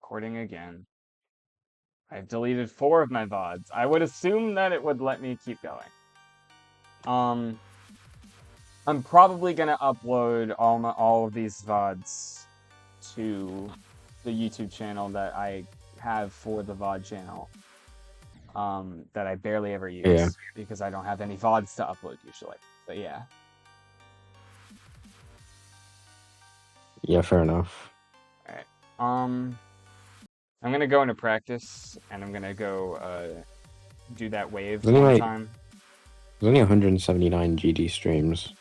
recording again. I've deleted 4 of my VODs. I would assume that it would let me keep going. I'm probably gonna upload all of these VODs to the YouTube channel that I have for the VOD channel. That I barely ever use because I don't have any VODs to upload usually. But yeah. Yeah, fair enough. Alright. I'm gonna go into practice and I'm gonna go do that wave one time. There's only 179 GD streams.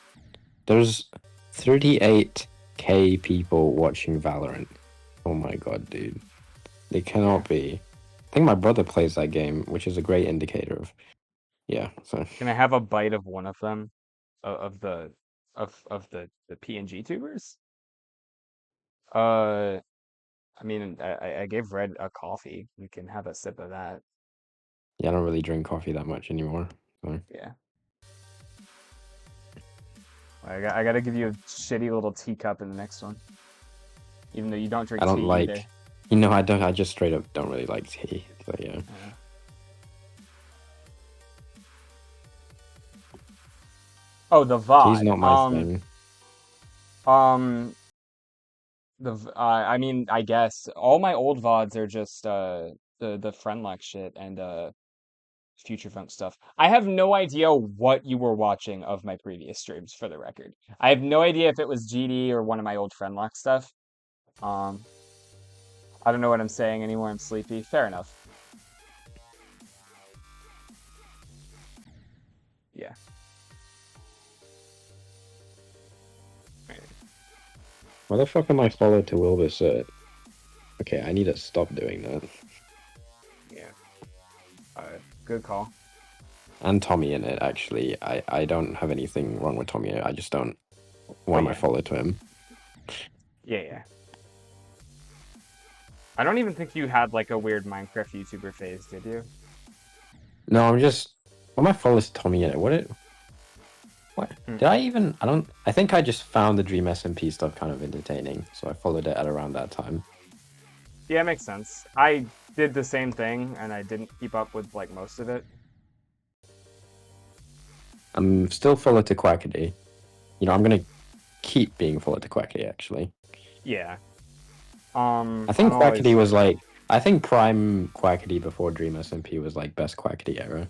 There's 38k people watching Valorant. Oh my god, dude. They cannot be. I think my brother plays that game, which is a great indicator of. Yeah. So. Can I have a bite of one of them, of the PNG tubers? I mean, I gave Red a coffee. You can have a sip of that. Yeah, I don't really drink coffee that much anymore. So. Yeah. I gotta give you a shitty little teacup in the next one. Even though you don't drink tea either. You know, I don't. I just straight up don't really like tea. So yeah. Oh, the VOD. Tea's not my thing. I mean, I guess all my old VODs are just the Friendlex shit and Future Funk stuff. I have no idea what you were watching of my previous streams, for the record. I have no idea if it was GD or one of my old Friendlex stuff. I don't know what I'm saying anymore. I'm sleepy. Fair enough. Yeah. Why the fuck am I followed to Wilbur? Okay, I need to stop doing that. Yeah. Good call. And Tommy in it, actually. I don't have anything wrong with Tommy. I just don't want my follow to him. Yeah. I don't even think you had like a weird Minecraft YouTuber phase, did you? No, I'm just... Why am I followed to Tommy in it? What? Did I even... I think I just found the Dream SMP stuff kind of entertaining, so I followed it at around that time. Yeah, it makes sense. I did the same thing, and I didn't keep up with, like, most of it. I'm still followed to Quackity. You know, I'm gonna keep being followed to Quackity, actually. Yeah. I think Quackity was, like... I think Prime Quackity before Dream SMP was, like, best Quackity era.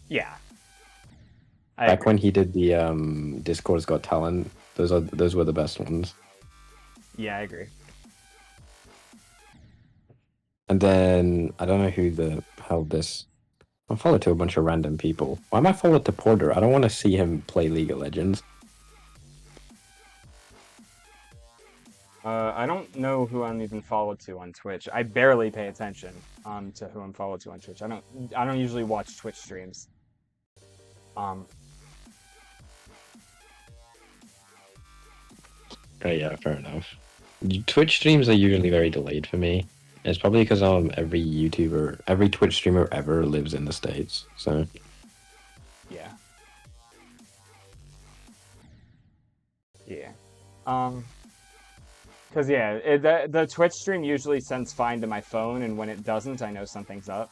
Yeah. Back when he did the Discord's Got Talent, those were the best ones. Yeah, I agree. And then I don't know who the hell this. I'm followed to a bunch of random people. Why am I followed to Porter? I don't want to see him play League of Legends. I don't know who I'm even followed to on Twitch. I barely pay attention to who I'm followed to on Twitch. I don't usually watch Twitch streams. Oh yeah, fair enough. Twitch streams are usually very delayed for me. It's probably because every Twitch streamer ever lives in the States, so... Yeah. Yeah. Because, yeah, the Twitch stream usually sends fine to my phone, and when it doesn't, I know something's up.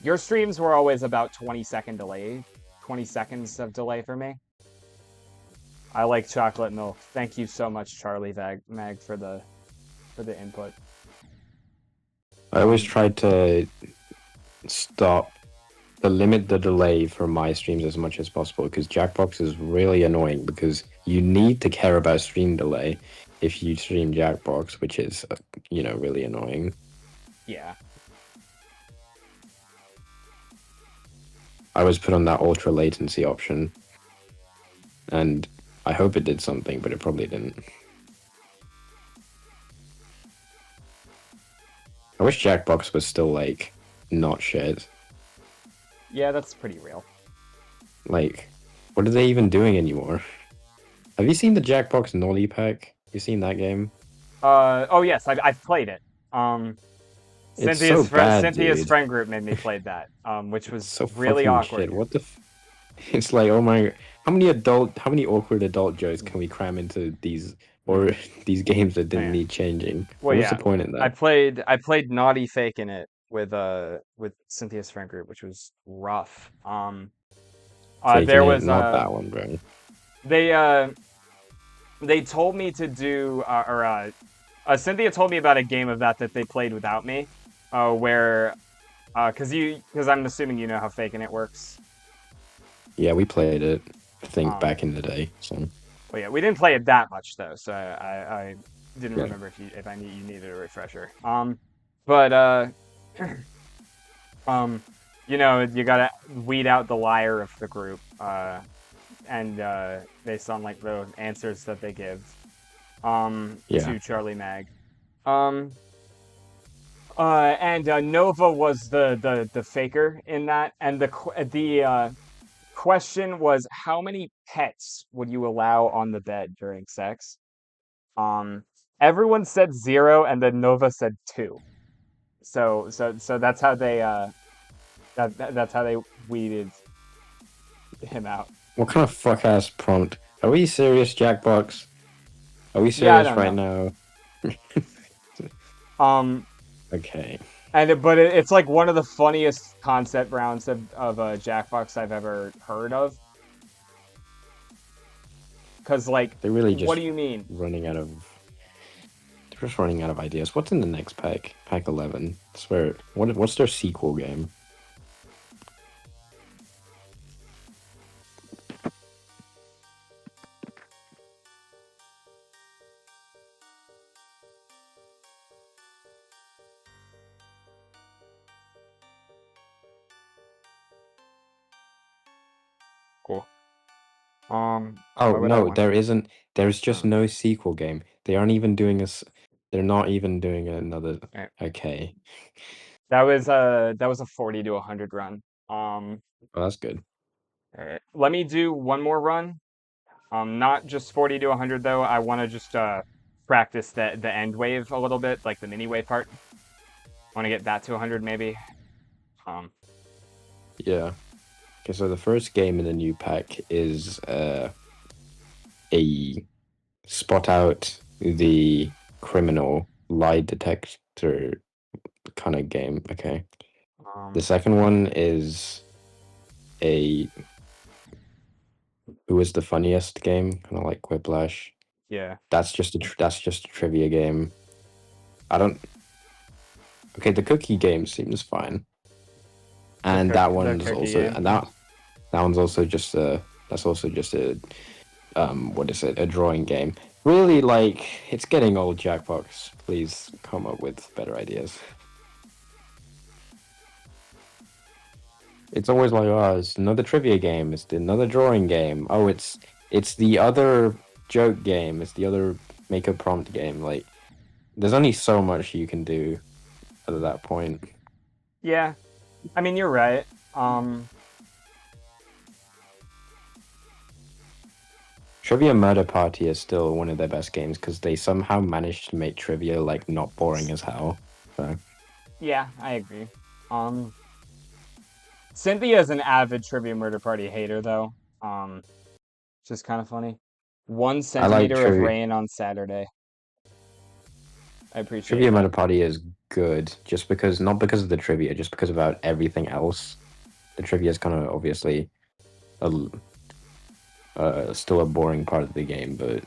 Your streams were always about 20 seconds of delay for me. I like chocolate milk. Thank you so much, Charlie Mag, for the input. I always tried to limit the delay for my streams as much as possible, because Jackbox is really annoying, because you need to care about stream delay if you stream Jackbox, which is, you know, really annoying. Yeah. I was put on that ultra latency option, and I hope it did something, but it probably didn't. I wish Jackbox was still, like, not shit. Yeah, that's pretty real. Like, what are they even doing anymore? Have you seen the Jackbox Nolly pack? You seen that game? Oh yes, I've played it. Cynthia's friend group made me play that, which was so really awkward. Shit. What the? It's like, oh my! How many awkward adult jokes can we cram into these or Mm. these games that Oh, didn't yeah. need changing. Well, What was the yeah. point in I that? played I played Naughty Fake in it with Cynthia's friend group, which was rough. Faking There it, was not that one, bro. they uh they told me to do or Cynthia told me about a game of that they played without me, where because I'm assuming you know how faking it works. Yeah, we played it, I think, Um, back in the day. So well, yeah, we didn't play it that much though, so I didn't yeah, remember if I need you needed a refresher. But um, you gotta weed out the liar of the group, and based on like the answers that they give, yeah. to Charlie Mag. Um, and Nova was the faker in that, and the question was how many pets would you allow on the bed during sex? Um, Everyone said zero, and then Nova said two. So that's how they that's how they weeded him out. What kind of fuck ass prompt? Are we serious, Jackbox? Are we Yeah, I serious don't right know. now? Um, Okay. it's like one of the funniest concept rounds of Jackbox I've ever heard of. Cause like, They're really what just do you mean? running out of. They're just running out of ideas. What's in the next pack? Pack 11. I swear. What's their sequel game? Cool. Oh Why would I no, want there to? isn't. There's just Oh, no sequel game. They aren't even doing a. They're not even doing another. right. Okay. That was a 40 to 100 run. Well, that's good. All right. Let me do one more run. Not just 40 to 100 though. I want to just practice the end wave a little bit, like the mini wave part. I want to get that to 100 maybe. Um, Yeah. Okay, so the first game in the new pack is a spot out the criminal lie detector kind of game. Okay. The um, second one is a who is the funniest game, kind of like Whiplash. yeah, That's just a trivia game. I don't. Okay, the cookie game seems fine, and that the one's cookie also game. and that one's also just a that's also just a what is it, a drawing game. Really, like, it's getting old, Jackbox. Please come up with better ideas. It's always like, oh, it's another trivia game, it's another drawing game, oh, it's the other joke game, it's the other make a prompt game. Like, there's only so much you can do at that point. Yeah, I mean you're right. Um, Trivia Murder Party is still one of their best games because they somehow managed to make trivia like not boring as hell. So yeah, I agree. Um, Cynthia is an avid Trivia Murder Party hater though. It's just kind of funny. One I like centimeter of rain on Saturday. I appreciate Trivia Murder that. Party is good just because not because of the trivia, just because about everything else. The trivia is kind of obviously a, still a boring part of the game, but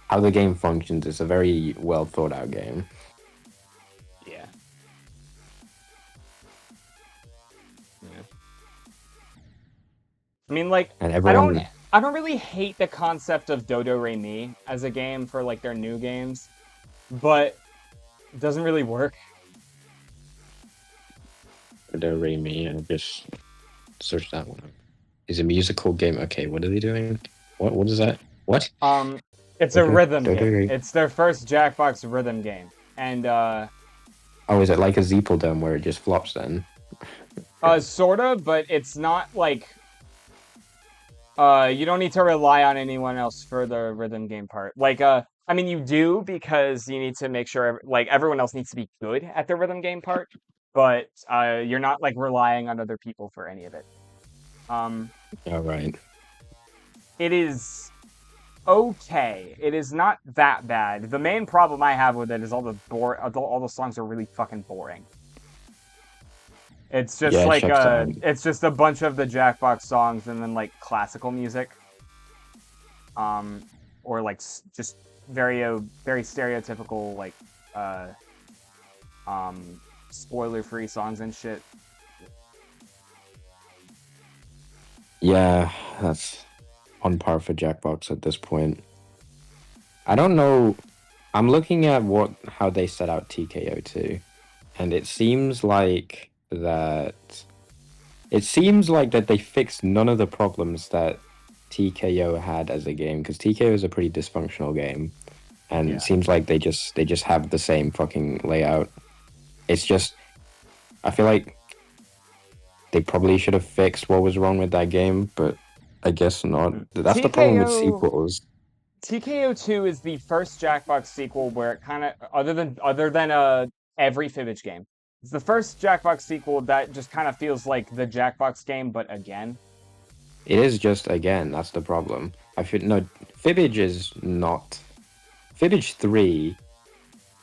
how the game functions is a very well thought out game, Yeah. Yeah. I mean, like, and I don't, everyone. I don't really hate the concept of Dodo Re Mi as a game for like their new games, but it doesn't really work. Do re mi and just search that one up. Is a musical game? Okay, what are they doing? What is that? What? Um, it's a Do, rhythm do, game. do. It's their first Jackbox rhythm game, and Oh, is it like a Zeeple dome where it just flops then? sorta, but it's not like you don't need to rely on anyone else for the rhythm game part. Like I mean you do because you need to make sure like everyone else needs to be good at the rhythm game part, but you're not like relying on other people for any of it. Um All right. it is okay. It is not that bad. The main problem I have with it is all the songs are really fucking boring. It's just Yeah, it like checks out. it's just a bunch of the Jackbox songs and then like classical music. Um or like just very stereotypical like uh spoiler-free songs and shit. Yeah, that's on par for Jackbox at this point. I don't know. I'm looking at what how they set out TKO 2, and it seems like that they fixed none of the problems that TKO had as a game, because TKO is a pretty dysfunctional game, and it Yeah. seems like they just have the same fucking layout. It's just I feel like they probably should have fixed what was wrong with that game, but I guess not. Mm. That's the problem with sequels. TKO 2 is the first Jackbox sequel where it kind of other than every Fibbage game. It's the first Jackbox sequel that just kind of feels like the Jackbox game but again. It is just again, that's the problem. I feel no Fibbage is not Fibbage 3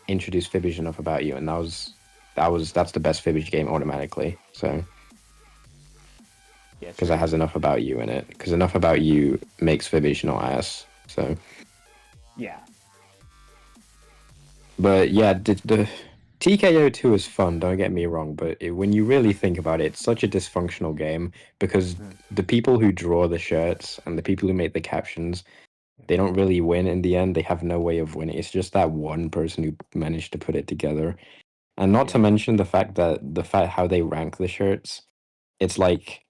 introduced Fibbage Enough About You, and that's the best Fibbage game automatically. So Yeah, because it true. has Enough About You in it, because Enough About You makes Fibbage not ass. So, Yeah. but yeah, the TKO 2 is fun. Don't get me wrong, but when you really think about it, it's such a dysfunctional game because Mm. the people who draw the shirts and the people who make the captions, they don't really win in the end. They have no way of winning. It's just that one person who managed to put it together. And not to Yeah. mention the fact how they rank the shirts. It's like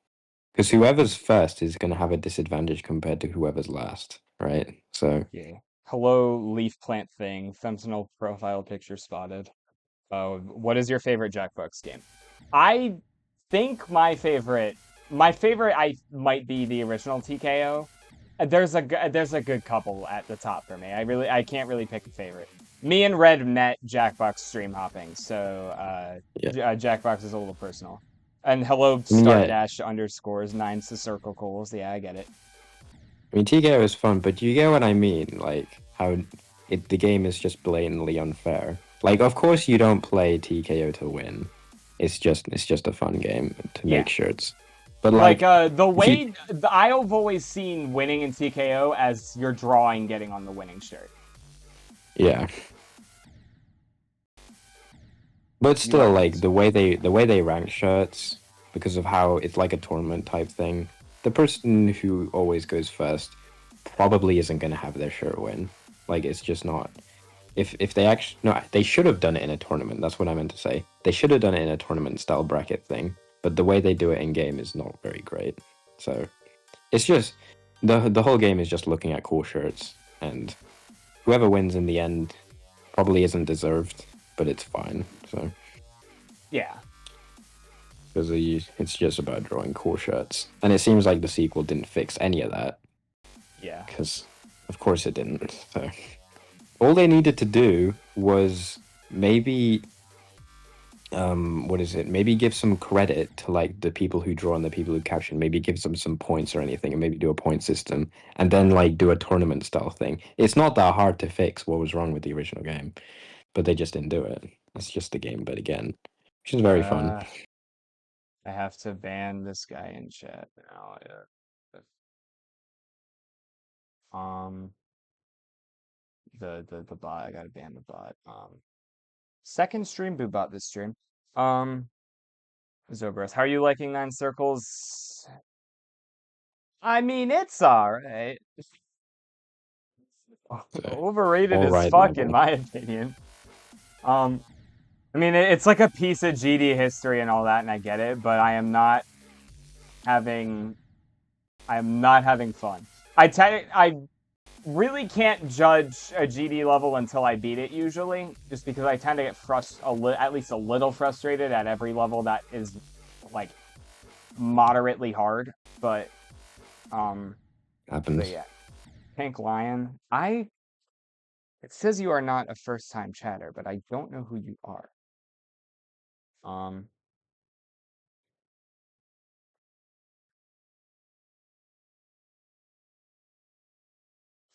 because whoever's first is going to have a disadvantage compared to whoever's last, right? So Yeah. Hello, leaf plant thing. Sentinel profile picture spotted. What is your favorite Jackbox game? I think my favorite, I might be the original TKO. There's a good couple at the top for me. I can't really pick a favorite. Me and Red met Jackbox stream hopping, so yeah, Jackbox is a little personal. And hello, I mean Star yeah, Dash underscores nines to circle calls. Yeah, I get it. I mean TKO is fun, but you get what I mean? Like how the game is just blatantly unfair. Like of course you don't play TKO to win. It's just a fun game to make Yeah, shirts. But like like the if you way I've always seen winning in TKO as you're drawing getting on the winning shirt. yeah, but You still, are like right. the way they rank shirts because of how it's like a tournament type thing. The person who always goes first probably isn't going to have their shirt win. Like it's just not. If they actually no, they should have done it in a tournament. That's what I meant to say. They should have done it in a tournament style bracket thing. But the way they do it in game is not very great. So it's just the whole game is just looking at cool shirts, and whoever wins in the end probably isn't deserved, but it's fine. So. Yeah, Because it's just about drawing cool shirts. And it seems like the sequel didn't fix any of that, yeah. because of course it didn't. So all they needed to do was maybe what is it? Maybe give some credit to like the people who draw and the people who caption. Maybe give them some points or anything, and maybe do a point system, and then like do a tournament style thing. It's not that hard to fix what was wrong with the original game, but they just didn't do it. It's just the game, but again, which is very fun. Uh, I have to ban this guy in chat now. Yeah. Um, the bot. I gotta ban the bot. Second stream boot bot this stream. Um, Zobros, how are you liking Nine Circles? I mean, it's alright. So, Overrated all as right, my fuck, in boy. my opinion. Um, I mean, it's like a piece of GD history and all that, and I get it, but having, I am not having fun. I really can't judge a GD level until I beat it usually, just because I tend to get at least a little frustrated at every level that is like moderately hard. Um, but Happens. yeah, Pink Lion. It says you are not a first time chatter, but I don't know who you are. Um,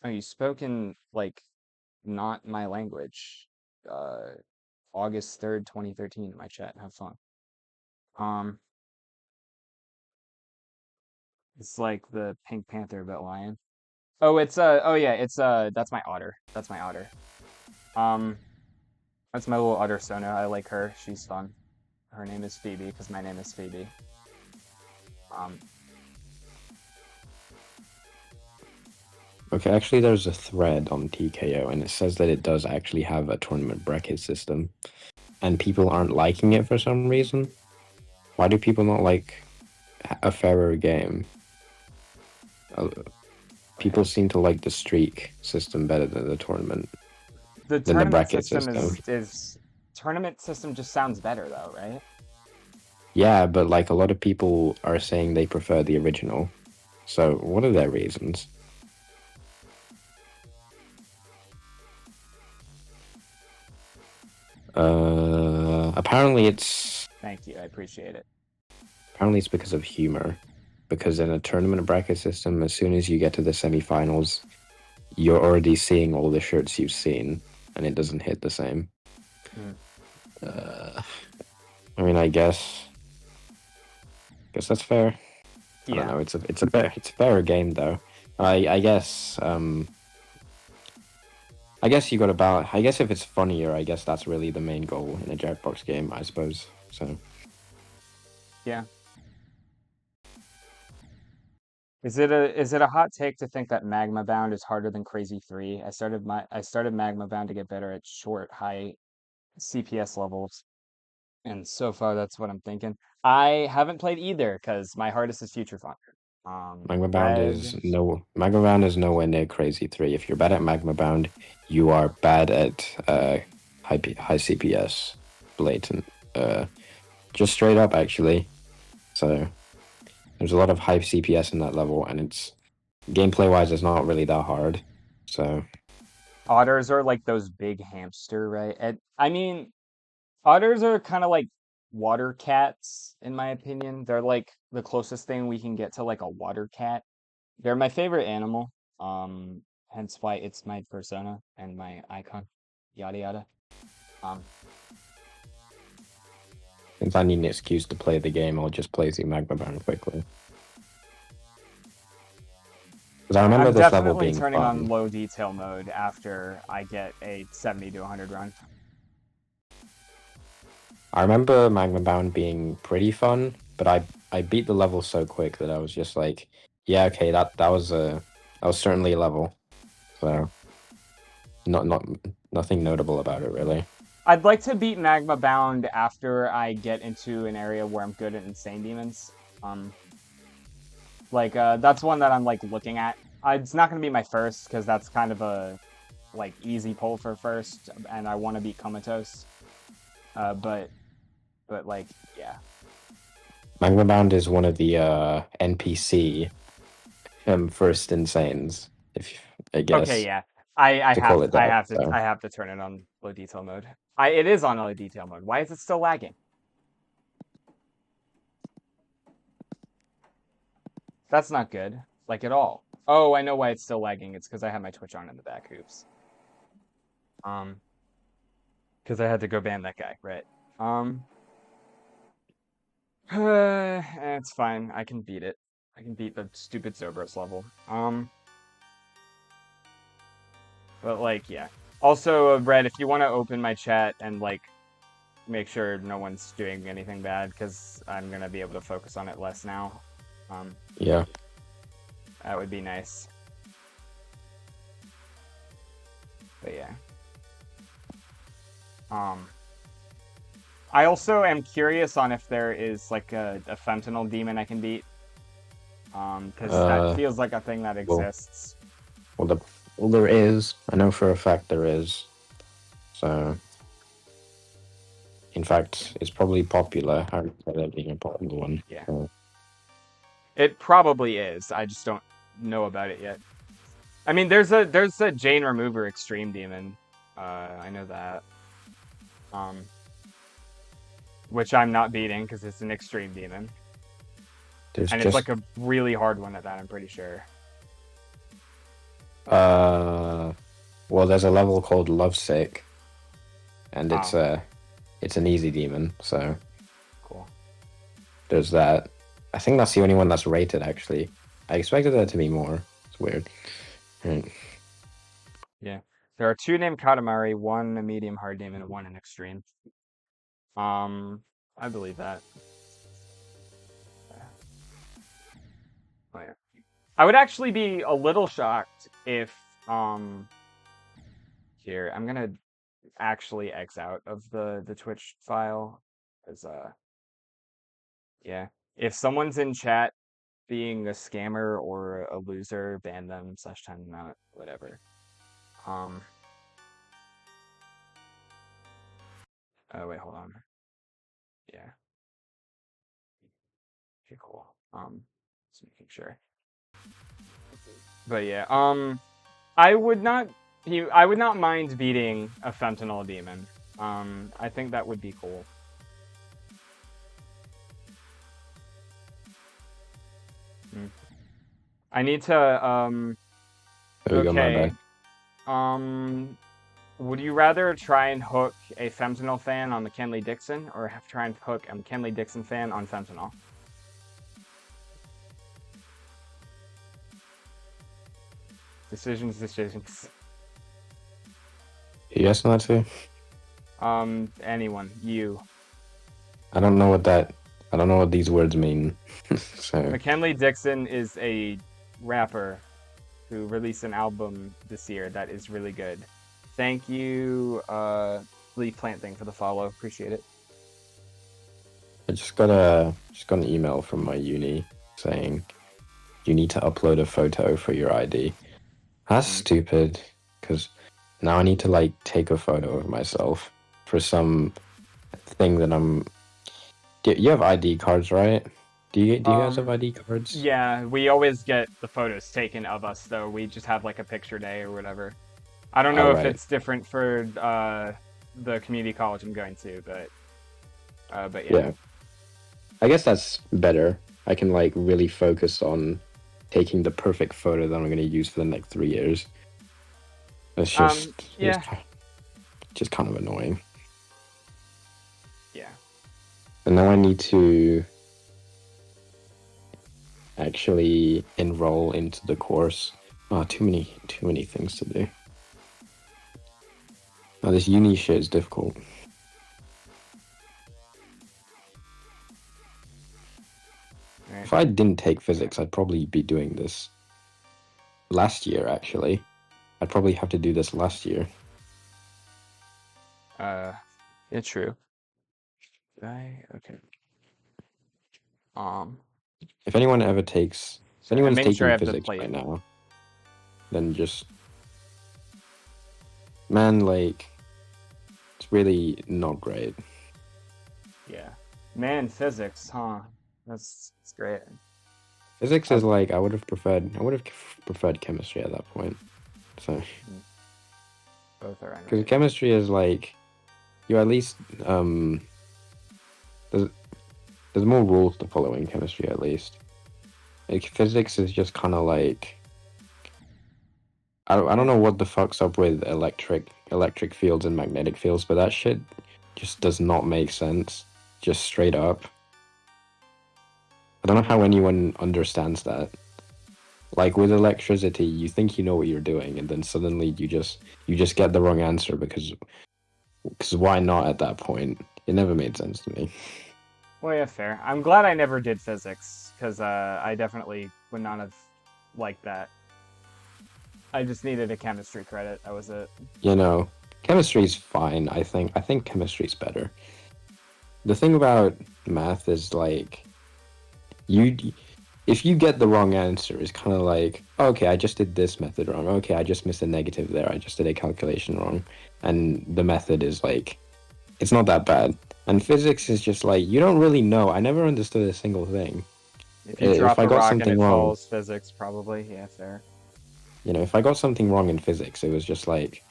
Oh, you spoke in like not my language. Uh, August 3rd, 2013 in my chat. Have fun. Um, it's like the Pink Panther but lion. Oh, it's oh yeah, it's that's my otter. That's my otter. Um, that's my little otter Sona. I like her. She's fun. Her name is Phoebe because my name is Phoebe. Um, Okay, actually, there's a thread on TKO, and it says that it does actually have a tournament bracket system, and people aren't liking it for some reason. Why do people not like a fairer game? Uh, People okay. seem to like the streak system better than the tournament, The than the tournament bracket system system. is tournament system just sounds better though, right? Yeah, but like a lot of people are saying they prefer the original. So what are their reasons? Thank you. I appreciate it. Apparently it's because of humor. Because in a tournament bracket system, as soon as you get to the semifinals, you're already seeing all the shirts you've seen, and it doesn't hit the same. Hmm. Uh, I mean, I guess that's fair. I don't Yeah. know. It's a fairer game though. I guess I guess you got about. I guess if it's funnier, I guess that's really the main goal in a Jackbox game, I suppose. So Yeah. Is it a hot take to think that Magma Bound is harder than Crazy 3? I started Magma Bound to get better at short, high CPS levels, and so far that's what I'm thinking. I haven't played either because my hardest is Future Fun. Red. Magma Bound is nowhere near Crazy 3. If you're bad at Magma Bound, you are bad at high CPS, blatant. Just straight up actually. So there's a lot of high CPS in that level, and it's gameplay wise, it's not really that hard. So Otters are like those big hamster, right? I mean, otters are kind of like water cats, in my opinion. They're like the closest thing we can get to like a water cat. They're my favorite animal. Hence why it's my persona and my icon. Yada yada. Um, since I need an excuse to play the game, I'll just play through Magma Bound quickly. Because I remember I'm this level definitely being turning on fun. low detail mode after I get a 70 to 100 run. I remember Magma Bound being pretty fun, but I beat the level so quick that I was just like, yeah, okay, that was certainly a level. So not nothing notable about it really. I'd like to beat Magma Bound after I get into an area where I'm good at Insane Demons. Um, that's one that I'm like looking at. It's not gonna be my first because that's kind of a like easy pull for first, and I want to beat Comatose. But like yeah. Magma Bound is one of the NPC first insanes, if I Okay, guess yeah. to call it that. So I have to turn it on low detail mode. It is on low detail mode. Why is it still lagging? That's not good, like at all. Oh, I know why it's still lagging. It's because I have my Twitch on in the back. Oops. Um, because I had to go ban that guy, right? Um, it's fine. I can beat it. I can beat the stupid Zobros level. But like, yeah. Also, Red, if you want to open my chat and like make sure no one's doing anything bad, because I'm gonna be able to focus on it less now. Um, yeah, that would be nice. But yeah. Um, I also am curious on if there is like a fentanyl demon I can beat. Because that uh, feels like a thing that well, exists. well, the well, there is. I know for a fact there is. So in Yeah. fact, it's probably popular. I remember there being a popular one. Yeah. So, It probably is. I just don't know about it yet. I mean, there's a Jane Remover Extreme Demon. I know that. Um, which I'm not beating because it's an Extreme Demon, there's and it's just like a really hard one at that. I'm pretty sure. Well, there's a level called Lovesick, and Oh, it's an easy demon, so cool. there's that. I think that's the only one that's rated, actually. I expected there to be more. It's weird. Right. Yeah. There are two named Katamari, one a medium hard demon and one an extreme. Um, I believe that. Oh, yeah. I would actually be a little shocked if here, I'm gonna actually X out of the Twitch file as yeah. If someone's in chat being a scammer or a loser, ban them slash time them out, whatever. Um oh wait, hold on. Yeah, okay, cool. Just making sure. But yeah, I would not I would not mind beating a fentanyl demon. I think that would be cool. Hmm. I need to There we go, my okay. bad. Um would you rather try and hook a fentanyl fan on McKinley Dixon or have try and hook a McKinley Dixon fan on fentanyl? Decisions, decisions. You guys know that too? Anyone, you. I don't know what that. I don't know what these words mean. So McKinley Dixon is a rapper who released an album this year that is really good. Thank you, Leaf Plant Thing for the follow. Appreciate it. I just got an email from my uni saying you need to upload a photo for your ID. That's Mm. stupid, because now I need to like take a photo of myself for some thing that I'm. You have ID cards, right? Do you guys have Um, ID cards? yeah, we always get the photos taken of us, though. We just have like a picture day or whatever. I don't All know if right. it's different for the community college I'm going to, but yeah. Yeah. I guess that's better. I can like really focus on taking the perfect photo that I'm going to use for the next 3 years. It's Yeah, just kind of annoying. yeah. And now I need to actually enroll into the course. Oh, too many things to do. Oh, this uni shit is difficult. All right. If I didn't take physics, I'd probably be doing this last year, actually. I'd probably have to do this last year. Uh, yeah, true. Okay. Um, If anyone ever takes, if sorry, I'm anyone's making sure I taking have the physics plate. right now, then just, man, like, it's really not great. Yeah. Man, physics, huh? That's great. Physics Uh, is like, I would have preferred chemistry at that point. So, mm, both are because underrated. chemistry is like, you at least, there's, there's more rules to follow in chemistry at least. Like, physics is just kind of like, I don't Yeah. know what the fuck's up with electric fields and magnetic fields, but that shit just does not make sense. Just straight up. I don't know how Yeah. anyone understands that. Like with electricity, you think you know what you're doing, and then suddenly you just get the wrong answer because why not at that point? It never made sense to me. Well, yeah, fair. I'm glad I never did physics because I definitely would not have liked that. I just needed a chemistry credit. That was it. You know, chemistry's fine. I think chemistry's better. The thing about math is like you if you get the wrong answer, it's kind of like, okay, I just did this method wrong. Okay, I just missed a negative there. I just did a calculation wrong. And the method is like, it's not that bad. And physics is just like, you don't really know. I never understood a single thing. If you If drop I a got rock and something it wrong, falls, physics probably. Yeah, fair. if I got something wrong in physics, it was just like,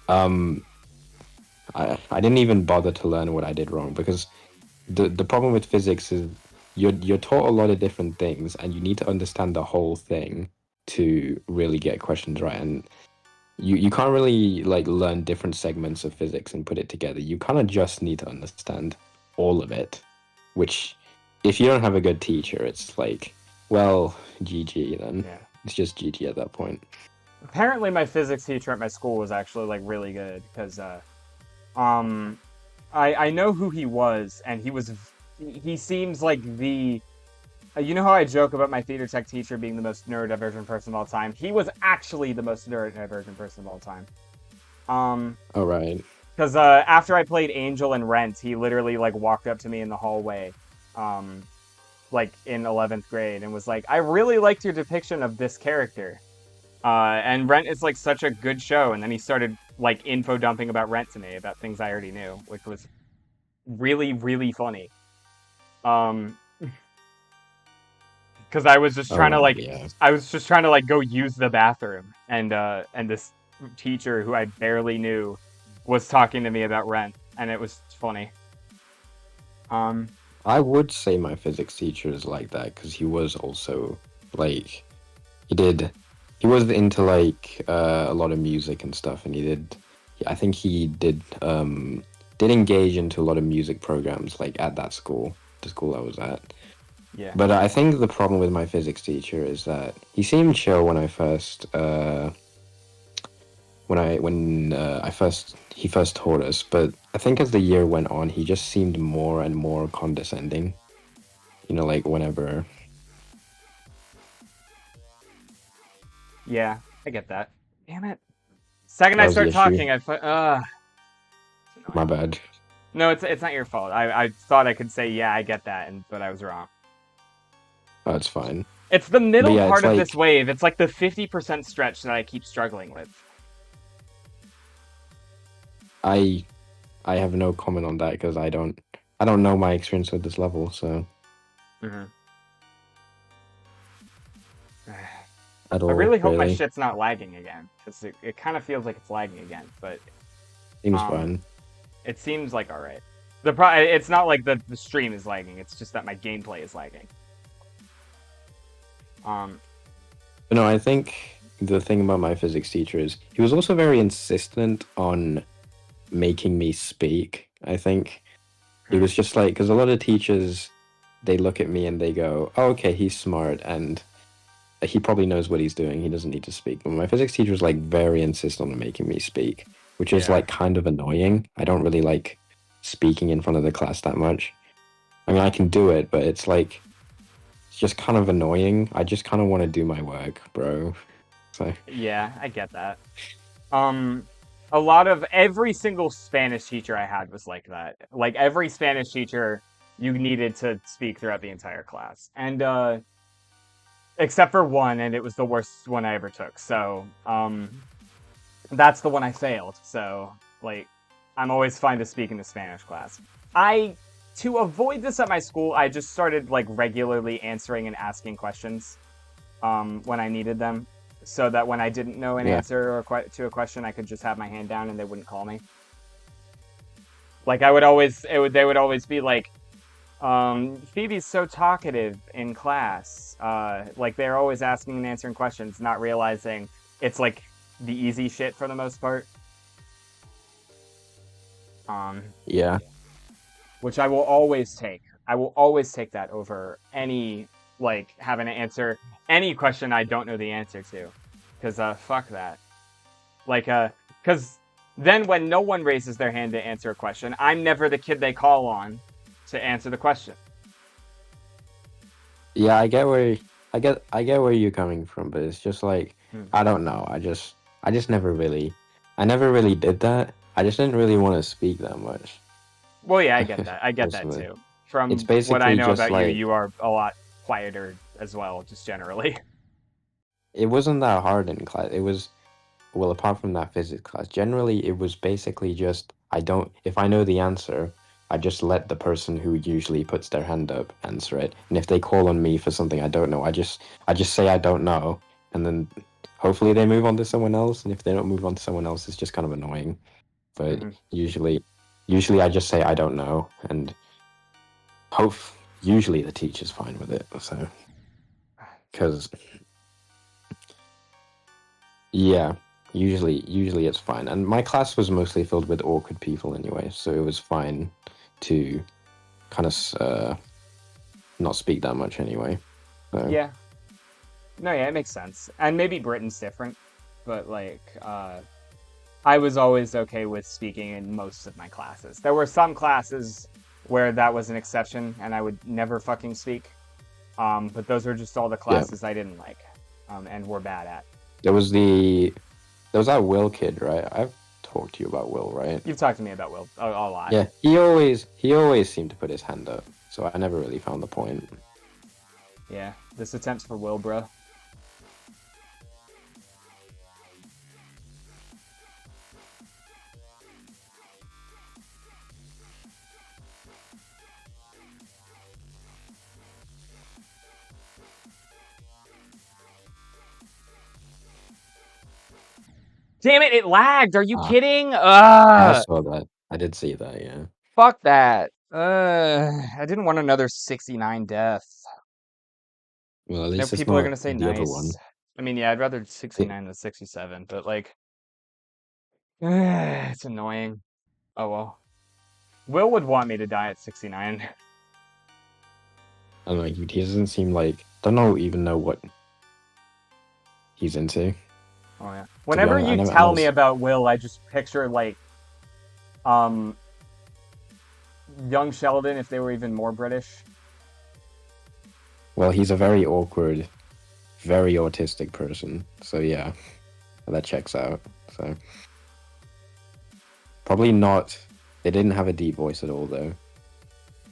um, I didn't even bother to learn what I did wrong because the problem with physics is you're taught a lot of different things and you need to understand the whole thing to really get questions right, and you can't really like learn different segments of physics and put it together. You kind of just need to understand all of it, which if you don't have a good teacher, it's like, well, GG then. Yeah. It's just GG at that point. Apparently, my physics teacher at my school was actually like really good because um, I know who he was, and he seems like the you know how I joke about my theater tech teacher being the most neurodivergent person of all time? He was actually the most neurodivergent person of all time. Um, All right. because after I played Angel and Rent, he literally like walked up to me in the hallway, um, like in 11th grade, and was like, "I really liked your depiction of this character." And Rent is like such a good show, and then he started like info dumping about Rent to me about things I already knew, which was really really funny. Um, because Oh wow, yeah. I was just trying to like go use the bathroom, and this teacher who I barely knew was talking to me about Rent, and it was funny. Um, I would say my physics teacher is like that because he was also like he did he was into like a lot of music and stuff, and he did I think he did engage into a lot of music programs like at that school, the school I was at. yeah, But I think the problem with my physics teacher is that he seemed chill when I first when I first he first taught us, but I think as the year went on, he just seemed more and more condescending. You know, like whenever yeah, I get that. Damn it! Second that I was the start issue. talking, it's My annoying. bad. No, it's not your fault. I thought I could say yeah, I get that, but I was wrong. Oh, it's fine. It's the But middle yeah, it's part of this like wave. It's like the 50% stretch that I keep struggling with. I I have no comment on that because I don't know my experience with this level, so Mm-hmm. at I all really hope my really shit's not lagging again, because it kind of feels like it's lagging again. But seems um, fine. it seems like all right. It's not like the stream is lagging. It's just that my gameplay is lagging. Um, But no, I think the thing about my physics teacher is he was also very insistent on making me speak. I think it hmm, was just like because a lot of teachers they look at me and they go, "Oh, okay, he's smart and he probably knows what he's doing. He doesn't need to speak." But my physics teacher was like very insistent on making me speak, which is yeah, like kind of annoying. I don't really like speaking in front of the class that much. I mean, I can do it, but it's just kind of annoying. I just kind of want to do my work, bro. So yeah, I get that. Um, a lot of every single Spanish teacher I had was like that. Like every Spanish teacher, you needed to speak throughout the entire class, and except for one, and it was the worst one I ever took. So, that's the one I failed. So, like, I'm always fine to speak in the Spanish class. I To avoid this at my school, I just started like regularly answering and asking questions when I needed them, so that when I didn't know an yeah, answer to a question, I could just have my hand down and they wouldn't call me. Like I would always, they would always be like, Phoebe's so talkative in class. Like they're always asking and answering questions, not realizing it's like the easy shit for the most part. Um, yeah, which I will always take. I will always take that over any like having to answer any question I don't know the answer to, because fuck that. Like because then when no one raises their hand to answer a question, I'm never the kid they call on to answer the question. yeah. I get where you're coming from, but it's just like Hmm. I don't know. I just never really did that. I just didn't really want to speak that much. Well, yeah, I get that. I get that Personally, too. it's From what I basically know just about you, like you are a lot quieter as well, just generally. it wasn't that hard in class. It was well, apart from that physics class, generally it was basically just I don't if I know the answer, I just let the person who usually puts their hand up answer it. And if they call on me for something I don't know, I just say I don't know, and then hopefully they move on to someone else. And if they don't move on to someone else, it's just kind of annoying. But Hmm. usually I just say I don't know, and hope usually the teacher's fine with it. So because Yeah, usually it's fine. And my class was mostly filled with awkward people anyway, so it was fine to kind of not speak that much anyway. So Yeah. No, yeah, it makes sense. And maybe Britain's different, but like, I was always okay with speaking in most of my classes. There were some classes where that was an exception, and I would never fucking speak. But those were just all the yeah, classes I didn't like, and were bad at. there was the there was that Will kid, right? I've talked to you about Will, right? You've talked to me about Will a lot. Yeah, he always seemed to put his hand up, so I never really found the point. Yeah, this attempt's for Will, bro. Damn it, it lagged. Are you Ah, kidding? I saw that. I did see that. Yeah. Fuck that. I didn't want another 69 death. Well, at Now least it's people are not gonna say the other nice. one. I mean, yeah, I'd rather See, 69 than 67, but like, it's annoying. Oh well. Will would want me to die at 69. I don't know. He doesn't seem like don't know even know what he's into. Oh yeah. To be Whenever honest, you I tell never. me about Will, I just picture like um young Sheldon if they were even more British. Well, he's a very awkward, very autistic person. So yeah, that checks out. So probably not. They didn't have a deep voice at all, though.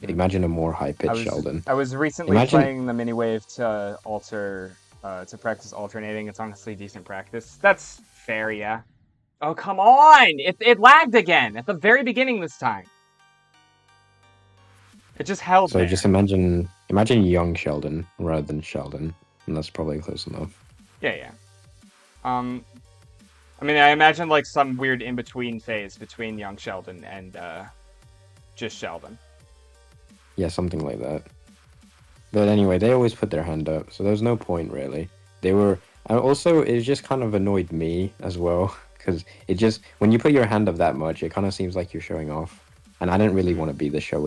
Hmm. Imagine a more high I pitched was Sheldon. I was recently Imagine. playing the miniwave to practice alternating. It's honestly decent practice. That's fair, yeah. Oh come on! It lagged again at the very beginning this time. It just held So just there. imagine young Sheldon rather than Sheldon, and that's probably close enough. Yeah, yeah. Um, I mean, I imagine like some weird in between phase between young Sheldon and just Sheldon. Yeah, something like that. But anyway, they always put their hand up, so there's no point really. They were, and also it just kind of annoyed me as well because it just when you put your hand up that much, it kind of seems like you're showing off, and I didn't really Hmm. want to be the show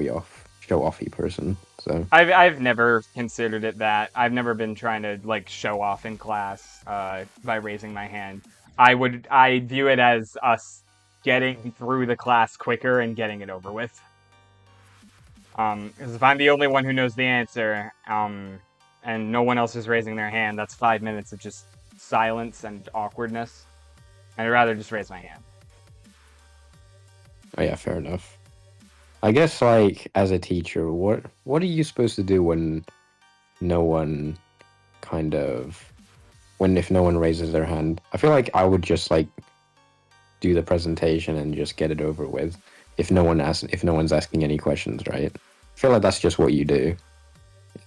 offy person. So I've never considered it that. I've never been trying to like show off in class by raising my hand. I view it as us getting through the class quicker and getting it over with. Because if I'm the only one who knows the answer, and no one else is raising their hand, that's 5 minutes of just silence and awkwardness. I'd rather just raise my hand. oh yeah, fair enough. I guess like as a teacher, what are you supposed to do when no one kind of when if no one raises their hand? I feel like I would just like do the presentation and just get it over with if no one's asking any questions, right? I feel like that's just what you do.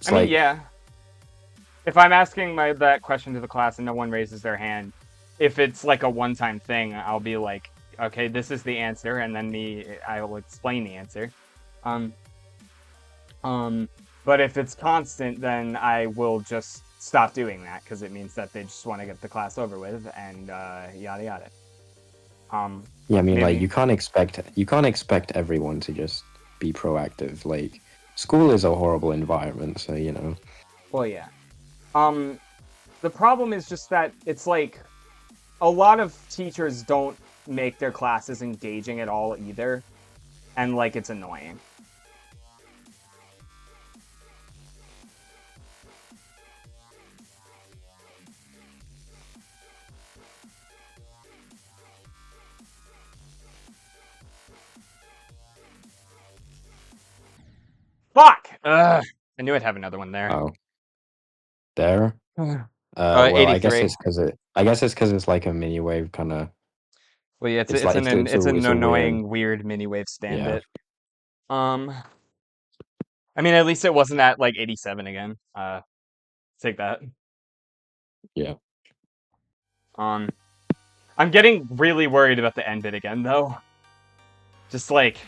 I It's mean, like yeah. If I'm asking that question to the class and no one raises their hand, if it's like a one-time thing, I'll be like, okay, this is the answer, and then I will explain the answer. Um, um, but if it's constant, then I will just stop doing that because it means that they just want to get the class over with and yada yada. Um, yeah, I mean like maybe. you can't expect everyone to just be proactive. Like school is a horrible environment, so you know. Well, yeah. Um, the problem is just that it's like a lot of teachers don't make their classes engaging at all either, and like it's annoying. Fuck! Ugh. I knew I'd have another one there. Oh, there. Well, I guess 83. it's because it's like a mini wave kind of. Well, yeah, It's like it's an it's a weird. annoying, weird mini wave stand Yeah, bit. Um, I mean, at least it wasn't at like 87 again. Take that. yeah. Um, I'm getting really worried about the end bit again, though. Just like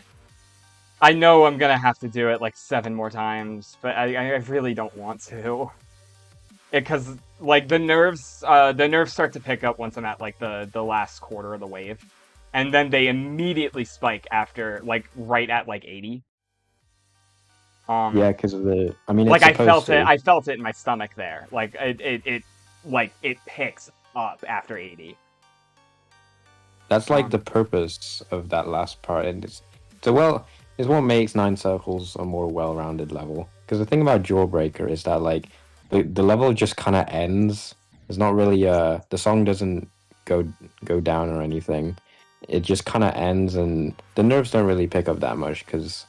I know I'm gonna have to do it like 7 more times, but I really don't want to. because like the nerves start to pick up once I'm at like the last quarter of the wave, and then they immediately spike after like right at like 80. Yeah, Um, because of the. I mean, it's like supposed to. I felt it in my stomach there. Like it picks up after 80. That's like the Um, purpose of that last part, and so well, it's what makes Nine Circles a more well-rounded level. Because the thing about Jawbreaker is that like the level just kind of ends. It's not really the song doesn't go go down or anything. It just kind of ends, and the nerves don't really pick up that much because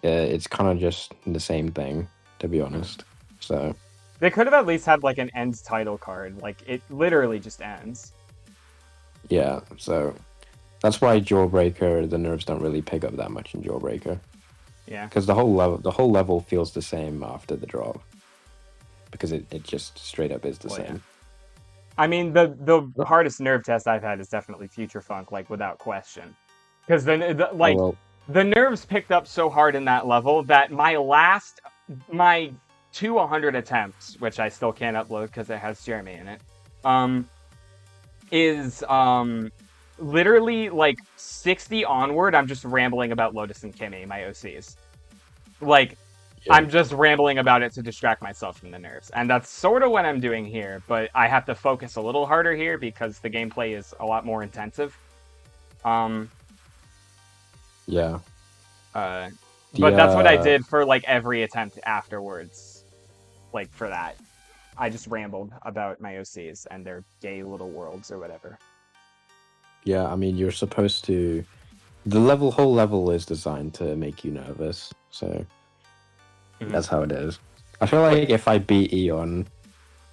it's kind of just the same thing, to be mhm. honest. So They could have at least had like an end title card. Like it literally just ends. yeah, so that's why Jawbreaker the nerves don't really pick up that much in Jawbreaker. Yeah. Because the whole level feels the same after the drop because it just straight up is the Well, yeah. same. I mean, the Oh hardest nerve test I've had is definitely Future Funk, like without question. Because then, oh, like, well, the nerves picked up so hard in that level that my two 100 attempts, which I still can't upload because it has Jeremy in it, um, is literally like 60 onward. I'm just rambling about Lotus and Kimmy, my OCs. Like, yeah, I'm just rambling about it to distract myself from the nerves. And that's sort of what I'm doing here, but I have to focus a little harder here because the gameplay is a lot more intensive. Um yeah. uh The but that's what I did for like every attempt afterwards. Like for that. I just rambled about my OCs and their gay little worlds or whatever. yeah. I mean, you're supposed to. The level whole level is designed to make you nervous, so Hmm. that's how it is. I feel What like if I beat Eon,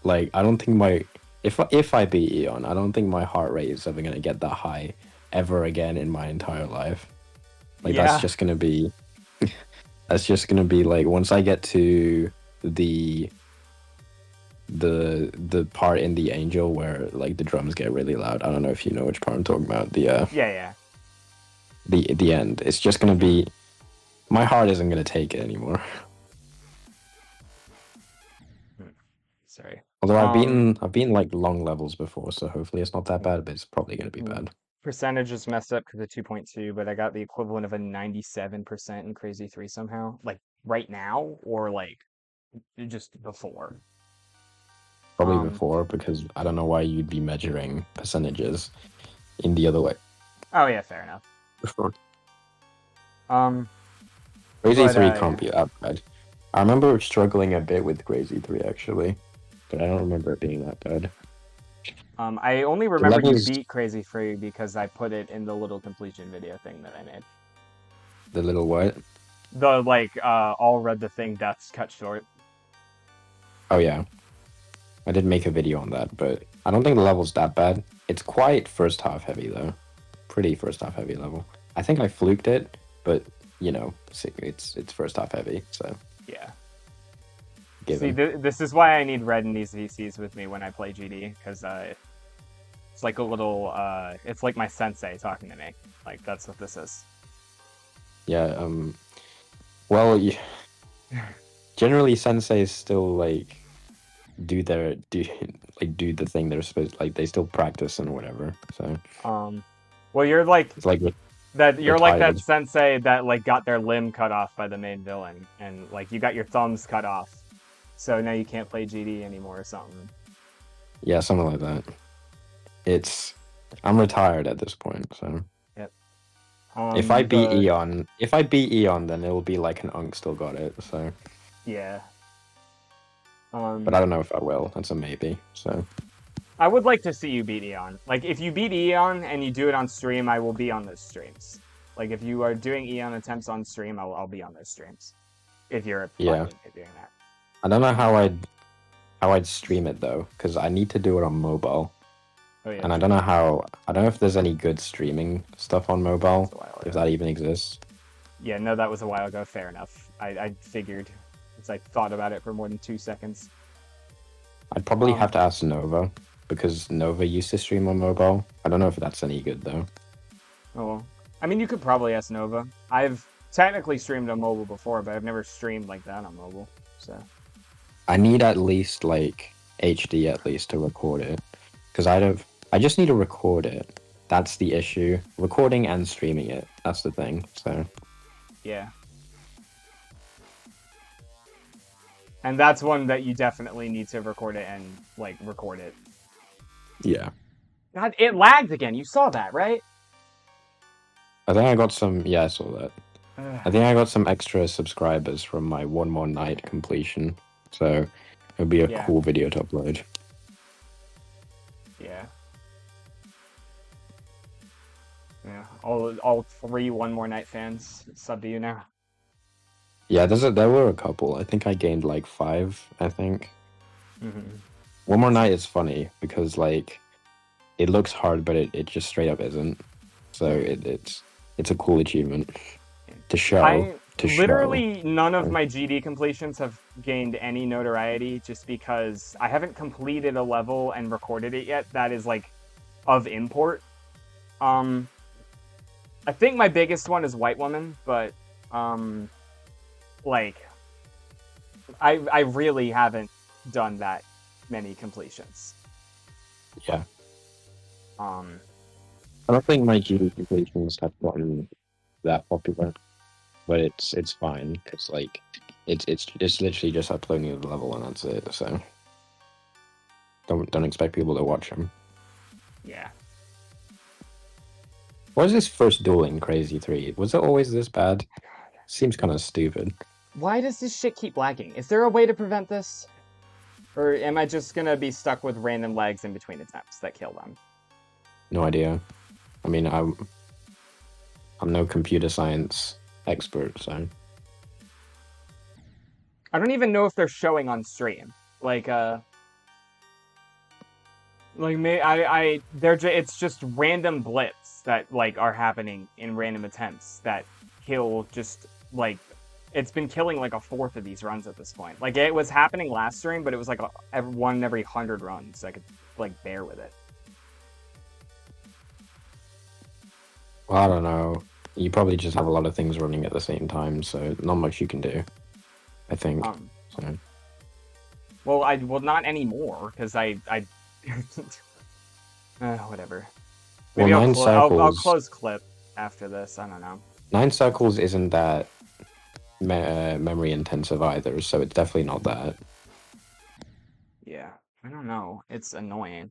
like I don't think my if I beat Eon, I don't think my heart rate is ever gonna get that high ever again in my entire life. Like yeah. that's just gonna be like once I get to the the part in the Angel where like the drums get really loud. I don't know if you know which part I'm talking about. Yeah, yeah. The end. It's just gonna Hmm. be my heart isn't gonna take it anymore. Sorry. Although Um I've beaten like long levels before, so hopefully it's not that bad, but it's probably gonna be mm, bad. percentage is messed up because of 2.2, but I got the equivalent of a 97% in Crazy 3 somehow. Like right now or like just before. Probably Um before because I don't know why you'd be measuring percentages in the other way. oh yeah, fair enough. Before. Um Crazy but 3 can't yeah. be that bad. I remember struggling a bit with Crazy 3 actually, but I don't remember it being that bad. I only The remember you levels, beat Crazy Free because I put it in the little completion video thing that I made. the little what? The like all read the thing deaths cut short. Oh yeah, I did make a video on that, but I don't think the level's that bad. It's quite first half heavy though, pretty first half heavy level. I think I fluked it, but you know, it's first half heavy, so Yeah. See, given. this is why I need Red in these VCs with me when I play GD, because it's like a little it's like my sensei talking to me. Like that's what this is. Yeah. Well, generally senseis still like do like do the thing they're supposed like they still practice and whatever. So Um well you're like it's like that retired. sensei that like got their limb cut off by the main villain and like you got your thumbs cut off. So now you can't play GD anymore or something. Yeah, something like that. It's I'm retired at this point, so Yep. The If I beat Eon, then it'll be like an Unk still got it. So, yeah. but I Um don't know if I will. That's a maybe. So, I would like to see you beat Eon. Like if you beat Eon and you do it on stream, I will be on those streams. Like if you are doing Eon attempts on stream, I'll be on those streams. If you're fine yeah, with me doing that. I don't know how I'd stream it though, because I need to do it on mobile, Oh yeah, and I don't true. know how. I don't know if there's any good streaming stuff on That was mobile, a while if ago. that even exists. Yeah, no, that was a while ago. Fair enough. I figured, because I thought about it for more than 2 seconds. I'd probably have Um, to ask Nova because Nova used to stream on mobile. I don't know if that's any good though. oh, well. I mean, you could probably ask Nova. I've technically streamed on mobile before, but I've never streamed like that on mobile. So, I need at least like HD at least to record it. Because I just need to record it. That's the issue. Recording and streaming it. That's the thing. So Yeah. And that's one that you definitely need to record it and, like, record it. yeah. God, it lagged again. You saw that, right? I think I got some. Yeah, I saw that. I Ugh. think I got some extra subscribers from my One More Night completion. So it'll be a Yeah. cool video to upload. Yeah. Yeah. All three One More Night fans sub to you now. Yeah, there were a couple. I think I gained like 5. I think Mm-hmm. One More Night is funny because like it looks hard, but it just straight up isn't. So Mm-hmm. it's a cool achievement to show I to show. literally none of my GD completions have gained any notoriety just because I haven't completed a level and recorded it yet that is like of import. Um I think my biggest one is White Woman, but um like I really haven't done that many completions. Yeah, Um I don't think my GD completions have gotten that popular, but it's fine because like it's literally just uploading the level and that's it. So don't expect people to watch them. yeah. What is this first duel in Crazy 3? Was it always this bad? Seems kind of stupid. Why does this shit keep lagging? Is there a way to prevent this? Or am I just gonna be stuck with random lags in between attempts that kill them? No idea. I mean, I'm no computer science expert, so I don't even know if they're showing on stream. It's just random blips that like are happening in random attempts that kill just like it's been killing like a fourth of these runs at this point. Like it was happening last stream, but it was like one in every 100 runs. So I could like bear with it. well, I don't know. You probably just have a lot of things running at the same time, so not much you can do. I think. Um, So well not anymore because whatever. well, Maybe nine I'll circles. close clip after this. I don't know. 9 circles isn't that memory intensive either, so it's definitely not that. Yeah, I don't know. It's annoying.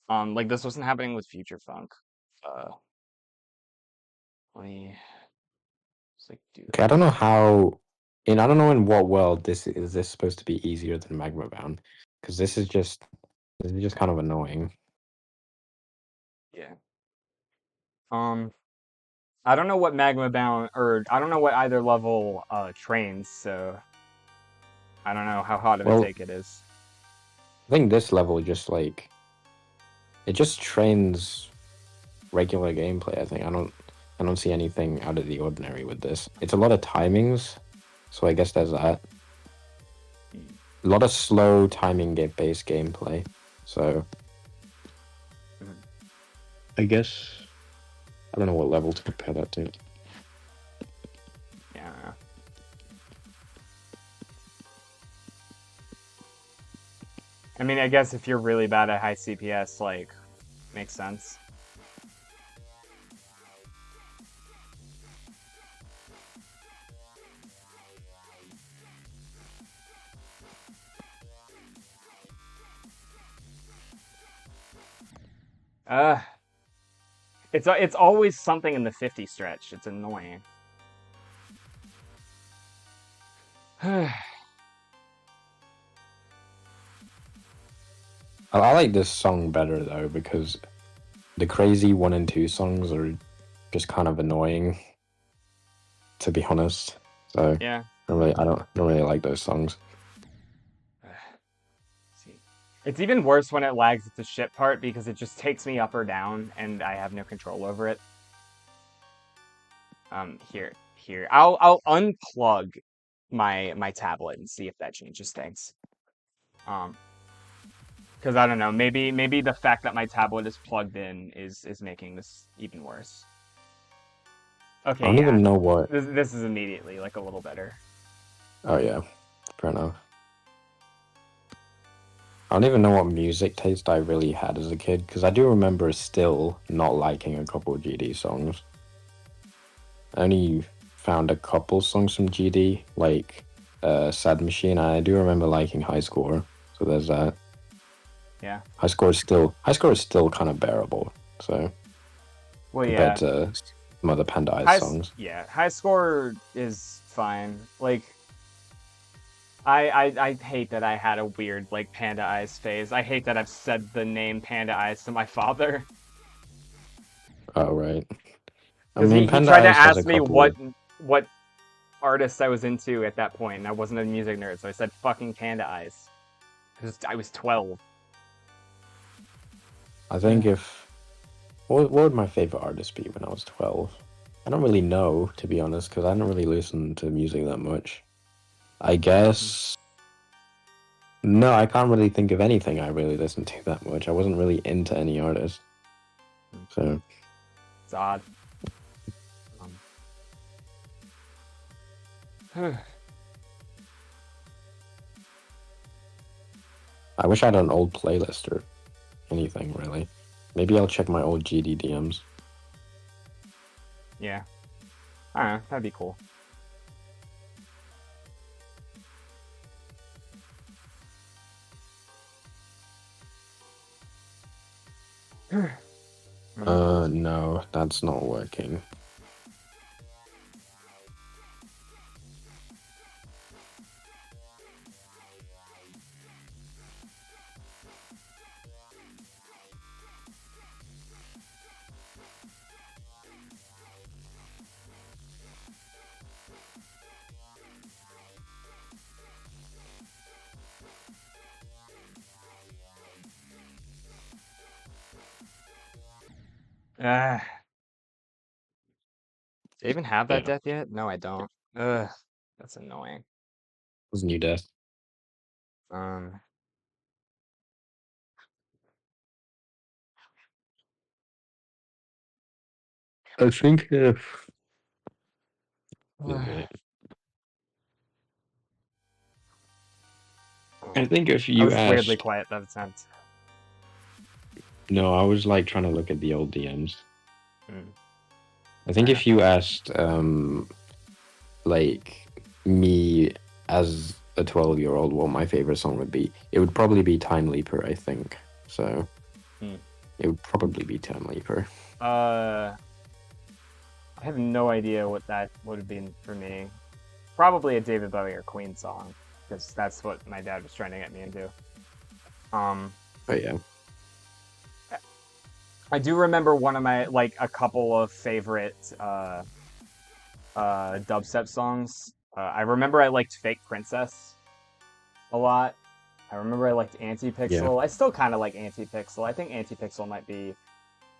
Like this wasn't happening with Future Funk. Uh, let me just like do Okay, I that. don't know how. I don't know in what world this is. This supposed to be easier than Magma Bound? Because this is just kind of annoying. Yeah. I don't know what Magma Bound or I don't know what either level trains, so I don't know how hot of a Well, take it is. I think this level just like it just trains regular gameplay. I think I don't see anything out of the ordinary with this. It's a lot of timings, so I guess there's that. A lot of slow timing based gameplay. So Mhm. I guess I don't know what level to compare that to. Yeah. I don't know. I mean, I guess if you're really bad at high CPS, like, makes sense. Uh, it's always something in the 50 stretch. It's annoying. I like this song better though because the crazy 1 and 2 songs are just kind of annoying, to be honest. So Yeah. I don't really like those songs. See. It's even worse when it lags at the ship part because it just takes me up or down and I have no control over it. Here. I'll unplug my tablet and see if that changes things. Um, because I don't know, maybe the fact that my tablet is plugged in is making this even worse. I Okay, don't yeah. even know what. This is immediately like a little better. Oh yeah, fair enough. I don't even know what music taste I really had as a kid because I do remember still not liking a couple of GD songs. I only found a couple songs from GD, like Sad Machine. I do remember liking High Score, so there's that. Yeah. High Score is still kind of bearable. So Well, compared yeah. to some other Panda Eyes songs. Yeah, high score is fine. Like I hate that I had a weird like Panda Eyes phase. I hate that I've said the name Panda Eyes to my father Oh right. I because mean, he Panda tried to Eyes has a ask me couple of. what artist I was into at that point, and I wasn't a music nerd, so I said fucking Panda Eyes because I was 12. I think if what would my favorite artist be when I was 12? I don't really know, to be honest, because I don't really listen to music that much. I guess no, I can't really think of anything I really listened to that much. I wasn't really into any artist, so It's odd. I wish I had an old playlist or anything really. Maybe I'll check my old GDDMs. Yeah, I don't know. That'd be cool. No, that's not working. Uh, do I even have that Yeah, death yet? No, I don't. Ugh, that's annoying. it was New Death. Um, I think I I think if you was weirdly asked, quiet that attempt. no, I was like trying to look at the old DMs. Mm, I fair think enough. if you asked, like me as a 12-year-old, what my favorite song would be, it would probably be Time Leaper, I think. So Mm. it would probably be Time Leaper. I have no idea what that would have been for me. Probably a David Bowie or Queen song, because that's what my dad was trying to get me into. Um, But yeah, I do remember one of my like a couple of favorite dubstep songs. I remember I liked Fake Princess a lot. I remember I liked yeah, Anti-Pixel. I still kind of like Anti-Pixel. I think Anti-Pixel might be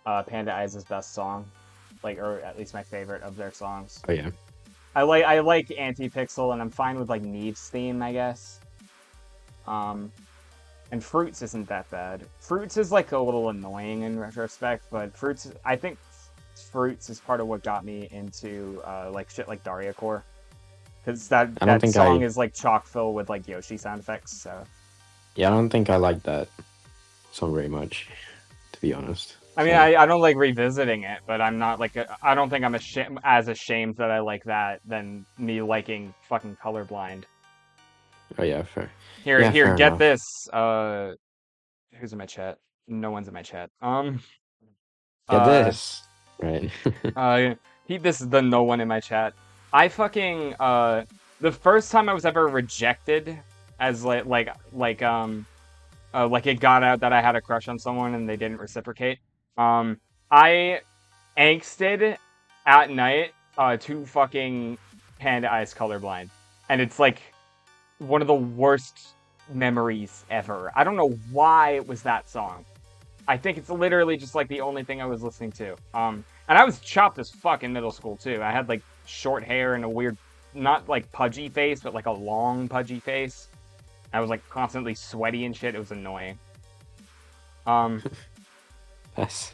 Panda Eyes' best song, like, or at least my favorite of their songs. oh yeah. I like Anti-Pixel, and I'm fine with like Neve's theme, I guess. Um, and Fruits isn't that bad. Fruits is like a little annoying in retrospect, but Fruits, I think Fruits is part of what got me into like shit like Daria Core, because that I don't that think song I, is like chock full with like Yoshi sound effects. So yeah, I don't think I like that song very much, to be honest. I mean, So I don't like revisiting it, but I'm not like I don't think I'm as ashamed that I like that than me liking fucking Colorblind. oh yeah, fair. Here, Yeah, here, fair get enough. this. Who's in my chat? No one's in my chat. Get Uh, this, right? uh, this is the no one in my chat. I fucking the first time I was ever rejected as like it got out that I had a crush on someone and they didn't reciprocate. I angsted at night to fucking Panda Eyes Colorblind, and it's like one of the worst memories ever. I don't know why it was that song. I think it's literally just like the only thing I was listening to. And I was chopped as fuck in middle school too. I had like short hair and a weird, not like pudgy face, but like a long pudgy face. I was like constantly sweaty and shit. It was annoying. Um, That's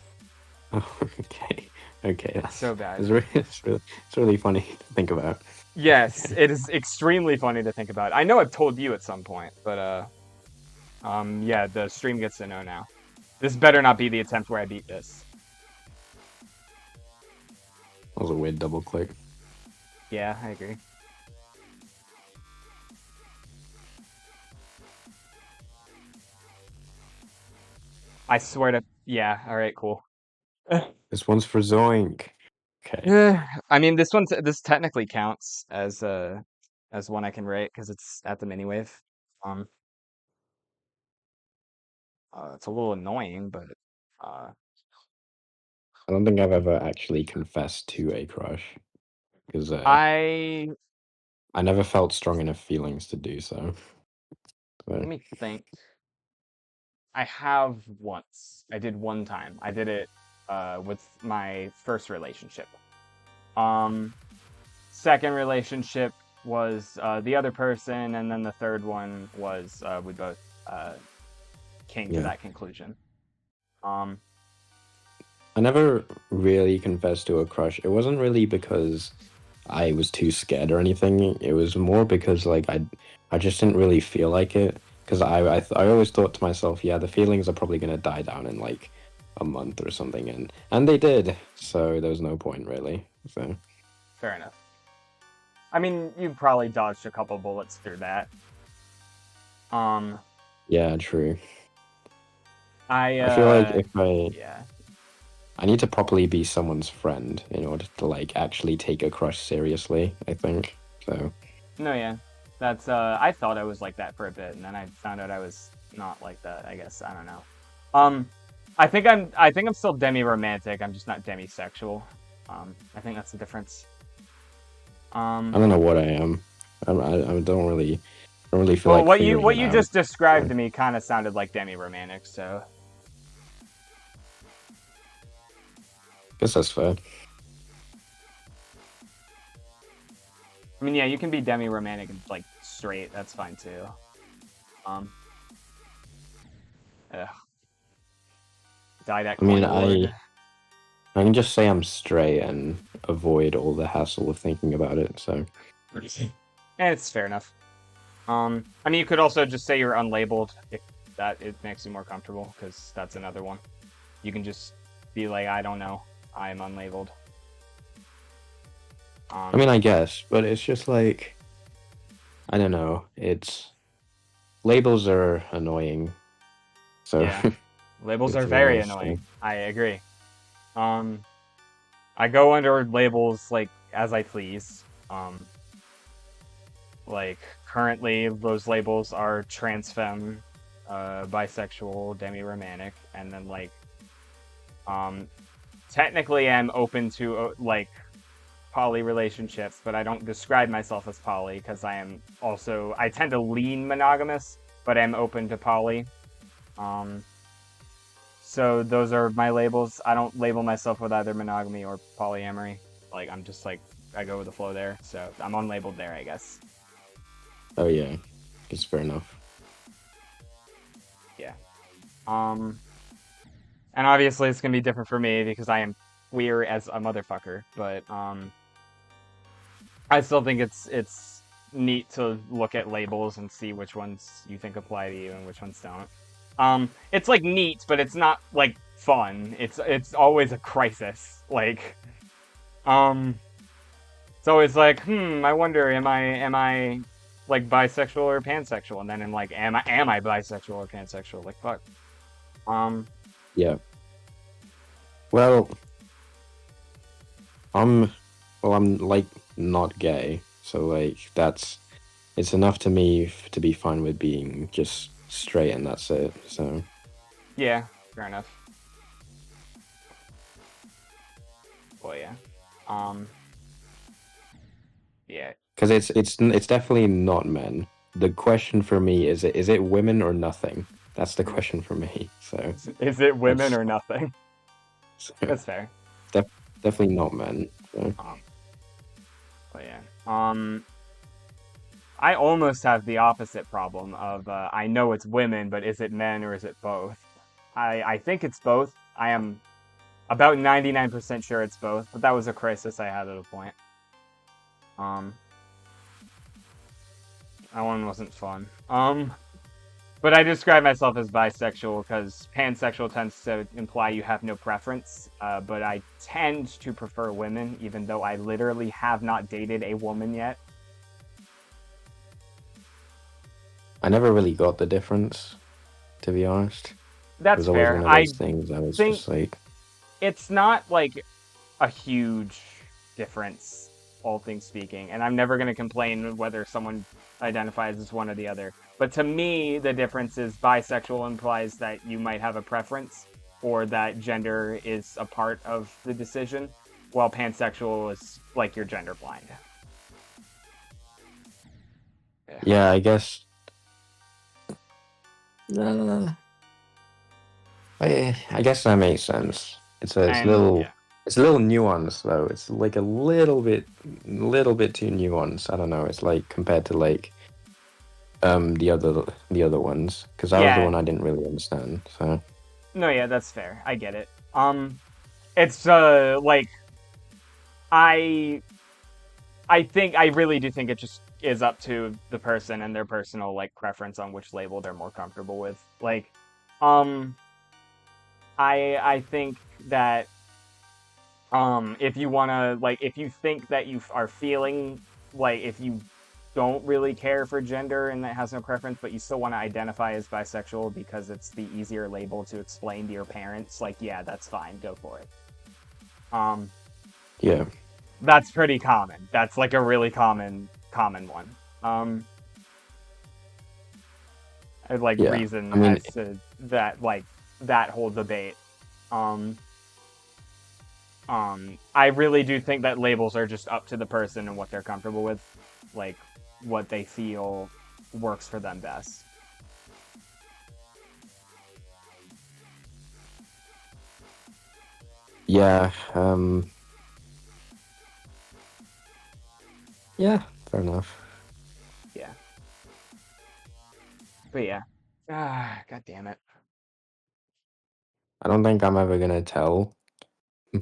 okay. Okay, it's so bad. it's really funny to think about. Yes, it is extremely funny to think about. I know I've told you at some point, but Yeah, the stream gets to know now. This better not be the attempt where I beat this. That was a weird double click. Yeah, I agree. I swear to, yeah, all right, cool. This one's for Zoink. Okay. I mean, this technically counts as one I can rate because it's at the mini wave. Um, it's a little annoying, but uh, I don't think I've ever actually confessed to a crush because I I never felt strong enough feelings to do so. let So me think. I have once. I did one time. I did it with my first relationship. Um, Second relationship was the other person, and then the third one was we both uh, came to yeah, that conclusion. Um, I never really confessed to a crush. It wasn't really because I was too scared or anything. It was more because like I just didn't really feel like it. Because I always thought to myself, yeah, the feelings are probably gonna die down in like a month or something, and they did. So there was no point really. So Fair enough. I mean, you probably dodged a couple bullets through that. Um, yeah, true. I I feel like if yeah. I need to properly be someone's friend in order to like actually take a crush seriously, I think. So No, yeah. That's I thought I was like that for a bit, and then I found out I was not like that, I guess. I don't know. Um I think I'm still demi-romantic. I'm just not demisexual. I think that's the difference. I Um don't know what I am. I don't really feel well, like figuring what it you out. just described So to me kind of sounded like demi-romantic, so guess that's fair. I mean, yeah, you can be demi-romantic and like straight. That's fine too. Um ugh, I mean, Didact Lord. I can just say I'm straight and avoid all the hassle of thinking about it. So And it's fair enough. I mean, you could also just say you're unlabeled if that it makes you more comfortable, because that's another one. You can just be like, I don't know, I'm unlabeled. I Um, mean, I guess, but it's just like I don't know. It's labels are annoying. So yeah, labels are it's one of very those things. annoying. I agree. Um, I go under labels like as I please. Like currently, those labels are trans femme, bisexual, demi-romantic, and then like, um, technically I'm open to like poly relationships, but I don't describe myself as poly because I tend to lean monogamous, but I'm open to poly. Um, so those are my labels. I don't label myself with either monogamy or polyamory. Like I'm just like I go with the flow there. So I'm unlabeled there, I guess. Oh yeah, it's fair enough. Yeah. Um, and obviously it's gonna be different for me because I am queer as a motherfucker. But I still think it's neat to look at labels and see which ones you think apply to you and which ones don't. It's like neat, but it's not like fun. It's always a crisis. Like, um, it's always like, I wonder, am I like bisexual or pansexual? And then I'm like, am I bisexual or pansexual? Like, fuck. Um, Yeah. Well, I'm I'm like not gay, so like that's it's enough to me to be fine with being just straight and that's it. So yeah, fair enough. Well, yeah. Um, yeah. because it's definitely not men. The question for me is it women or nothing? That's the question for me. So Is it women that's or nothing? so That's fair. def, definitely not men. So. Um, but yeah. I almost have the opposite problem of I know it's women, but is it men or is it both? I think it's both. I am about 99% sure it's both, but that was a crisis I had at a point. Um, that one wasn't fun. But But I describe myself as bisexual because pansexual tends to imply you have no preference. But I tend to prefer women, even though I literally have not dated a woman yet. I never really got the difference, to be honest. It That's was always fair. one of I those things I was think just like, it's not like a huge difference, all things speaking. And I'm never going to complain whether someone identifies as one or the other. But to me, the difference is bisexual implies that you might have a preference or that gender is a part of the decision, while pansexual is like you're gender blind. Yeah. yeah, I guess. I guess that makes sense. And yeah. It's a little nuanced though. It's like a little bit too nuanced. I don't know. It's like compared to like the other ones because that was the Yeah. one I didn't really understand. So No, yeah, that's fair. I get it. It's like I I think I really do think it just is up to the person and their personal like preference on which label they're more comfortable with. Like, um, I think that if you wanna like if you think that you are feeling like if you don't really care for gender and that has no preference, but you still want to identify as bisexual because it's the easier label to explain to your parents, like yeah, that's fine, go for it. Um, yeah, that's pretty common. That's like a really common one. Like yeah. reason I mean, as to that like that whole debate. Um I really do think that labels are just up to the person and what they're comfortable with, like what they feel works for them best. yeah, yeah. Fair enough. Yeah. But yeah. Ah, god damn it. I don't think I'm ever gonna tell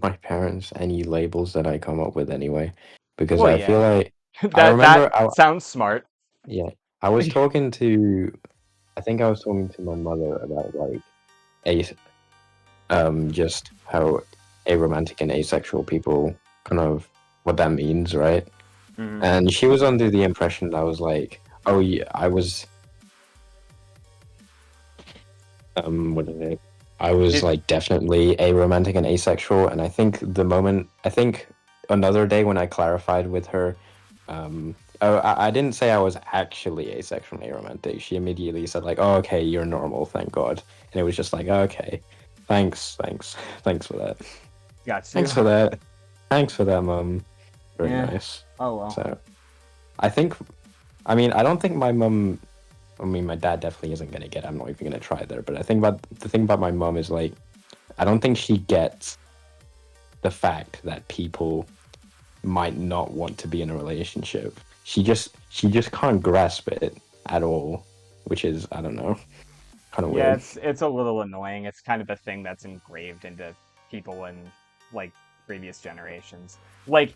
my parents any labels that I come up with anyway, because Well, I feel yeah. like I That remember sounds smart. yeah, I was talking to I think I was talking to my mother about like a just how aromantic and asexual people kind of what that means, right? Mhm. And she was under the impression that I was like, oh yeah, I was what is it? I was Did like definitely aromantic and asexual, and I think another day when I clarified with her, I didn't say I was actually asexual and aromantic. She immediately said like, "Oh, okay, you're normal, thank God," and it was just like, "Okay, thanks, thanks for that, got you? thanks for that, thanks for that, Mum, very Yeah. nice." Oh well. So I think, I mean, I don't think my mum. I mean, my dad definitely isn't gonna get it. I'm not even gonna try there. But I think about the thing about my mom is like, I don't think she gets the fact that people might not want to be in a relationship. She just can't grasp it at all, which is I don't know, kind of Yeah, weird. it's a little annoying. It's kind of a thing that's engraved into people in like previous generations. Like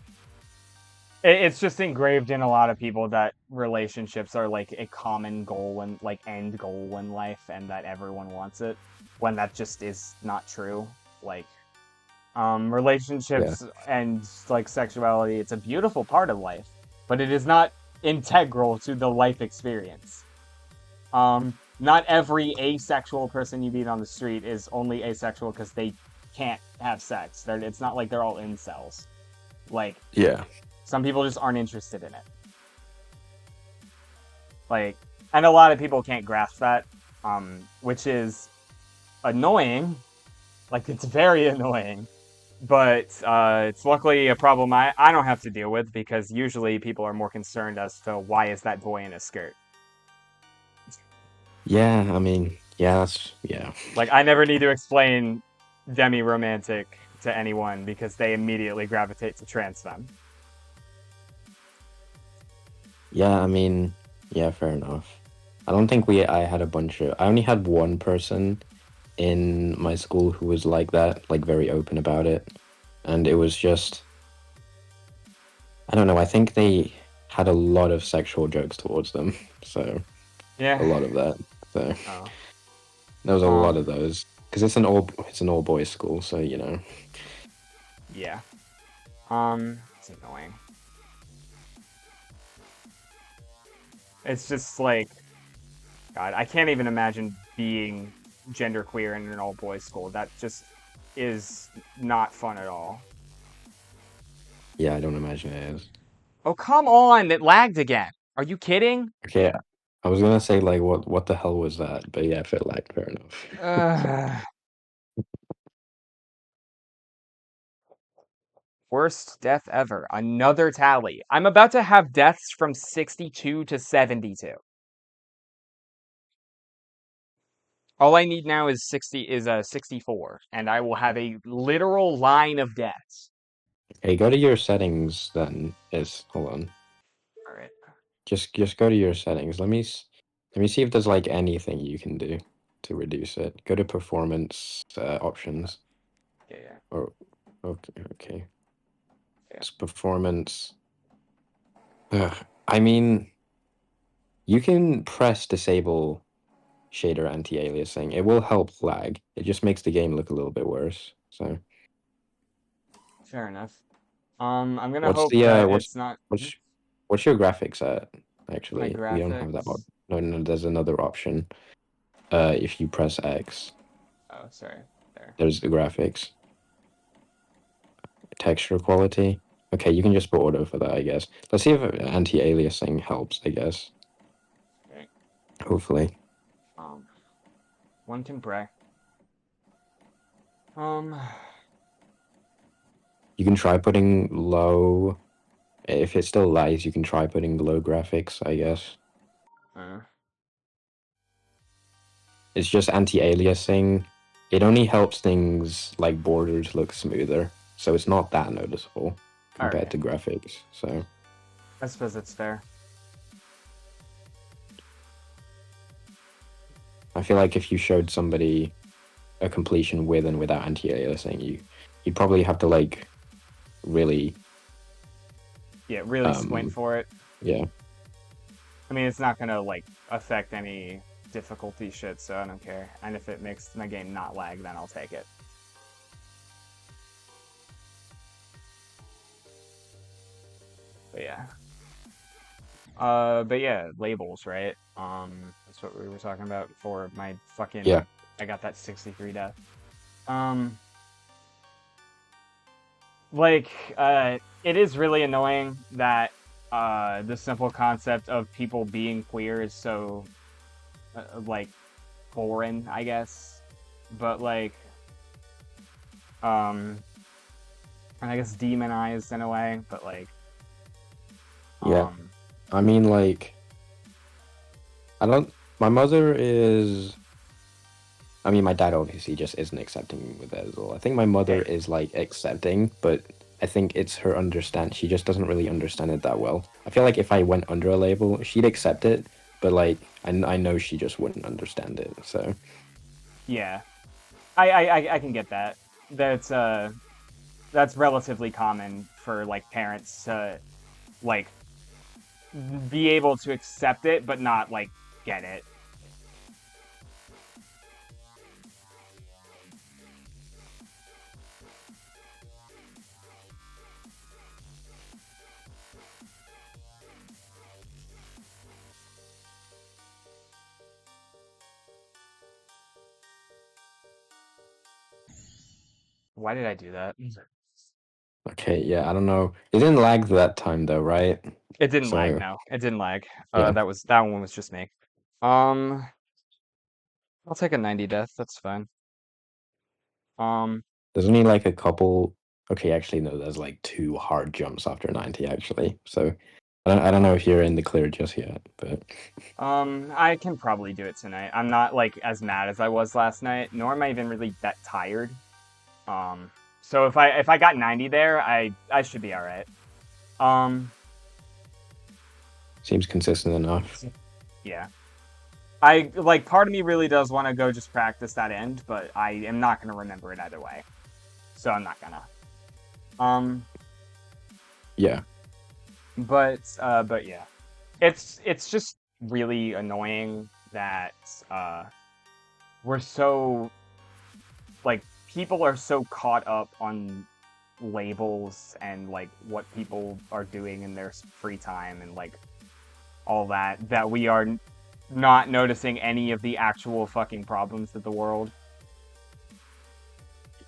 it's just engraved in a lot of people that relationships are like a common goal and like end goal in life and that everyone wants it when that just is not true. Like Yeah, relationships and like sexuality, it's a beautiful part of life, but it is not integral to the life experience. Not every asexual person you meet on the street is only asexual because they can't have sex. It's not like they're all incels. Like yeah, some people just aren't interested in it. Like, and a lot of people can't grasp that, which is annoying. Like, it's very annoying. But it's luckily a problem I don't have to deal with because usually people are more concerned as to why is that boy in a skirt. yeah. I mean, yeah, that's yeah, Like, I never need to explain demi romantic to anyone because they immediately gravitate to trans femme. yeah. I mean, yeah, fair enough. I don't think we. I had a bunch of. I only had one person in my school who was like that, like very open about it, and it was just I don't know. I think they had a lot of sexual jokes towards them. So Yeah, a lot of that. So Oh. there was a lot of Um, those because it's an all boys school, so you know. yeah. It's annoying. It's just like, God, I can't even imagine being genderqueer in an all boys school. That just is not fun at all. Yeah, I don't imagine it is. Oh, come on, it lagged again. Are you kidding? Okay, I was gonna say like what the hell was that? But yeah, if it lagged, fair enough. Ugh. Worst death ever. Another tally. I'm about to have deaths from 62 to 72. All I need now is 64, and I will have a literal line of deaths. Hey, go to your settings then. Is hold on. All right. Just go to your settings. Let me see if there's like anything you can do to reduce it. Go to performance options Yeah, yeah, or okay. yeah. It's performance. Ugh. I mean, you can press disable shader anti-aliasing. It will help lag. It just makes the game look a little bit worse. So, Fair enough. I'm gonna what's hope the that it's not what's your graphics at? my Actually, we don't have that. graphics. No, no, there's another option. If you press X, Oh, sorry. There. there's the graphics, texture quality. Okay, you can just put auto for that, I guess. Let's see if anti-aliasing helps, I guess. Okay. Hopefully. Um, one can pray. Um, You can try putting low. If it still lags, you can try putting low graphics, I guess. uh, It's just anti-aliasing. It only helps things like borders look smoother, so it's not that noticeable all compared right. to graphics. So I suppose it's fair. I feel like if you showed somebody a completion with and without anti-aliasing, you'd probably have to like really Yeah, really squint um for it. yeah. I mean, it's not gonna like affect any difficulty shit, so I don't care. And if it makes my game not lag, then I'll take it. But yeah. But yeah, labels, right? That's what we were talking about for my Yeah. fucking. I got that 63 death. Um, like, it is really annoying that the simple concept of people being queer is so like foreign, I guess. But like, um, and I guess demonized in a way. But like, Yeah. um, I mean like I don't my mother is I mean, my dad obviously just isn't accepting with it as well. I think my mother yeah, is like accepting, but I think it's her understand. She just doesn't really understand it that well. I feel like if I went under a label, she'd accept it, but like I know she just wouldn't understand it. So yeah. I can get that. That's that's relatively common for like parents to like be able to accept it but not like get it. Why did I do that? okay, yeah, I don't know. It didn't lag that time though, right? It didn't lag, So no. It didn't lag. yeah, That one was just me. Um I'll take a 90 death, that's fine. Um there's only like a couple. Okay, actually no, there's like two hard jumps after 90 actually. So I don't know if you're in the clear just yet, but I can probably do it tonight. I'm not like as mad as I was last night, nor am I even really that tired. Um so if I got 90 there, I should be all right. Um seems consistent enough. yeah. I like part of me really does want to go just practice that end, but I am not going to remember it either way. So I'm not gonna. Um Yeah. but yeah. It's just really annoying that we're so like people are so caught up on labels and like what people are doing in their free time and like all that we are not noticing any of the actual fucking problems of the world.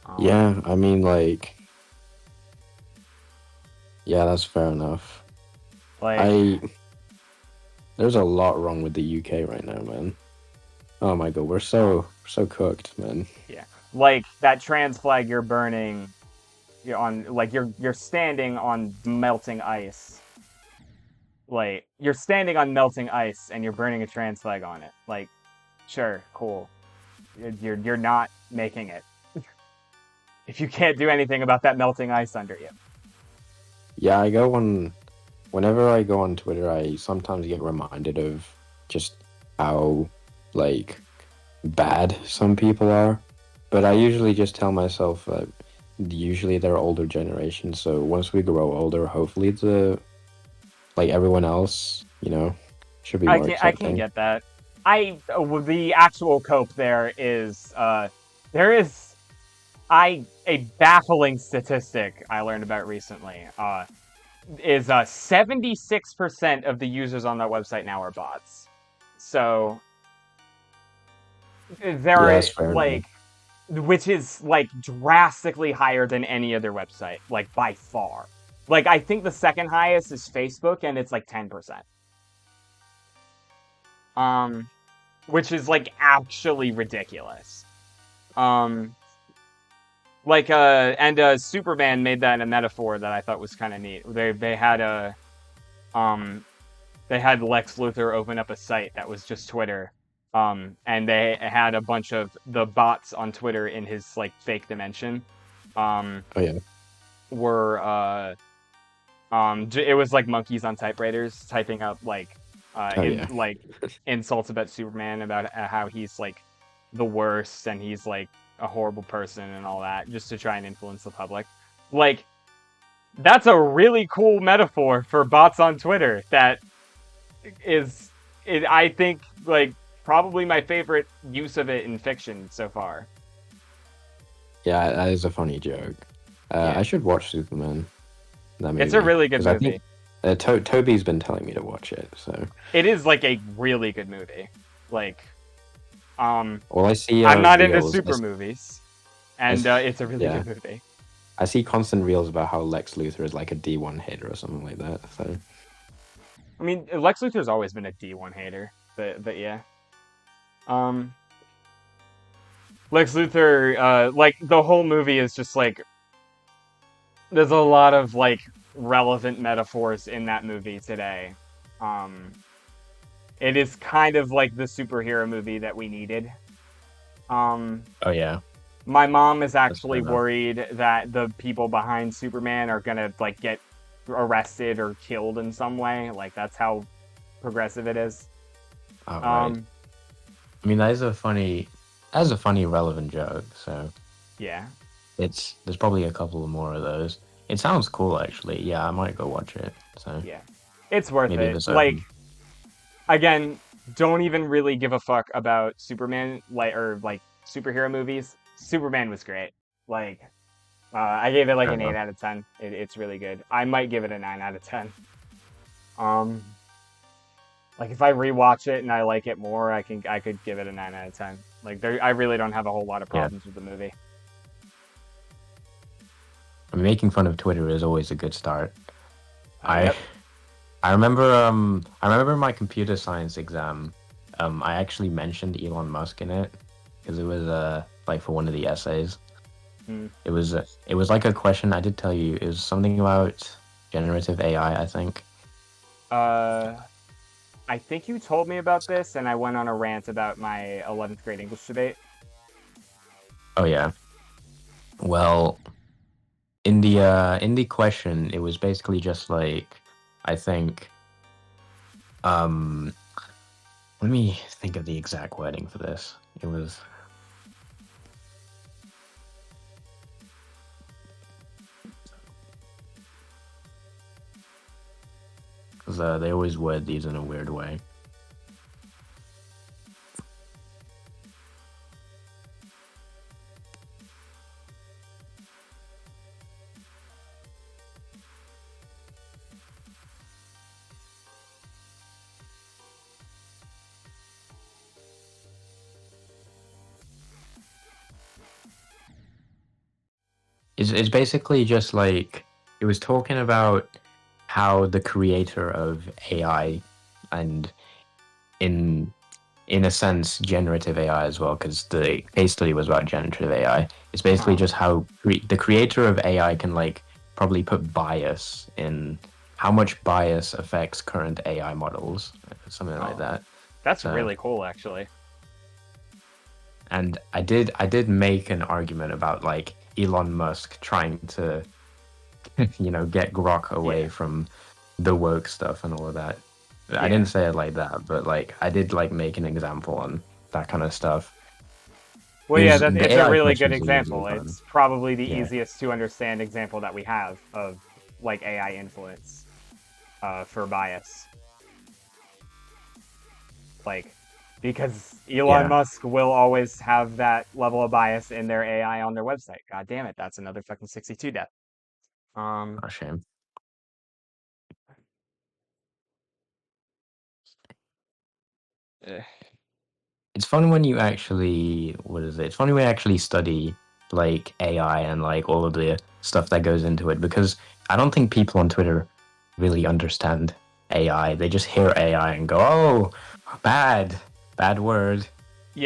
Um, Yeah, I mean, like, yeah, that's fair enough. like I There's a lot wrong with the UK right now, man. Oh my god, we're so cooked, man. yeah, like that trans flag you're burning, you're on like you're standing on melting ice. Like you're standing on melting ice and you're burning a trans flag on it. Like, sure, cool. You're not making it if you can't do anything about that melting ice under you. Yeah, whenever I go on Twitter, I sometimes get reminded of just how, like, bad some people are. But I usually just tell myself that usually they're older generations, so once we grow older, hopefully like everyone else, should be more I can accepting. get that. The actual cope there is a baffling statistic I learned about recently. Is 76% of the users on that website now are bots. So there Yeah, are that's fair enough. like which is like drastically higher than any other website, like by far. Like I think the second highest is Facebook and it's like 10%. Um which is like actually ridiculous. Um Superman made that a metaphor that I thought was kind of neat. Um they had Lex Luthor open up a site that was just Twitter. And they had a bunch of the bots on Twitter in his like fake dimension. Um Oh yeah. were it was like monkeys on typewriters typing up Oh in yeah. like insults about Superman, about how he's like the worst and he's like a horrible person and all that, just to try and influence the public. Like that's a really cool metaphor for bots on Twitter. That is it. I think like probably my favorite use of it in fiction so far. Yeah, that is a funny joke. I Yeah, should watch Superman, that it's a movie, really good because I think movie. Toby's been telling me to watch it. So, It is like a really good movie. Like um well, I see I'm not into reels. super movies, I and s- it's a really yeah, good movie. I see constant reels about how Lex Luthor is like a D1 hitter or something like that. So, I mean, Lex Luthor's always been a D1 hater, but yeah. Um, Lex Luthor, like the whole movie is just like there's a lot of like relevant metaphors in that movie today. Um, it is kind of like the superhero movie that we needed. Um, oh yeah, my mom is that's fair actually enough. worried that the people behind Superman are gonna like get arrested or killed in some way. Like that's how progressive it is. All right. Um, I mean, that is a funny relevant joke. So yeah, there's probably a couple more of those. It sounds cool, actually. Yeah, I might go watch it. So yeah, it's worth maybe it. there's Like again, don't even really give a fuck about Superman like superhero movies. Superman was great. Like I gave it like fair an 8 enough. out of 10. It's really good. I might give it a 9 out of 10. Um like if I rewatch it and I like it more, I could give it a 9 out of 10. Like I really don't have a whole lot of Yeah, problems with the movie. I mean, making fun of Twitter is always a good start. I Yep. I remember my computer science exam. I actually mentioned Elon Musk in it because it was like for one of the essays. Mm. It was like a question I did tell you. It was something about generative AI, I think. Uh I think you told me about this and I went on a rant about my 11th grade English debate. Oh yeah. Well, in the question, it was basically just like I think um let me think of the exact wording for this. It was 'cause they always word these in a weird way. It's basically just like it was talking about how the creator of AI and in in a sense generative AI as well, because the case study was about generative AI. It's basically Uh-huh. just how the creator of AI can like probably put bias in how much bias affects current AI models, something like Oh, that. that's So, really cool, actually. and I did make an argument about like Elon Musk trying to get Grok away Yeah. from the woke stuff and all of that. I Yeah. didn't say it like that, but like I did like make an example on that kind of stuff. Well, It yeah, was that the it's a AI really good questions are usually example. fun. It's probably the Yeah, easiest to understand example that we have of like AI influence for bias. Like, because Elon yeah. Musk will always have that level of bias in their AI on their website. God damn it, that's another fucking 62 death. Um, A shame. eh, It's fun when you actually what is it? It's funny when you actually study like AI and like all of the stuff that goes into it because I don't think people on Twitter really understand AI. They just hear AI and go, "Oh, bad, bad word."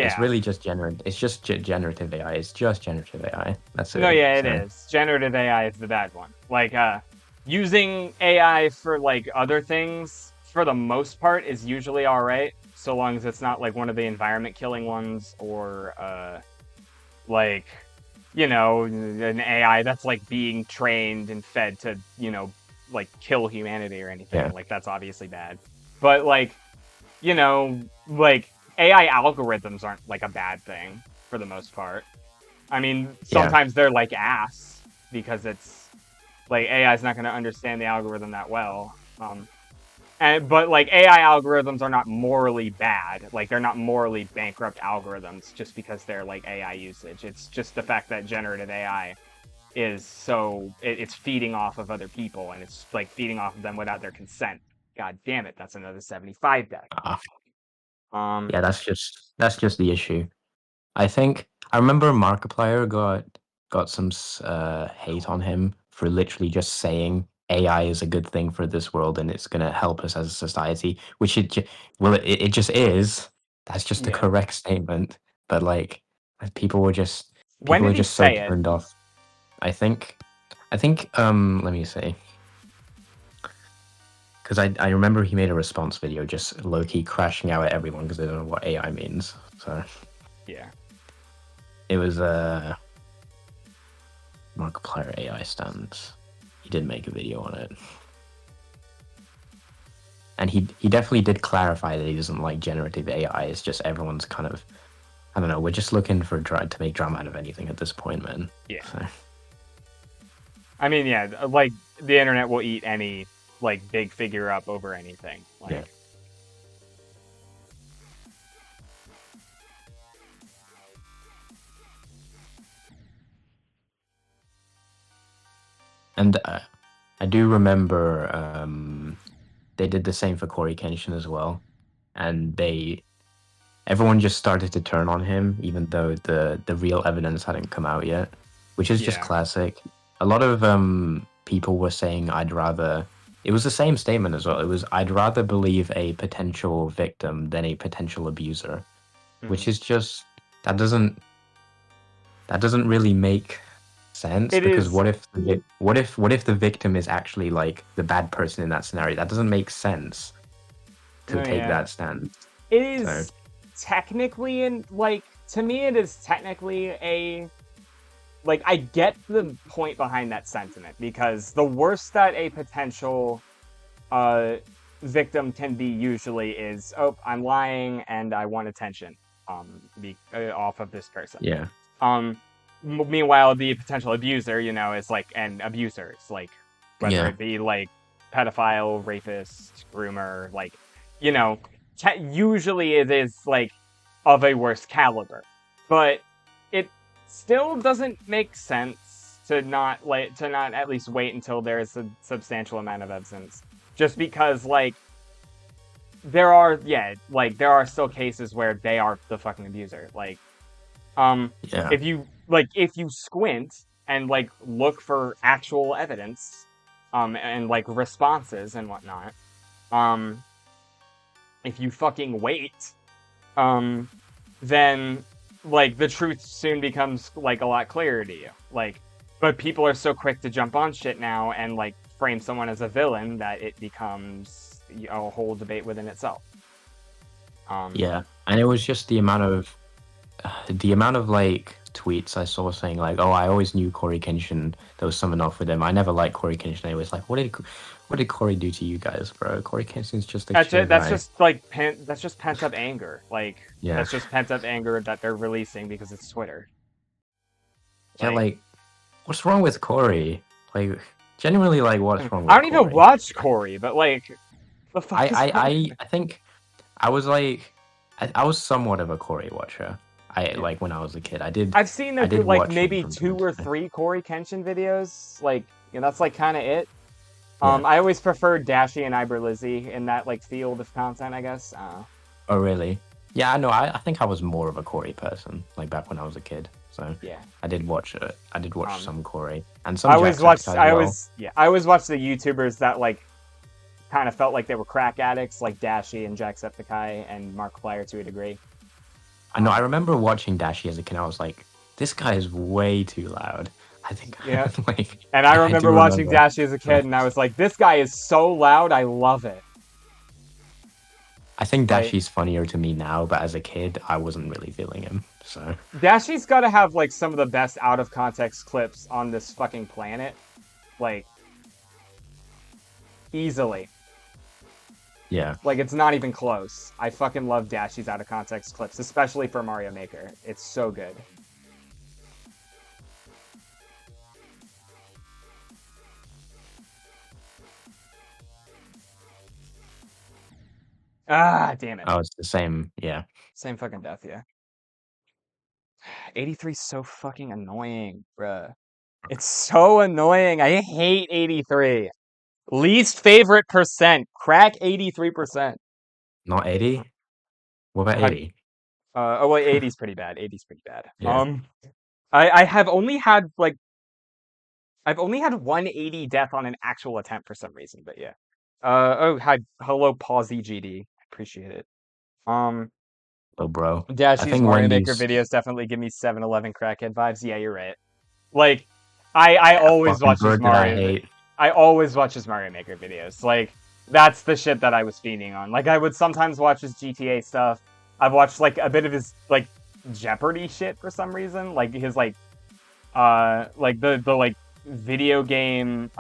It's yeah. really just It's just generative AI. It's just generative AI. That's No, it. yeah, it So is. Generative AI is the bad one. Like, using AI for like other things for the most part is usually all right, so long as it's not like one of the environment killing ones or like an AI that's like being trained and fed to like kill humanity or anything. yeah, Like that's obviously bad. But like AI algorithms aren't like a bad thing for the most part. I mean, yeah, sometimes they're like ass because it's like AI is not going to understand the algorithm that well. But like AI algorithms are not morally bad. Like they're not morally bankrupt algorithms just because they're like AI usage. It's just the fact that generative AI is it's feeding off of other people and it's like feeding off of them without their consent. God damn it, that's another 75 death. uh, Um, yeah. That's just the issue. I think I remember Markiplier got some hate on him for literally just saying AI is a good thing for this world and it's gonna help us as a society, which it just is. That's just a yeah. correct statement. But like people were just When people did were he just so say it? turned off. I think let me see. Because I remember he made a response video just low key crashing out at everyone because they don't know what AI means. So Yeah. it was Markiplier AI stands. He did make a video on it, and he definitely did clarify that he doesn't like generative AI. It's just everyone's kind of I don't know. We're just looking for to make drama out of anything at this point, man. Yeah. So I mean, yeah, like the internet will eat any like big figure up over anything. yeah, Like, and I do remember they did the same for Corey Kenshin as well, and everyone just started to turn on him, even though the real evidence hadn't come out yet, which is just yeah. classic. A lot of people were saying I'd rather. It was the same statement as well. It was I'd rather believe a potential victim than a potential abuser, Mhm. which is just that doesn't really make sense It because is. what if the victim is actually like the bad person in that scenario? That doesn't make sense to No, take yeah. that stand. It So is technically in like to me it is technically a like I get the point behind that sentiment because the worst that a potential uh victim can be usually is, oh, I'm lying and I want attention off of this person. yeah, Um, Meanwhile, the potential abuser, is like an abuser. It's like whether yeah, it be like pedophile, rapist, groomer, like you know, usually it is like of a worse caliber, but it still doesn't make sense to not at least wait until there's a substantial amount of evidence, just because there are still cases where they are the fucking abuser, like um, yeah, if you squint, and like look for actual evidence, and like responses and whatnot, um, if you fucking wait, um, then like the truth soon becomes like a lot clearer to you. Like, but people are so quick to jump on shit now and like frame someone as a villain that it becomes a whole debate within itself. Um, Yeah, and it was just the amount of like tweets I saw saying like, "Oh, I always knew Corey Kenshin. There was something off with him. I never liked Corey Kenshin." I was like, what did Corey do to you guys, bro? Corey Kenshin's just a chill that's guy." just like that's just pent up anger. Like Yeah, that's just pent up anger that they're releasing because it's Twitter. yeah. Like Like, what's wrong with Corey? Like, genuinely, like, what's wrong I with don't even Corey? watch Corey, but like the I fuck is I wrong with I, him? I think I was like, I was somewhat of a Corey watcher. I Yeah. like when I was a kid. I've seen I did like watch him maybe from two time to or time. three Corey Kenshin videos. Like, that's like kind of it. Yeah. I always preferred Dashi and Iber in that like field of content, I guess. Oh, really? Yeah, I know. I think I was more of a Corey person, like back when I was a kid. So Yeah. I did watch it. I did watch Um, some Corey and some Jacksepticeye as I well. always, yeah, I always watched the YouTubers that like kind of felt like they were crack addicts, like Dashi and Jacksepticeye and Markiplier to a degree. I know. I Um, remember watching Dashi as a kid. I was like, this guy is way too loud. I think, yeah. like, And I I do remember watching remember. Dashi as a kid, and I was like, this guy is so loud, I love it. I think Like, Dashi's funnier to me now, but as a kid, I wasn't really feeling him. So Dashi's got to have like some of the best out of context clips on this fucking planet. Like, easily. yeah. Like, it's not even close. I fucking love Dashi's out of context clips, especially for Mario Maker. It's so good. Ah, damn it. Oh, it's the same. Yeah. Same fucking death, yeah. 83 is so fucking annoying, bruh. It's so annoying. I hate 83. Least favorite percent. Crack 83%. Not 80. What about How, 80? oh wait, 80's pretty bad. 80's pretty bad. Yeah. I have only had like I've only had 180 death on an actual attempt for some reason, but yeah. Oh, hi, hello, Pawsy GD. Appreciate it. Um, Oh, bro. I Dashi's think Mario Maker Wendy's videos definitely give me 7-Eleven crackhead vibes. Yeah, you're right. Like, I a always fucking watch his bird that I Mario. hate. I always watch his Mario Maker videos. Like, that's the shit that I was fiending on. Like, I would sometimes watch his GTA stuff. I've watched like a bit of his like Jeopardy shit for some reason. Like his like the like video game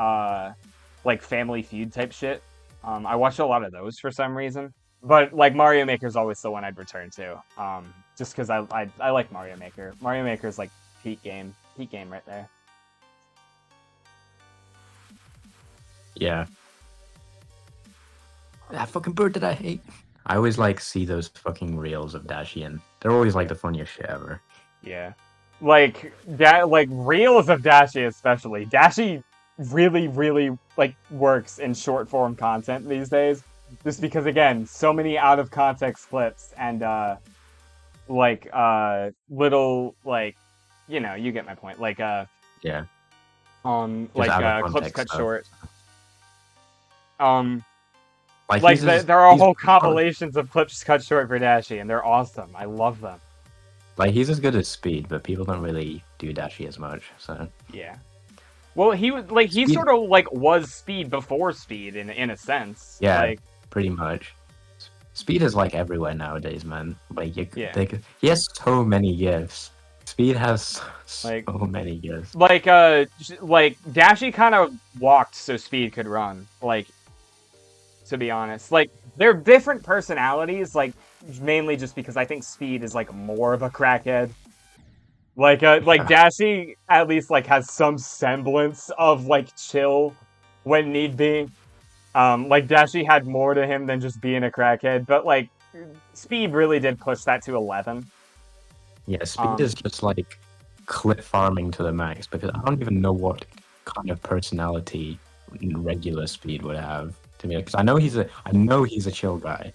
like Family Feud type shit. I watched a lot of those for some reason. But like Mario Maker's always the one I'd return to. Just because I like Mario Maker. Mario Maker's like peak game right there. Yeah. That fucking bird that I hate. I always like see those fucking reels of Dashi, and they're always like Yeah. the funniest shit ever. Yeah. Like that like reels of Dashi especially. Dashi really like works in short form content these days. Just because again, so many out of context clips and like little like you get my point. Like Yeah. Just like out of clips context cut stuff. short. Um Like like there are he's whole compilations of clips cut short for Dashi and they're awesome. I love them. like he's as good as Speed, but people don't really do Dashi as much. So Yeah. Well, he was like he Speed, sort of like was Speed before Speed in a sense. yeah, Like pretty much. Speed is like everywhere nowadays, man. Like yeah, he has so many gifts. Speed has so like many gifts. like Dashi kind of walked so Speed could run. Like to be honest, like they're different personalities. Like mainly just because I think Speed is like more of a crackhead. Like Yeah, Dashi at least like has some semblance of like chill when need be. Like Dashi had more to him than just being a crackhead, but like Speed really did push that to 11. yeah. Speed Um, is just like clip farming to the max because I don't even know what kind of personality regular Speed would have to me. Because I know he's a chill guy.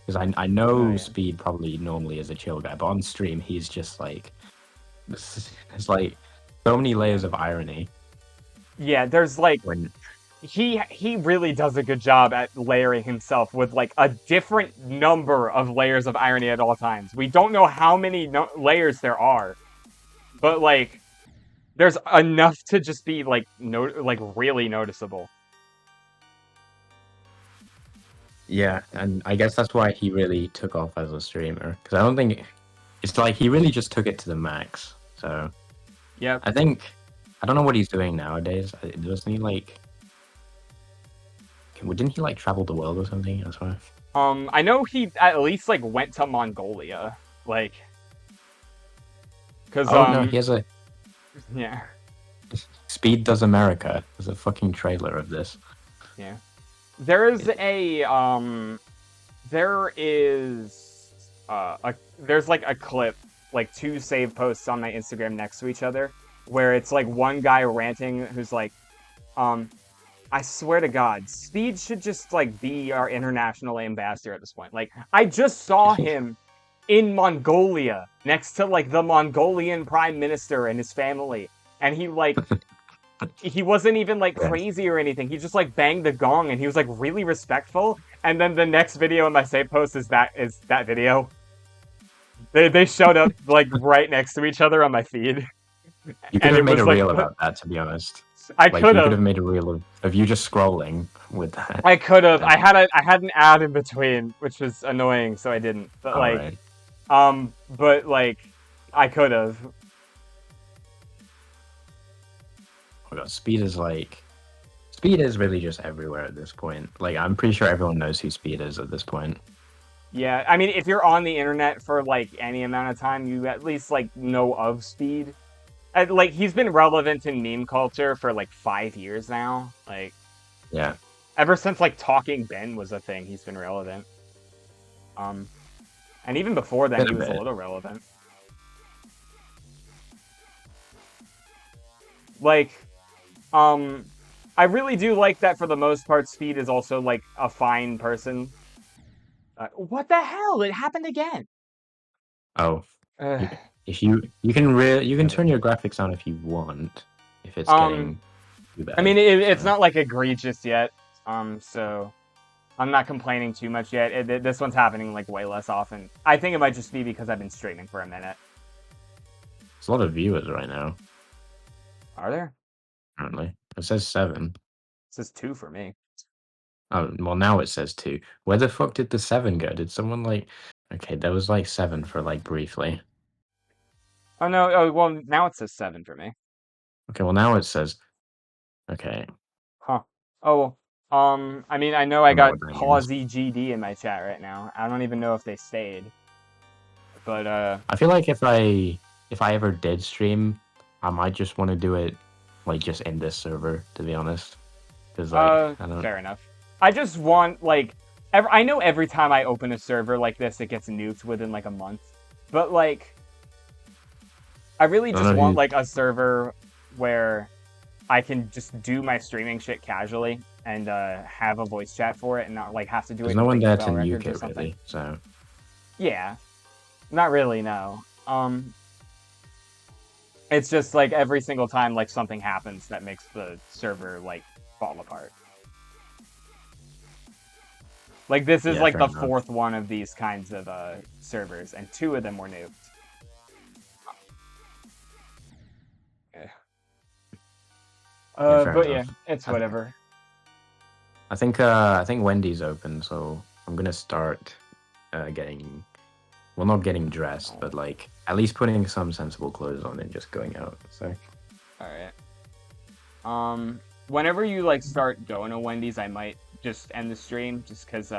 Because I oh know yeah, Speed probably normally is a chill guy, but on stream he's just like it's like so many Yeah. layers of irony Yeah, there's like when he really does a good job at layering himself with like a different number of layers of irony at all times. We don't know how many layers there are, but like there's enough to just be like like really noticeable. yeah, and I guess that's why he really took off as a streamer because I don't think it's like he really just took it to the max. So Yep. I think I don't know what he's doing nowadays. Doesn't he like? Didn't he like travel the world or something? That's why. I know he at least like went to Mongolia, like, cause Oh no, he has a yeah, Speed Does America. There's a fucking trailer of this. yeah. There is a there is there's like a clip, like two save posts on my Instagram next to each other, where it's like one guy ranting who's like, um, I swear to God, Speed should just like be our international ambassador at this point. Like, I just saw him in Mongolia next to like the Mongolian prime minister and his family, and he wasn't even like Yeah. crazy or anything. He just like banged the gong and he was like really respectful. And then the next video in my save post is that video. They showed up like right next to each other on my feed, You could and have it made was a like reel about that, to be honest. I Like could you could have, have made a reel of you just scrolling with that. I could have. And I had an ad in between, which was annoying, so I didn't. But all like, right. I could have. Oh my God, Speed is really just everywhere at this point. Like I'm pretty sure everyone knows who Speed is at this point. Yeah, I mean, if you're on the internet for like any amount of time, you at least like know of Speed. Like he's been relevant in meme culture for like 5 years now. Like Yeah. ever since like Talking Ben was a thing, he's been relevant. Um, and even before then, Been he a was a bit. little relevant. Like, um, I really do like that for the most part. Speed is also like a fine person. What the hell? It happened again. Oh. Uh, You, if you can turn whatever. your graphics on if you want. If it's Um, getting too I mean, bad. it's So not like egregious yet. So I'm not complaining too much yet. This one's happening like way less often. I think it might just be because I've been streaming for a minute. there's a lot of viewers right now, Are there? apparently. It says 7. It says two for me. Oh, well, now it says 2. Where the fuck did the 7 go? Did someone like? Okay, there was like 7 for like briefly. Oh no. Oh well, now it says seven for me. Okay, well now it says. Okay, Huh. Oh. I mean, I know I I don't know got what that means. Pawsy GD in my chat right now. I don't even know if they stayed, but I feel like if I ever did stream, I might just want to do it like just in this server, to be honest. Because like I don't. fair enough. I just want like, I know every time I open a server like this, it gets nuked within like a month, but like, I really I don't just know want who. like a server where I can just do my streaming shit casually and have a voice chat for it and not like have to do There's it no in one rage there to file nuke records or it something. really. So Yeah, not really, no. It's just like every single time like something happens that makes the server like fall apart. Like this is yeah, like fair the enough. fourth one of these kinds of servers, and two of them were nuked. Yeah. Yeah, fair But yeah, enough. it's I, th- whatever. I think Wendy's open, so I'm gonna start getting well, not getting dressed, Oh, but like at least putting some sensible clothes on and just going out. So all right. Whenever you like start going to Wendy's, I might just end the stream just because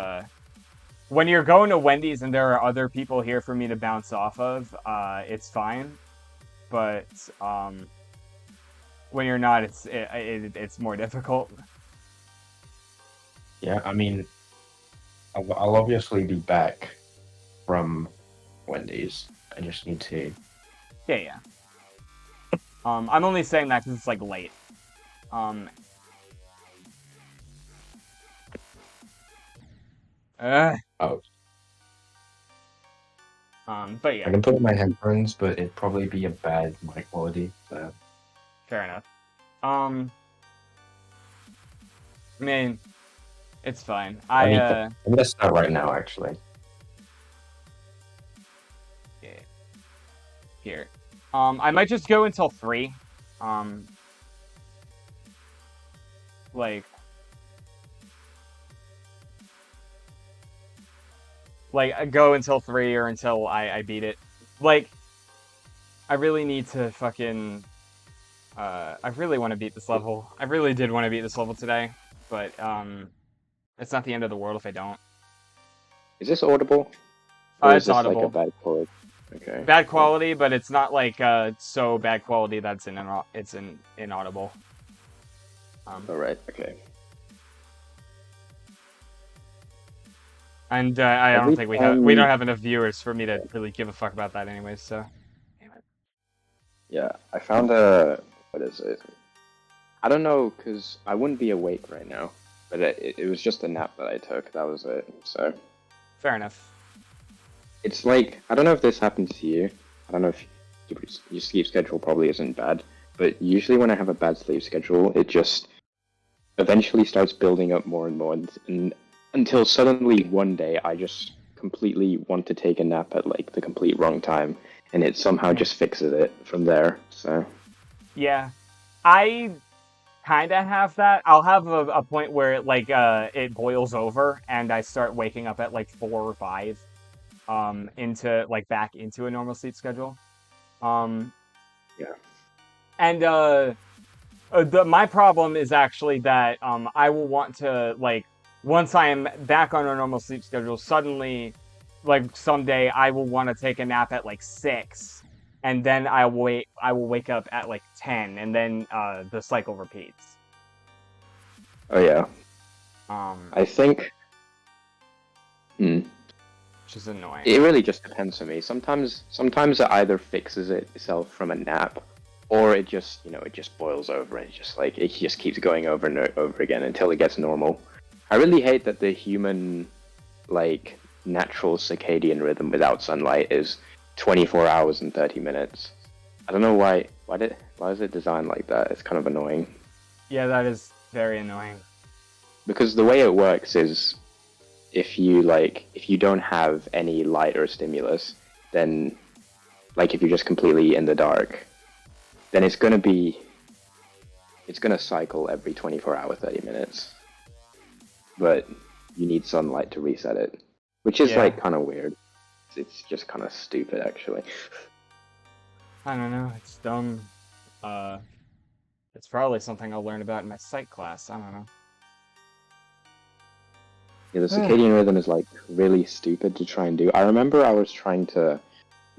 when you're going to Wendy's and there are other people here for me to bounce off of, it's fine. But when you're not, it's more difficult. yeah, I mean, I'll obviously be back from Wendy's. I just need to. Yeah, yeah. I'm only saying that because it's like late. Um, uh, Oh, but I yeah. can put in my headphones, but it'd probably be a bad mic quality. So Fair enough. Um, I mean, it's fine. I need to. I'm gonna start right now, actually. Yeah, here. I might just go until 3. Um, like, go until 3 or until I beat it. Like, I really need to fucking. I really want to beat this level. I really did want to beat this level today, but it's not the end of the world if I don't. Is this audible, or is It's this like a audible. bad quality? Okay. Bad Cool. quality, but it's not like so bad quality that's it's inaudible. All right. Okay. And I don't Every think we don't time, have enough viewers for me to really give a fuck about that anyways. So, damn it. yeah, I found a. What is it? I don't know, because I wouldn't be awake right now. But it was just a nap that I took. That was it. So Fair enough. it's like, I don't know if this happens to you. I don't know if your sleep schedule probably isn't bad. But usually when I have a bad sleep schedule, it just eventually starts building up more and more. And until suddenly one day I just completely want to take a nap at like the complete wrong time. And it somehow Mhm. just fixes it from there. So Yeah, I kind of have that. I'll have a point where it boils over and I start waking up at like 4 or 5 into like back into a normal sleep schedule. Um yeah. and my problem is actually that I will want to like once I am back on a normal sleep schedule, suddenly like someday I will want to take a nap at like 6, and then I will wake up at like 10, and then the cycle repeats. Oh yeah. Um, I think. Hmm. which is annoying. It really just depends for me. Sometimes it either fixes itself from a nap, or it just, it just boils over and it just keeps going over and over again until it gets normal. I really hate that the human, like, natural circadian rhythm without sunlight is 24 hours and 30 minutes. I don't know why. Why is it designed like that? It's kind of annoying. Yeah, that is very annoying. Because the way it works is if you don't have any light or stimulus, then like if you're just completely in the dark, then it's gonna cycle every 24 hour 30 minutes. But you need sunlight to reset it, which is Yeah, like kind of weird. It's just kind of stupid actually. I don't know. It's dumb. Uh, it's probably something I'll learn about in my psych class. I don't Yeah, the know. circadian rhythm is like really stupid to try and do. I remember I was trying to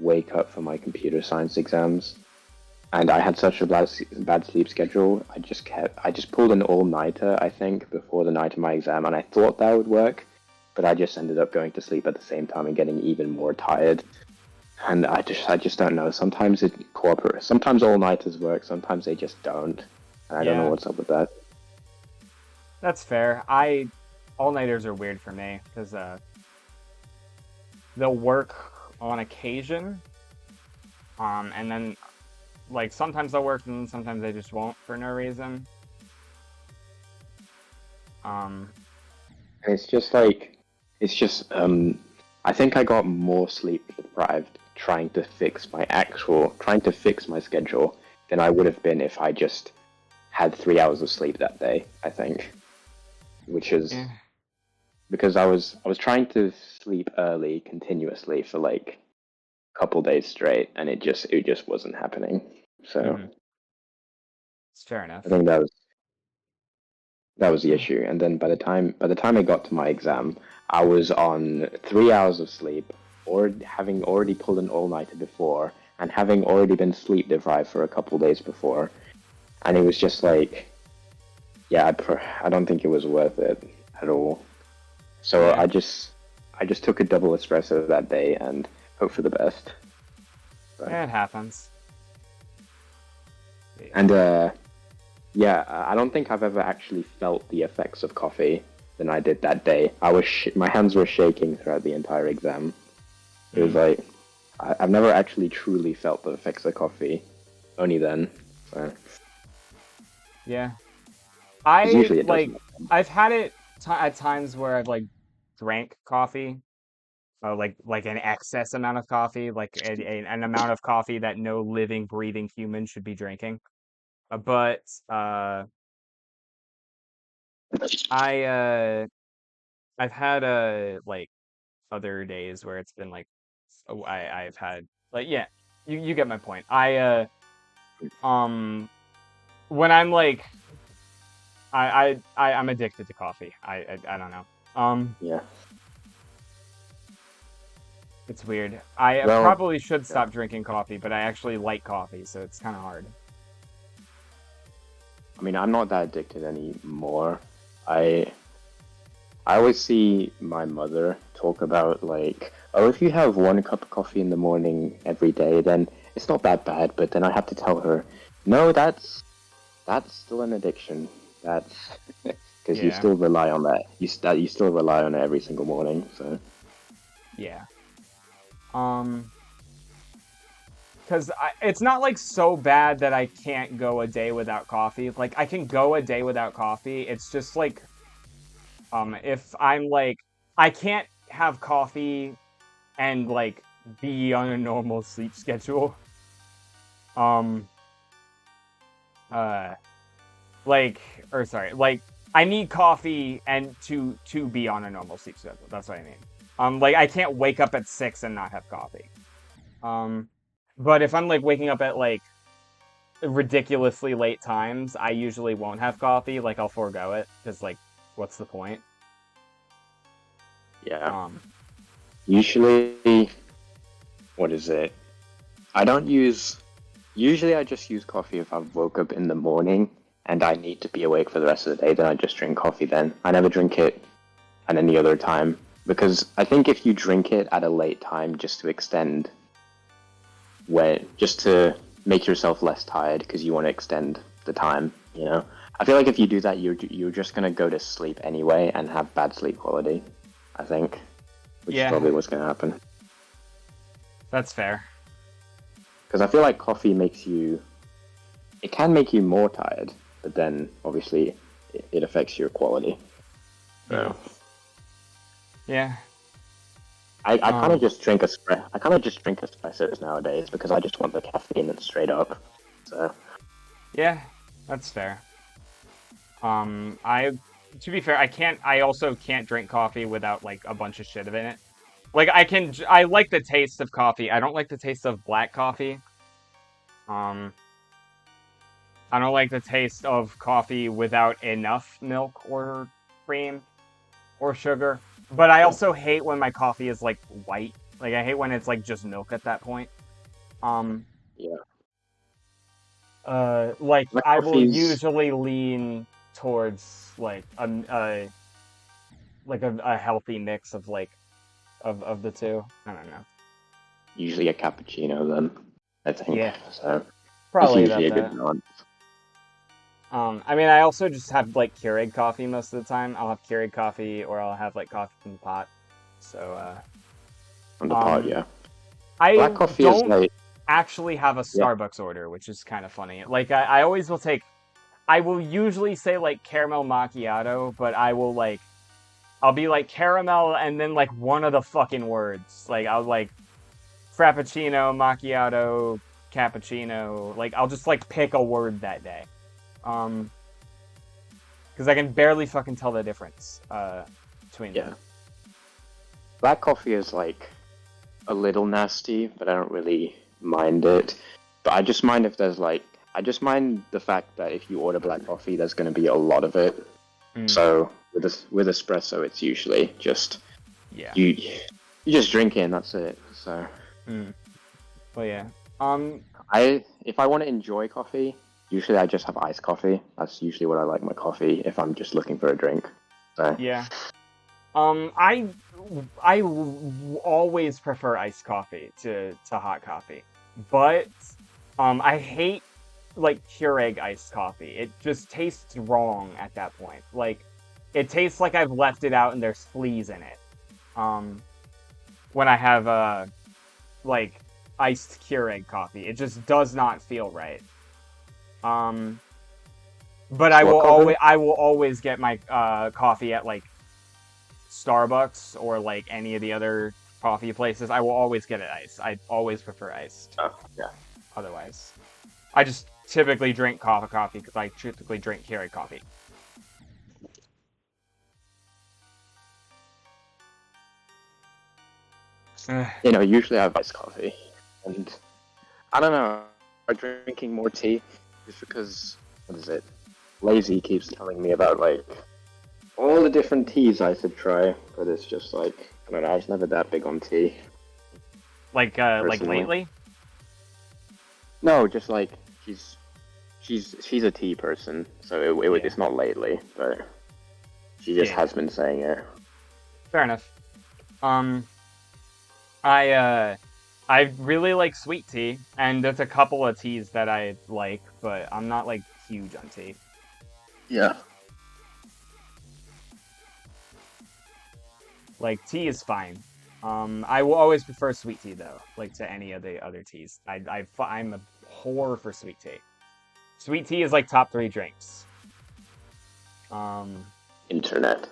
wake up for my computer science exams, and I had such a bad sleep schedule. I just pulled an all-nighter, I think, before the night of my exam, and I thought that would work, but I just ended up going to sleep at the same time and getting even more tired. And I just don't know. Sometimes it cooperates. Sometimes all-nighters work. Sometimes they just don't. And I don't know Yeah, what's up with that. that's fair. All-nighters are weird for me because they'll work on occasion, and then like sometimes they'll work and sometimes they just won't for no reason. Um, And I think I got more sleep deprived trying to fix my schedule than I would have been if I just had 3 hours of sleep that day, I think. Which is yeah, because I was trying to sleep early continuously for like a couple days straight, and it just wasn't happening. So mm-hmm. It's fair I enough. think that was the issue. And then by the time I got to my exam, I was on 3 hours of sleep, or having already pulled an all-nighter before, and having already been sleep deprived for a couple days before, and it was just like, yeah, I don't think it was worth it at all. So Yeah, I just took a double espresso that day and hope for the best. So, it happens. and yeah, I don't think I've ever actually felt the effects of coffee than I did that day. My hands were shaking throughout the entire exam. It was Mm. like I've never actually truly felt the effects of coffee. Only then. So. Yeah. Because I usually it like doesn't. I've had it t at times where I've like drank coffee, like an excess amount of coffee, like an amount of coffee that no living, breathing human should be drinking. But uh, I I've had like other days where it's been like I've had like yeah, you get my point. Um when I'm like I'm addicted to coffee. I don't know. Yeah. It's weird. I Well, probably should yeah. stop drinking coffee, but I actually like coffee, so it's kind of hard. I mean, I'm not that addicted anymore. I I always see my mother talk about like, oh, if you have 1 cup of coffee in the morning every day, then it's not that bad. But then I have to tell her, no, that's still an addiction. That's because you Yeah, still rely on that. You still rely on it every single morning. So yeah. Um, because it's not like so bad that I can't go a day without coffee. Like I can go a day without coffee. It's just like if I'm like I can't have coffee and like be on a normal sleep schedule. Um, uh, like or sorry, like I need coffee and to be on a normal sleep schedule. That's what I mean. Like I can't wake up at 6 and not have coffee. Um, but if I'm like waking up at like ridiculously late times, I usually won't have coffee. Like I'll forego it because like, what's the point? yeah, Um, usually, what is it? I don't use. Usually, I just use coffee if I woke up in the morning and I need to be awake for the rest of the day. Then I just drink coffee. Then I never drink it at any other time because I think if you drink it at a late time just to extend when just to make yourself less tired because you want to extend the time, you know. I feel like if you do that, you're just gonna go to sleep anyway and have bad sleep quality. I think, which is yeah, probably what's gonna happen. that's fair. Because I feel like coffee makes you, it can make you more tired, but then obviously it affects your quality. Mm, So yeah. I kind of Um, just drink I kind of just drink espressos nowadays because I just want the caffeine and straight up. So yeah, that's fair. I to be fair, I also can't drink coffee without like a bunch of shit in it. Like I like the taste of coffee. I don't like the taste of black coffee. Um, I don't like the taste of coffee without enough milk or cream or sugar. But I yeah, also hate when my coffee is like white. Like I hate when it's like just milk at that point. Um, yeah. like Black I will coffee's usually lean towards like a healthy mix of like of the two. I don't know. usually a cappuccino then, I think. Yeah, So that's probably usually about a good that. balance I mean, I also just have like Keurig coffee most of the time. I'll have Keurig coffee, or I'll have like coffee from the pot. So, on the pot, um, yeah. Black I coffee is don't like, actually have a yeah, Starbucks order, which is kind of funny. Like, I always will take. I will usually say like caramel macchiato, but I'll be like caramel and then like one of the fucking words. Like I'll like frappuccino, macchiato, cappuccino. Like I'll just like pick a word that day. Um, because I can barely fucking tell the difference between yeah. them. Black coffee is like a little nasty, but I don't really mind it. But I just mind if there's like, I just mind the fact that if you order black coffee, there's going to be a lot of it. Mm, So with espresso, it's usually just yeah. you you just drink it and that's it. So Mm. Well, yeah. Um, I if I want to enjoy coffee, usually I just have iced coffee. That's usually what I like my coffee if I'm just looking for a drink. So yeah. I always prefer iced coffee to hot coffee, but I hate like Keurig iced coffee. It just tastes wrong at that point. Like, it tastes like I've left it out and there's fleas in it. Um, when I have like iced Keurig coffee, it just does not feel right. Um, But So what coffee? I will always get my coffee at like Starbucks or like any of the other coffee places. I will always get it iced. I always prefer iced. Oh, yeah. Otherwise, I just typically drink coffee because I typically drink Keurig coffee. You know, usually I have iced coffee, and I don't know. I'm drinking more tea just because what is it? Lazy keeps telling me about like all the different teas I should try, but it's just like I don't know. I was never that big on tea Like personally. lately. No, just like she's she's a tea person, so Yeah, it's not lately, but she just yeah, has been saying it. fair enough. Um, I uh, I really like sweet tea, and there's a couple of teas that I like, but I'm not like huge on tea. Yeah. Like tea is fine. I will always prefer sweet tea though, like to any of the other teas. I'm a whore for sweet tea. Sweet tea is like top three drinks. Um, Internet.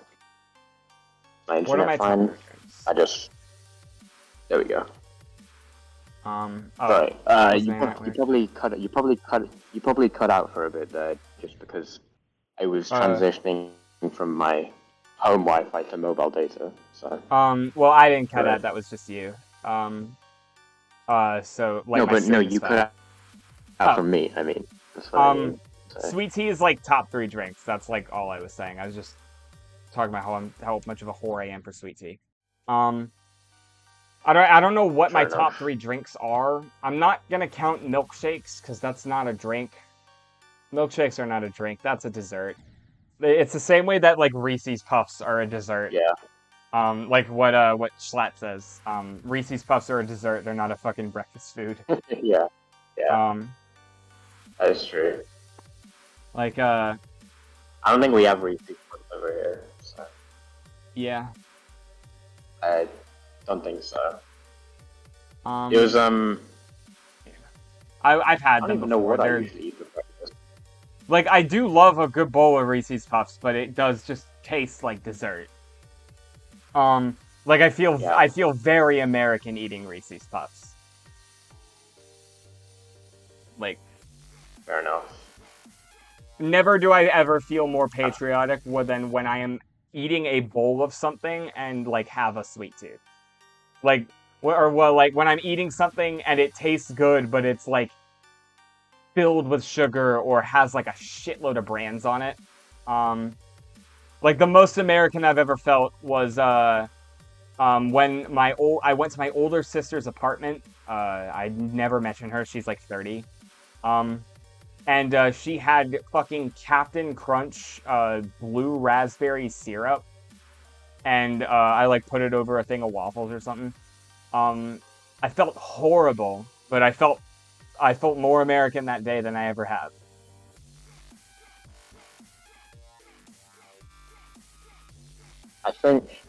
My what are internet my top fine. three drinks? I just there we go. Oh, Sorry. I was saying that You weird. probably you probably cut out for a bit there just because I was Uh, transitioning from my home Wi-Fi to mobile data. So, well, I didn't cut but out. That was just you. So like no, my but no, stream is you fine. cut out Oh, from me. I mean, that's what I um, mean. So, sweet tea is like top three drinks. That's like all I was saying. I was just talking about how much of a whore I am for sweet tea. Um, I don't know what my fair top enough. three drinks are. I'm not gonna count milkshakes because that's not a drink. Milkshakes are not a drink. That's a dessert. It's the same way that like Reese's Puffs are a dessert. Yeah, Like what Schlatt says. Reese's Puffs are a dessert. They're not a fucking breakfast food. yeah, yeah. Um, That is true. like I don't think we have Reese's Puffs over here. So yeah. I don't think so. It was Um, I've I had don't them even know before. what I They're usually eat for breakfast. like I do love a good bowl of Reese's Puffs, but it does just taste like dessert. Like Yeah, I feel very American eating Reese's Puffs. Like fair enough. never do I ever feel more patriotic than when I am eating a bowl of something and like have a sweet tooth. Like or well like when I'm eating something and it tastes good, but it's like filled with sugar or has like a shitload of brands on it. Um, like the most American I've ever felt was when I went to my older sister's apartment. I never mentioned her. She's like 30. Um, and she had fucking Captain Crunch blue raspberry syrup, and I like put it over a thing of waffles or something. Um, I felt horrible, but I felt more American that day than I ever have. I think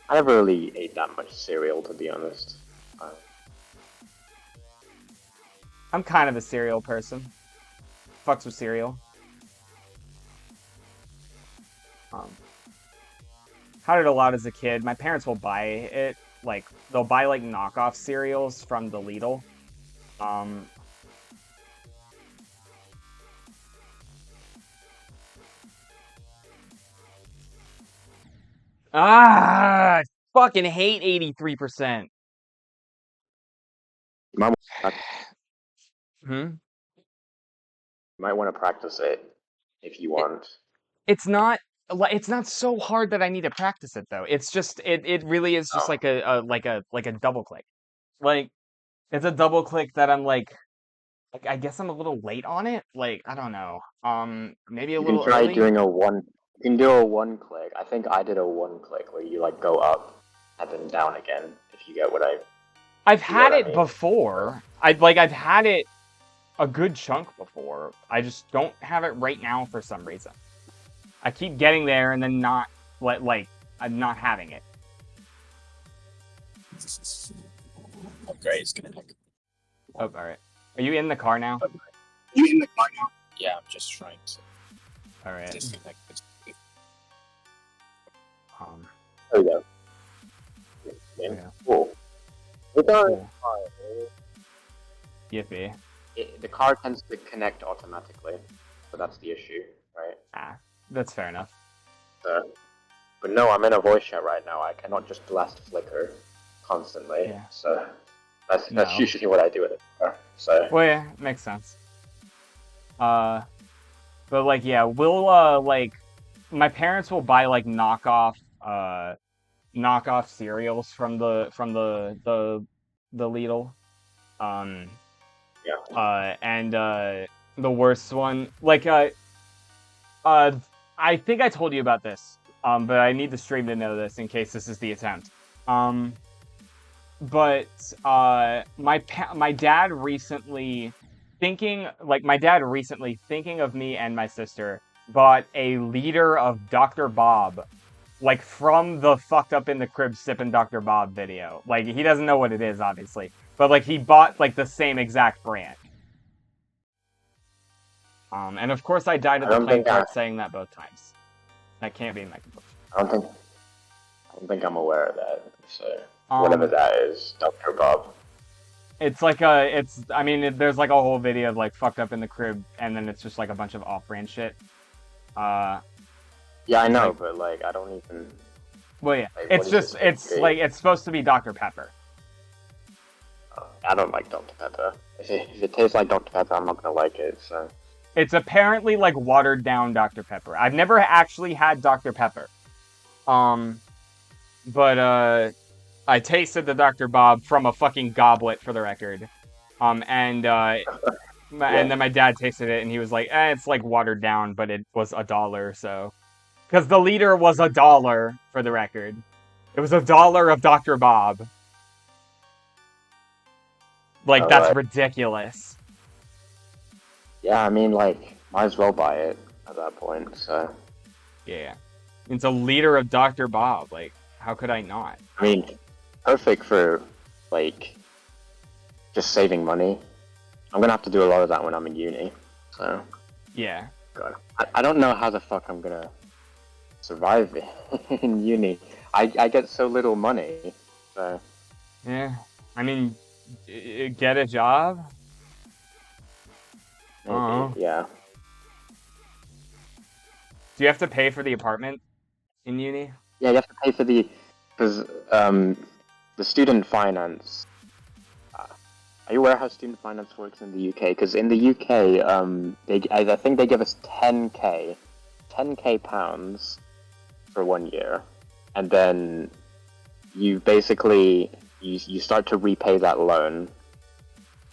I never really ate that much cereal, to be honest. Uh, I'm kind of a cereal person. Fucks with cereal. Um, had it a lot as a kid. My parents will buy it. Like they'll buy like knockoff cereals from the Lidl. Um, I fucking hate 83%. you might Hmm? you might want to practice it if you It, want. it's not it's not so hard that I need to practice it though. It's just it really is just Oh, like a double click. Like it's a double click that I'm like I guess I'm a little late on it. Like I don't know. Maybe a you can little try early. doing a one. You can do a one click. I think I did a one click where you like go up and then down again. If you get what I, I've you get had what I it mean. So, before. I've had it a good chunk before. I just don't have it right now for some reason. I keep getting there and then not like I'm not having it. great. It's gonna happen. Oh, all right. Are you in the car now? You in the car now? Yeah, I'm just trying to. All right. disconnected. Um. There we go. Okay. Cool. We're going Cool. fine. Yippee. The car tends to connect automatically, so that's the issue, right? Ah, that's fair enough. So, but no, I'm in a voice chat right now. I cannot just blast Flickr constantly. Yeah. So that's No. usually what I do with the car. So Well, yeah, makes sense. Uh, but like, yeah, we'll like, my parents will buy like knockoff cereals from the Lidl. Um, yeah, and the worst one, like, uh, I think I told you about this. But I need the stream to know this in case this is the attempt. Um, but my dad recently thinking of me and my sister bought a liter of Dr. Bob, like from the fucked up in the crib sipping Dr. Bob video. Like he doesn't know what it is, obviously, but like he bought like the same exact brand. And of course I died I at the don't playing think I, part saying that both times. That can't be in my composure. I don't think, I don't think I'm aware of that. So whatever Um, that is, Dr. Bob. I mean, there's like a whole video of like fucked up in the crib, and then it's just like a bunch of off-brand shit. Uh, Yeah, I it's know, like, but like I don't even well, yeah, like what is this it's ingredient? like it's supposed to be Dr. Pepper. I don't like Dr. Pepper. If it tastes like Dr. Pepper, I'm not gonna like it. So It's apparently like watered down Dr. Pepper. I've never actually had Dr. Pepper. Um, but I tasted the Dr. Bob from a fucking goblet for the record. And yeah, and then my dad tasted it and he was like, it's like watered down, but it was $1, so because the liter was $1 for the record. It was $1 of Dr. Bob. Like all that's right. ridiculous. Yeah, I mean, like, might as well buy it at that point. So, Yeah. It's a liter of Dr. Bob. Like, how could I not? I mean, perfect for like just saving money. I'm gonna have to do a lot of that when I'm in uni. So, Yeah. God, I don't know how the fuck I'm gonna survive in uni. I get so little money. So, Yeah. I mean, get a job? maybe, Oh. yeah. Do you have to pay for the apartment in uni? Yeah, you have to pay for because the student finance. Uh, are you aware how student finance works in the UK? Because in the UK, I think they give us 10k pounds for 1 year, and then you basically you start to repay that loan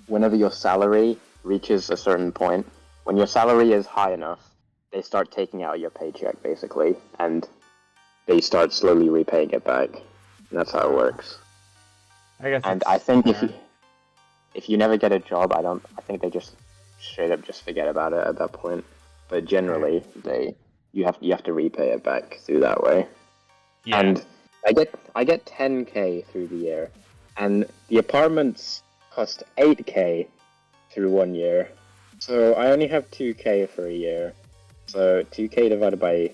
whenever your salary reaches a certain point. When your salary is high enough, they start taking out your paycheck basically, and they start slowly repaying it back. And that's how it Uh, works. I guess And I it's think fair. if you never get a job, I think they just straight up just forget about it at that point. But Fair. generally, you have to repay it back through that way. Yeah. And I get 10k through the year, and the apartments cost 8k through 1 year. So I only have 2k for a year. So 2k divided by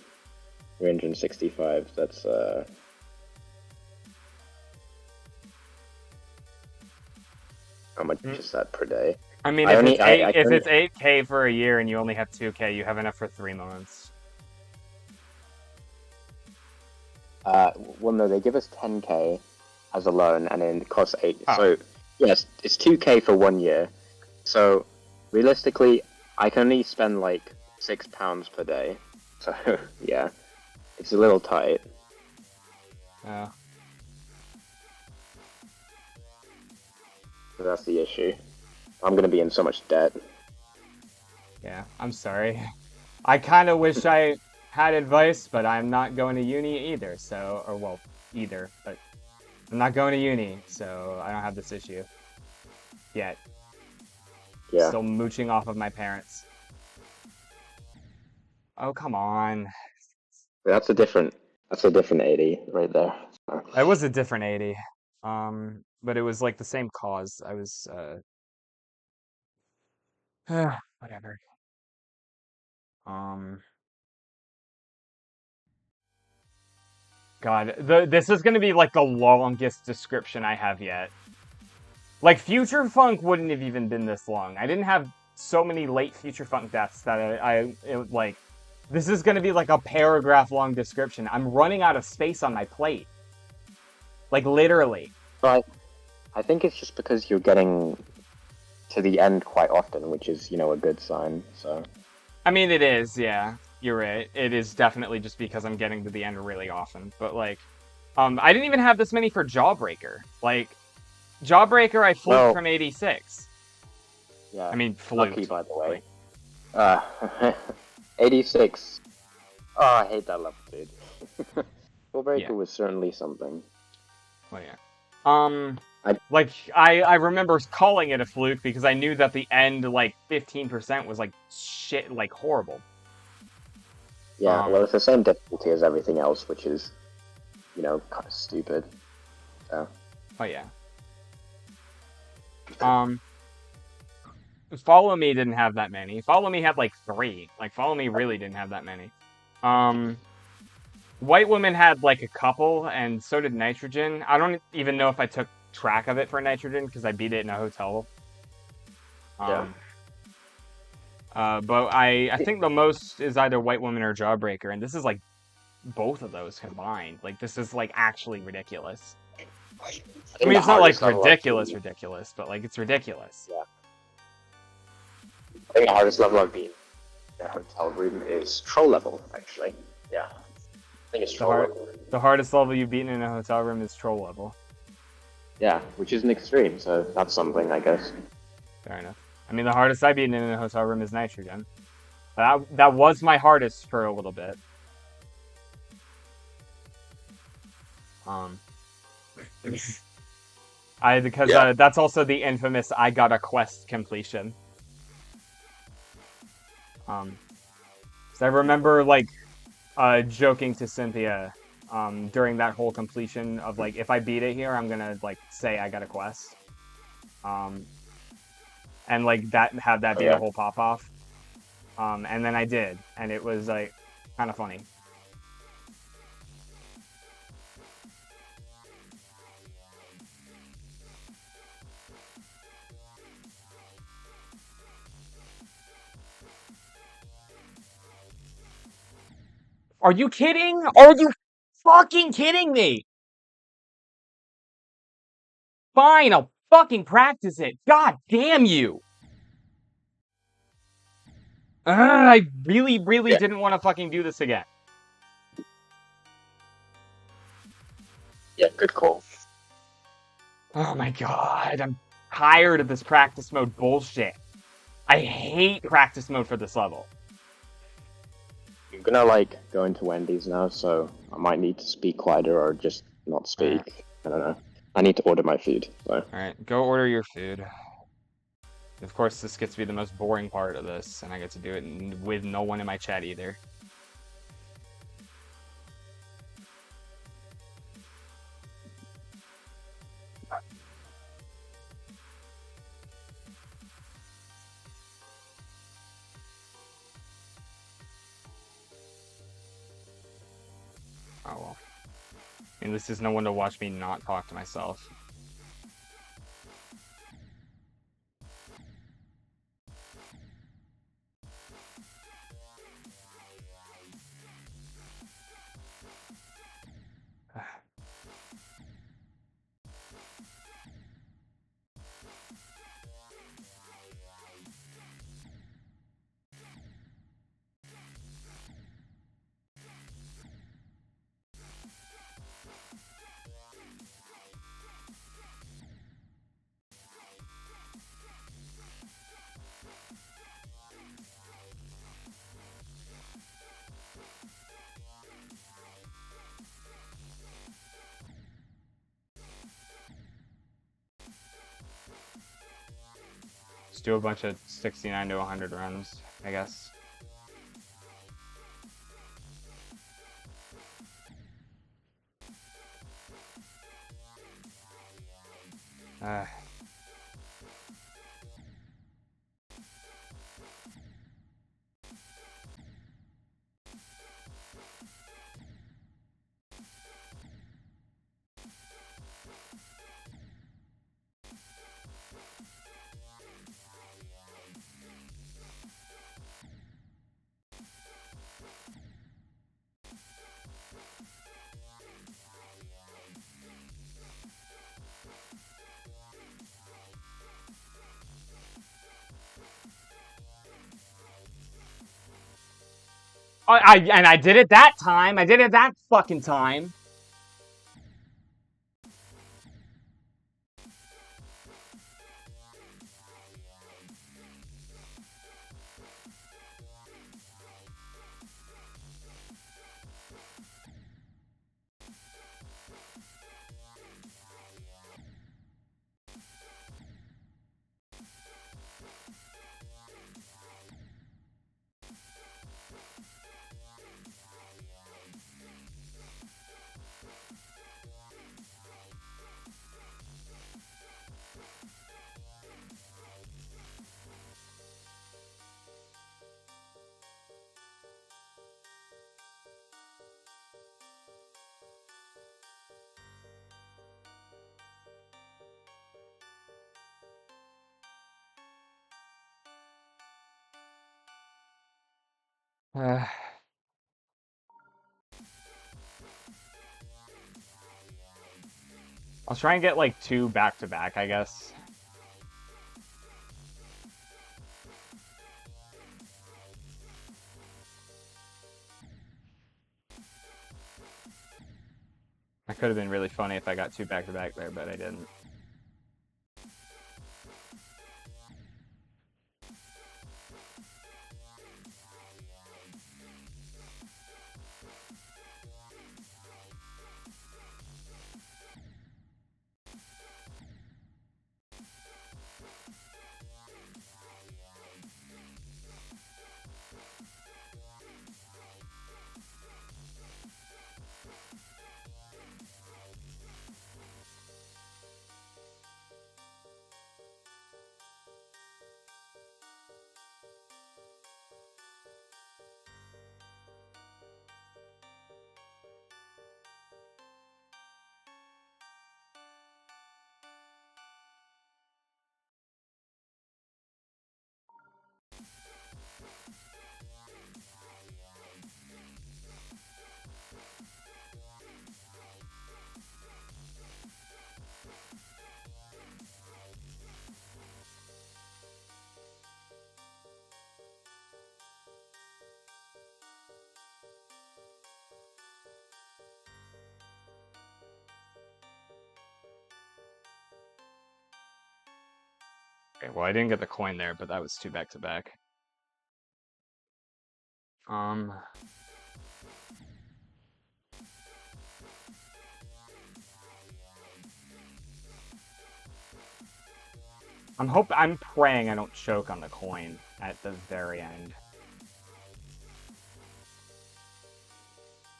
365. That's how much Mm. is that per day? I mean, I only I if can it's 8K for a year and you only have 2K, you have enough for 3 months. Uh, well, no, they give us 10k as a loan, and then it costs eight. Oh, So yes, it's 2k for 1 year. So realistically, I can only spend like £6 per day. So yeah, it's a little tight. yeah. So that's the issue. I'm gonna be in so much debt. Yeah. I'm sorry. I kind of wish I had advice, but I'm not going to uni either. So, or well, either, but I'm not going to uni, so I don't have this issue yet. Yeah, Still mooching off of my parents. Oh, come on. that's a different 80 right there. It was a different 80. But it was like the same cause. I was whatever. Um God, this is gonna be like the longest description I have yet. Like, Future Funk wouldn't have even been this long. I didn't have so many late Future Funk deaths that like, this is gonna be like a paragraph long description. I'm running out of space on my plate. Like, literally. But I think it's just because you're getting to the end quite often, which is, you know, a good sign. So I mean, it is, yeah. You're right. It is definitely just because I'm getting to the end really often. But, like, I didn't even have this many for Jawbreaker. Like, Jawbreaker, I fluked well, from 86. yeah, I mean, lucky fluked. by the way. Like, 86. Oh, I hate that level, dude. yeah. Fullbreaker was certainly something. Well, yeah. I Like, I remember calling it a fluke because I knew that the end, like, 15% was, like, shit, like, horrible. Yeah, well, Um, it's the same difficulty as everything else, which is, you know, kind of stupid. So. oh, yeah. Um, Follow Me didn't have that many. Follow Me had, like, 3. Like, Follow Me really didn't have that many. White Woman had, like, a couple, and so did Nitrogen. I don't even know if I took track of it for Nitrogen, because I beat it in a hotel. Yeah. But I think the most is either White Woman or Jawbreaker, and this is, like, both of those combined. Like, this is, like, actually ridiculous. I I think mean, the it's not, like, hardest level I've ridiculous, beaten. ridiculous, but, like, it's ridiculous. Yeah. I think the hardest level I've been in a hotel room is troll level, actually. Yeah. I think it's troll level. The hardest level you've beaten in a hotel room is troll level. Yeah, which is an extreme, so that's something, I guess. Fair enough. I mean, the hardest I've beaten in a hotel room is Nitrogen. That was my hardest for a little bit. Because that's also the infamous I got a quest completion. So I remember, like, joking to Cynthia during that whole completion of, like, if I beat it here, I'm gonna, like, say I got a quest. And, like, have that be the whole pop-off. And then I did, and it was, like, kind of funny. Are you kidding? Are you fucking kidding me? Fine, I'll fucking practice it. God damn you. I really, really didn't want to fucking do this again. Yeah, good call. Oh my god, I'm tired of this practice mode bullshit. I hate practice mode for this level. I'm gonna, like, go into Wendy's now, so I might need to speak quieter or just not speak. I don't know. I need to order my food, so. Alright, go order your food. Of course, this gets to be the most boring part of this, and I get to do it with no one in my chat either. Oh well. I mean, this is no one to watch me not talk to myself. Just do a bunch of 69 to 100 runs, I guess. Uh, And I did it that time. I did it that fucking time. I'll try and get like 2 back to back, I guess. That could have been really funny if I got 2 back to back there, but I didn't. Okay, well, I didn't get the coin there, but that was 2 back to back. Um, I'm praying I don't choke on the coin at the very end.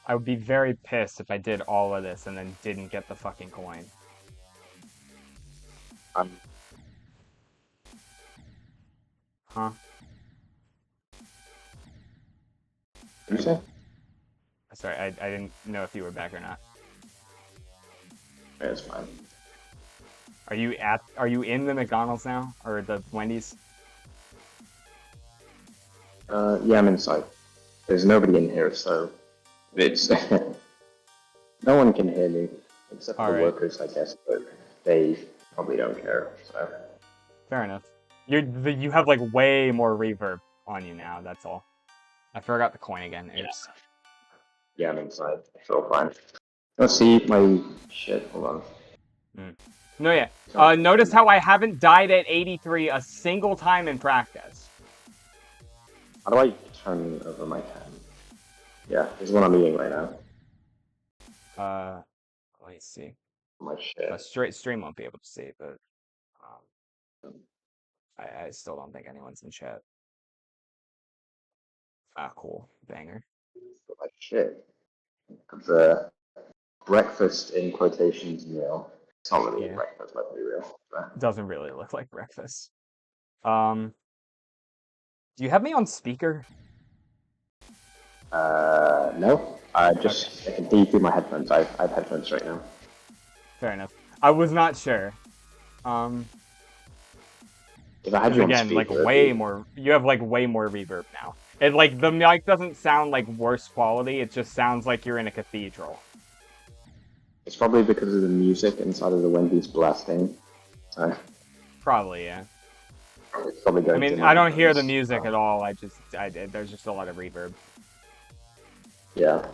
I would be very pissed if I did all of this and then didn't get the fucking coin. Huh? What you say? Sorry, I didn't know if you were back or not. Yeah, it's fine. Are you in the McDonald's now? Or the Wendy's? Yeah, I'm inside. There's nobody in here, so it's no one can hear me except for the Alright. workers, I guess. But they probably don't care. So Fair enough. You have like way more reverb on you now, that's all. I forgot the coin again. Oops. yeah, I'm inside. I feel fine. Let's see my shit. Hold on. No, yeah. Notice how I haven't died at 83 a single time in practice. How do I turn over my cam? Yeah, this is what I'm eating right now. Let's see. My shit. Straight stream won't be able to see, but I still don't think anyone's in chat. Ah, cool. Banger. My shit. The breakfast in quotations meal. It's not really a breakfast, let's be real. Doesn't really look like breakfast. Do you have me on speaker? No. I can hear you through my headphones. I have headphones right now. Fair enough. I was not sure. If I had you on again, speaker, like way more. You have like way more reverb now. It like the mic doesn't sound like worse quality. It just sounds like you're in a cathedral. It's probably because of the music inside of the Wendy's blasting. So Probably, yeah. it's probably going I mean, I don't hear the music at all. There's just a lot of reverb. Yeah,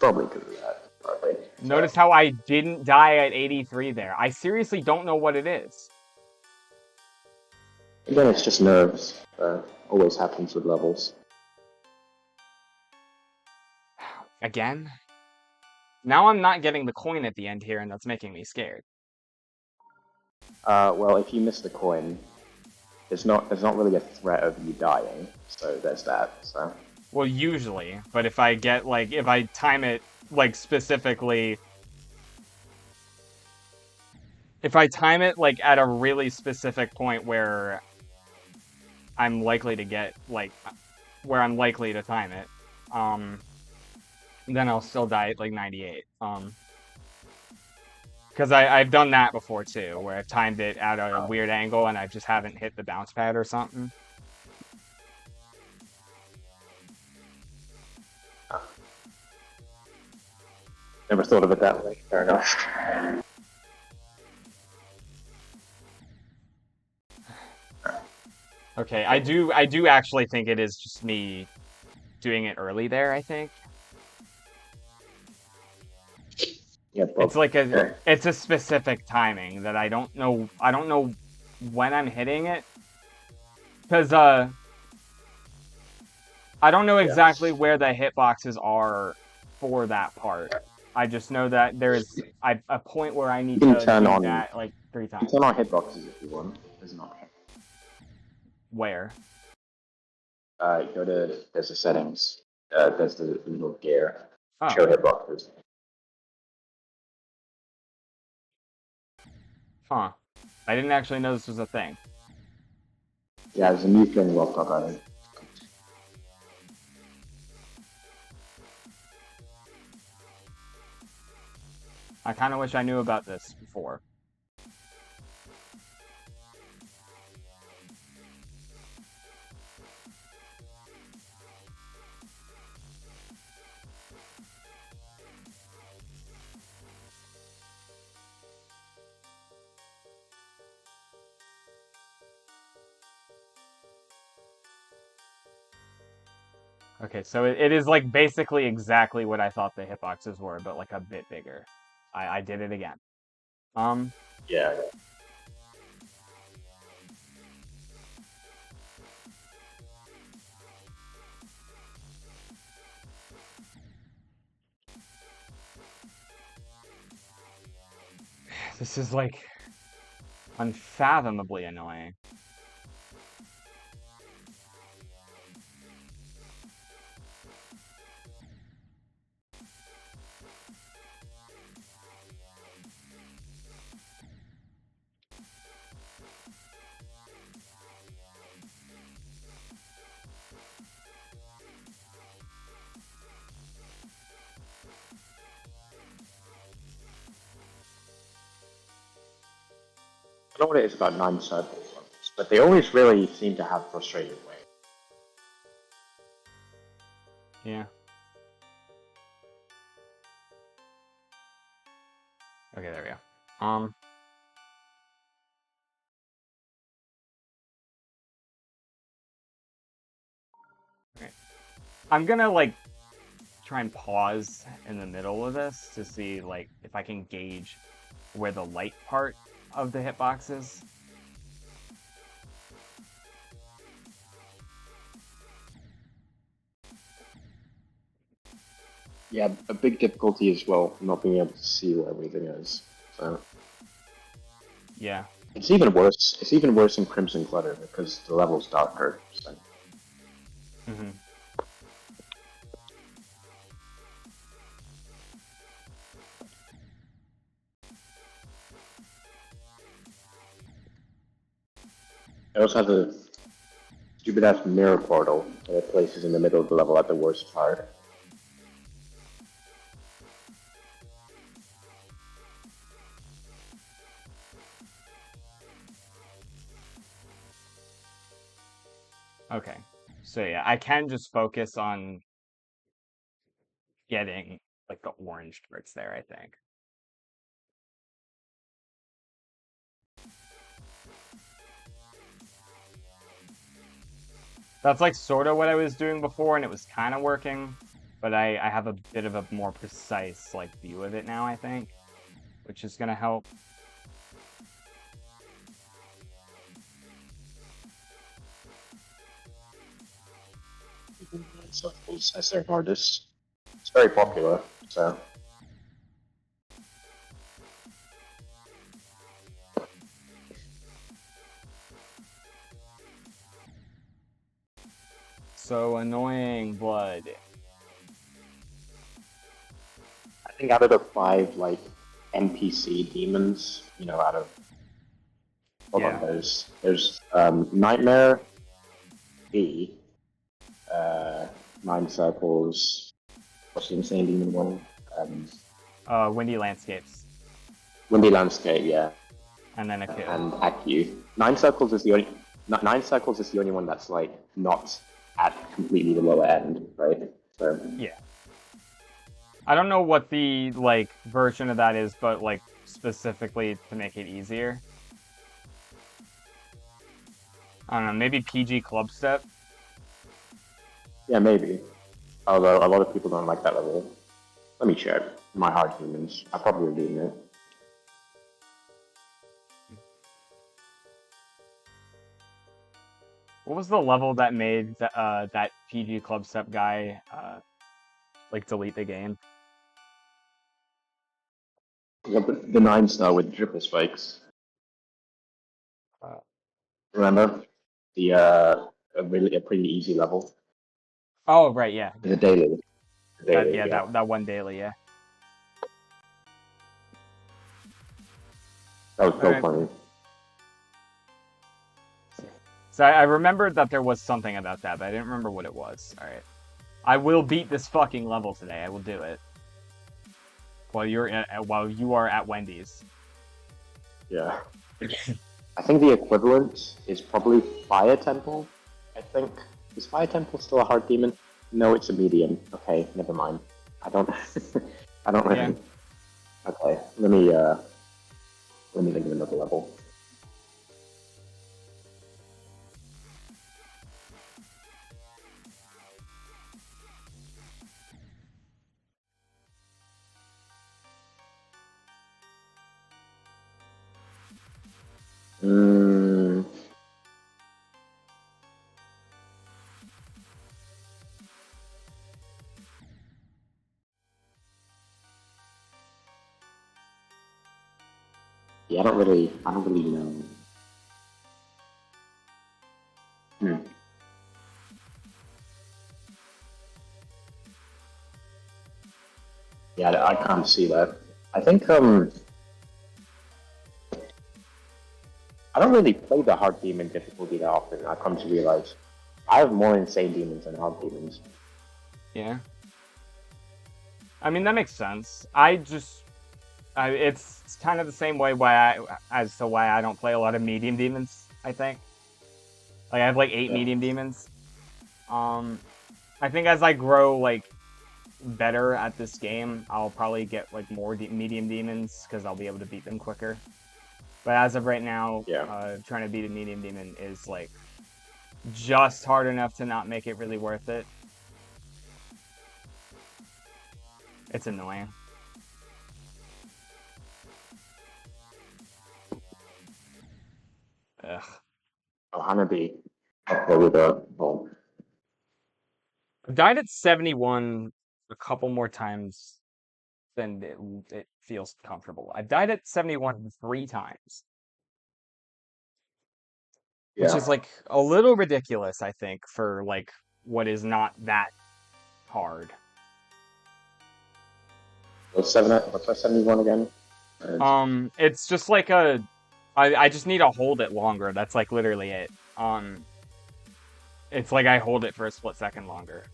probably because of that. Partly. So Notice how I didn't die at 83 there. I seriously don't know what it is. again, it's just nerves. Always happens with levels. Again? Now I'm not getting the coin at the end here, and that's making me scared. Well, if you miss the coin, there's not really a threat of you dying. So there's that. So Well, usually, but if I get, like, if I time it, like, specifically, if I time it, like, at a really specific point where I'm likely to get, like, where I'm likely to time it, then I'll still die at, like, 98. Because I've done that before, too, where I've timed it at a weird angle and I just haven't hit the bounce pad or something. never thought of it that way. Fair enough. Okay, I do actually think it is just me doing it early there, I think. Yeah, It's Bob. like Okay. it's a specific timing that I don't know when I'm hitting it. Cause I don't know Yeah. exactly where the hitboxes are for that part. I just know that there's a point where I You need can to turn do on that like 3 you can turn times. on hitboxes if you want. There's an option. Where? Go to there's the settings. There's the little gear. Oh, Show hitboxes. huh. I didn't actually know this was a thing. Yeah, there's a new thing we'll talk about it. I kind of wish I knew about this before. Okay, so it is like basically exactly what I thought the hitboxes were, but like a bit bigger. I did it again. Um, Yeah. this is like unfathomably annoying. I don't know what it is about nine circles ones, but they always really seem to have frustrated way. Yeah. Okay, there we go. Okay. I'm gonna like try and pause in the middle of this to see like if I can gauge where the light part of the hitbox is. Yeah, a big difficulty as well, not being able to see where everything is. So Yeah. it's even worse. It's even worse in Crimson Clutter because the level's darker. So. Hmm. I also have a stupid ass mirror portal that it places in the middle of the level at the worst part. Okay. So yeah, I can just focus on getting like the orange parts there, I think. That's like sort of what I was doing before, and it was kind of working, but I have a bit of a more precise like view of it now, I think, which is gonna help. Circles as their hardest. It's very popular, so. So annoying, blood. I think out of the 5 like NPC demons, out of hold on, Yeah. there's Nightmare, B, uh, Nine Circles, what's the insane demon one? Windy landscapes, Windy Landscape, yeah, and then a Q. and Acu. Nine Circles is the only one that's like not at completely the lower end, right? So Yeah. I don't know what the like version of that is, but like specifically to make it easier. I don't know, maybe PG Club Step. yeah, maybe. Although a lot of people don't like that level. Let me check. My hard humans. I probably do know. What was the level that made that PG Club Step guy like delete the game? The 9-star with triple spikes. Uh, Remember? The a pretty easy level. oh right, yeah, The yeah. daily. The That daily, yeah, yeah. that one daily, yeah. That was All so right. funny. So I remembered that there was something about that, but I didn't remember what it was. All right. I will beat this fucking level today. I will do it. While you are at Wendy's. Yeah. I think the equivalent is probably Fire Temple. I think. Is Fire Temple still a hard demon? No, it's a medium. Okay, never mind. I don't. I don't Yeah. really. Okay, let me think of another level. Mm, yeah, I don't really know. Hmm. Yeah, I can't see that. I think I don't really play the hard demon difficulty that often. I come to realize I have more insane demons than hard demons. Yeah. I mean that makes sense. It's kind of the same way as to why I don't play a lot of medium demons. I think like I have like 8 Yeah. medium demons. Um, I think as I grow like better at this game, I'll probably get like more medium demons because I'll be able to beat them quicker. But as of right now, Yeah. trying to beat a medium demon is like just hard enough to not make it really worth it. It's annoying. Ugh. Oh, Hanabi. There we go. Oh. I've died at 71 a couple more times than it feels comfortable. I've died at 71 3 times, which Yeah. is like a little ridiculous, I think, for like what is not that hard. What's that 71 again? It's just like I just need to hold it longer. That's like literally it. It's like I hold it for a split second longer.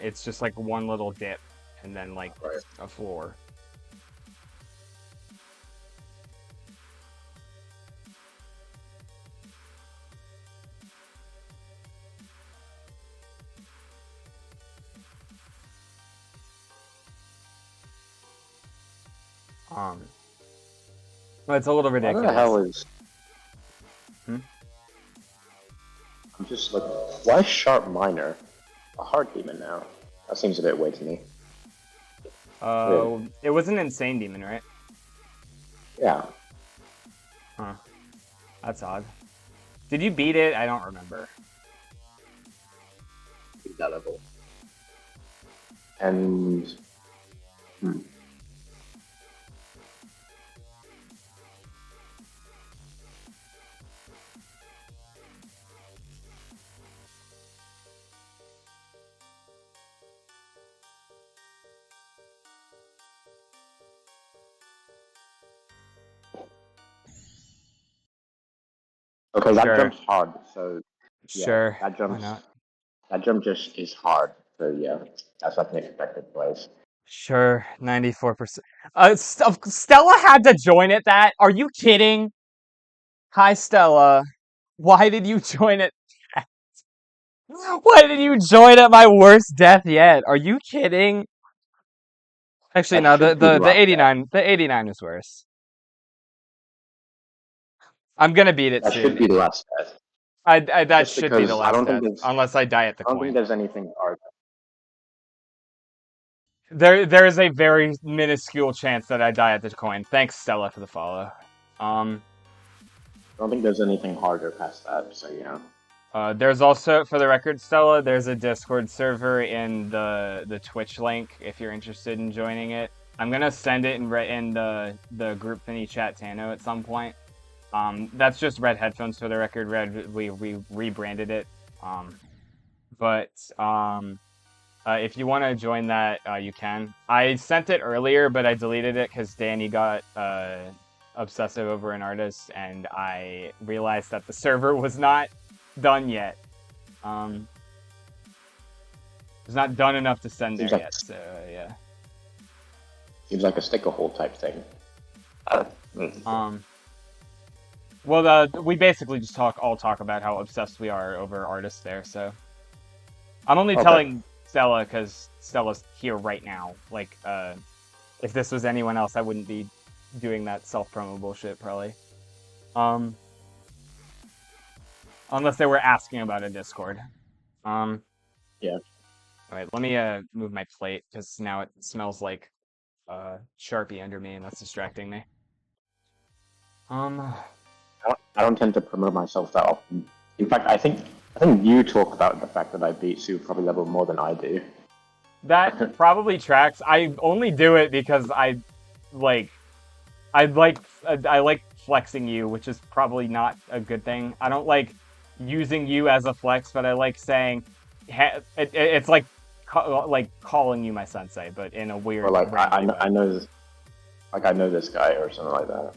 It's just like one little dip and then like Right. a floor. Um, it's a little What the hell ridiculous. is? Hmm? I'm just looking. Why is Sharp Minor a hard demon now? That seems a bit weird to me. Weird. It was an insane demon, right? Yeah. Huh. That's odd. Did you beat it? I don't remember. Beat that level. And okay, that Sure. jump's hard. So yeah, Sure. that Why jumps. not? That jump just is hard. So yeah, that's like an expected place. Sure. 94%. Stella had to join it that? Are you kidding? Hi, Stella. Why did you join it? Why did you join at my worst death yet? Are you kidding? Actually, That no, should be the the last death. 89 is worse. I'm gonna beat it That should soon. be the last death. That Just should be the because last death, unless I die at the I don't think coin. there's anything hard. There is a very minuscule chance that I die at the coin. Thanks, Stella, for the follow. I don't think there's anything harder past that. So yeah. There's also, for the record, Stella, there's a Discord server in the Twitch link if you're interested in joining it. I'm gonna send it in the group Finny chat Tano at some point. That's just Red Headphones for the record. Red, we rebranded it. But if you want to join that, you can. I sent it earlier, but I deleted it because Danny got obsessive over an artist, and I realized that the server was not done yet. It's not done enough to send there yet. So yeah. Seems like a sticker hole type thing. Well, we basically just all talk about how obsessed we are over artists there. So I'm only telling Stella because Stella's here right now. Like, if this was anyone else, I wouldn't be doing that self-promo bullshit, probably. Unless they were asking about a Discord. Yeah. Alright, let me move my plate, because now it smells like Sharpie under me, and that's distracting me. I don't tend to promote myself that often. In fact, I think you talk about the fact that I beat Sue probably level more than I do. That probably tracks. I only do it because I like flexing you, which is probably not a good thing. I don't like using you as a flex, but I like saying it's like calling you my sensei, but in a weird. Or like way. I know this, like I know this guy or something like that.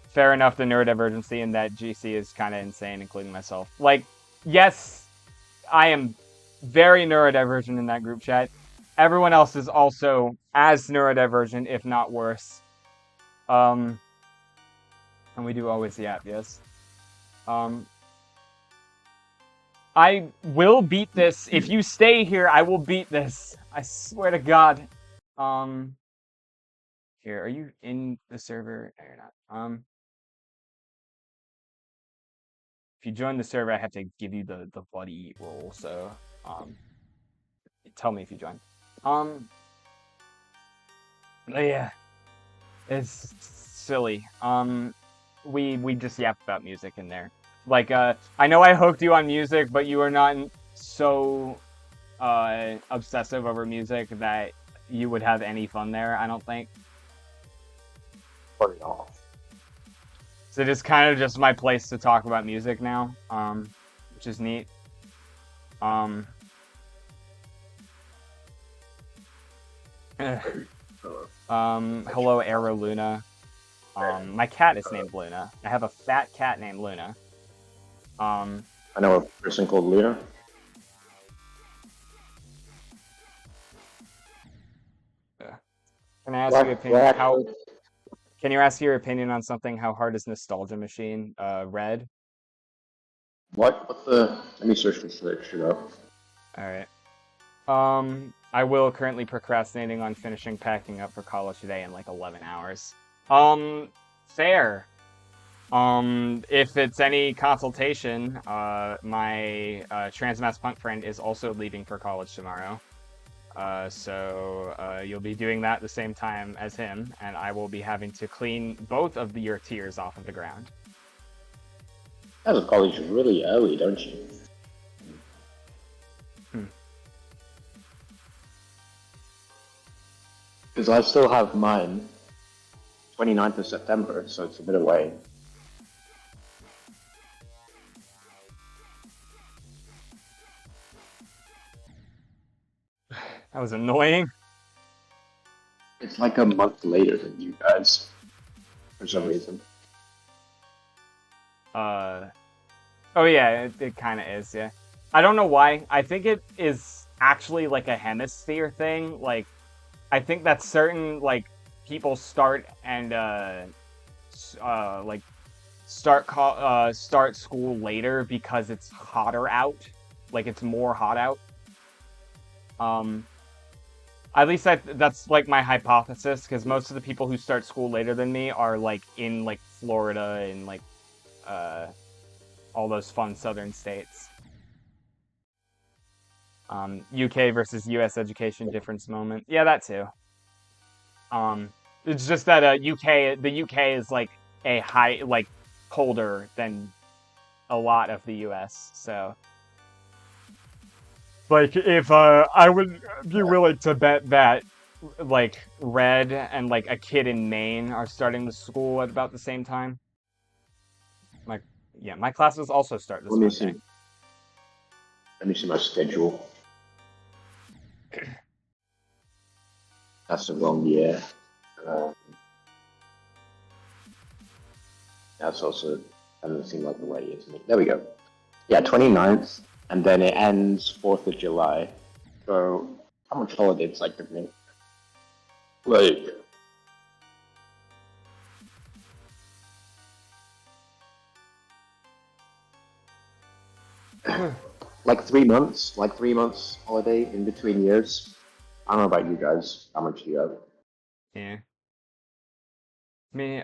Fair enough. The neurodivergency in that GC is kind of insane, including myself. Like, yes, I am very neurodivergent in that group chat. Everyone else is also as neurodivergent, if not worse. And we do always yap, yes. I will beat this. If you stay here, I will beat this. I swear to God. Here, are you in the server? No, you're not. If you join the server, I have to give you the buddy role, so tell me if you join. But yeah, it's silly. We just yapped about music in there. Like, I know I hooked you on music, but you are not so obsessive over music that you would have any fun there, I don't think. Probably not. So it is kind of just my place to talk about music now, which is neat. Hello, Arrow Luna. My cat is named Luna. I have a fat cat named Luna. I know a person called Luna. Can I ask you opinion? Can you ask your opinion on something? How hard is Nostalgia Machine? Red. What the? Let me search this shit up. All right. I will currently procrastinating on finishing packing up for college today in like 11 hours. Fair. If it's any consultation, my Transmass Punk friend is also leaving for college tomorrow. So you'll be doing that the same time as him, and I will be having to clean both of your tiers off of the ground. Out of college really early, don't you? Hmm. Because I still have mine 29th of September, so it's a bit away. That was annoying. It's like a month later than you guys, for some Hmm. reason. Uh, oh yeah, it kind of is, yeah. I don't know why. I think it is actually like a hemisphere thing. Like, I think that certain like people start and like start school later because it's hotter out. Like it's more hot out. Um, at least that's like my hypothesis because most of the people who start school later than me are like in like Florida and like uh all those fun southern states. UK versus US education difference moment. Yeah, that too. Um, it's just that the UK is like a high like colder than a lot of the US. So like if I would be Yeah. willing to bet that like Red and like a kid in Maine are starting the school at about the same time. Like yeah, my classes also start Let this me Monday. see. Let me see my schedule. That's the wrong year. Uh, that's also doesn't seem like the right year to me. There we go. Yeah, 29th, and then it ends 4th of July. So, how much holiday does that give me? Like, like 3 months, like 3 months holiday in between years. I don't know about you guys. How much do you have? Yeah. Me,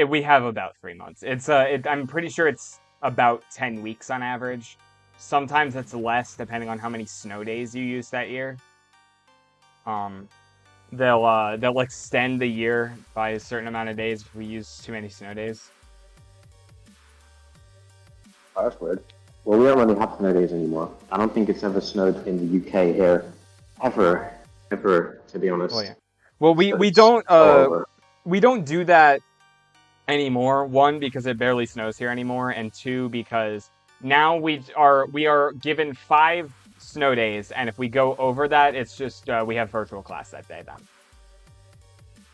we have about 3 months. I'm pretty sure it's about 10 weeks on average. Sometimes it's less depending on how many snow days you use that year. Um, they'll extend the year by a certain amount of days if we use too many snow days. Oh, that's weird. Well, we don't really have snow days anymore. I don't think it's ever snowed in the UK here, ever, ever. To be Oh honest, yeah. Well, so it's all over. we don't do that anymore. One, because it barely snows here anymore, and two, because now we are given 5 snow days, and if we go over that, it's just we have virtual class that day then.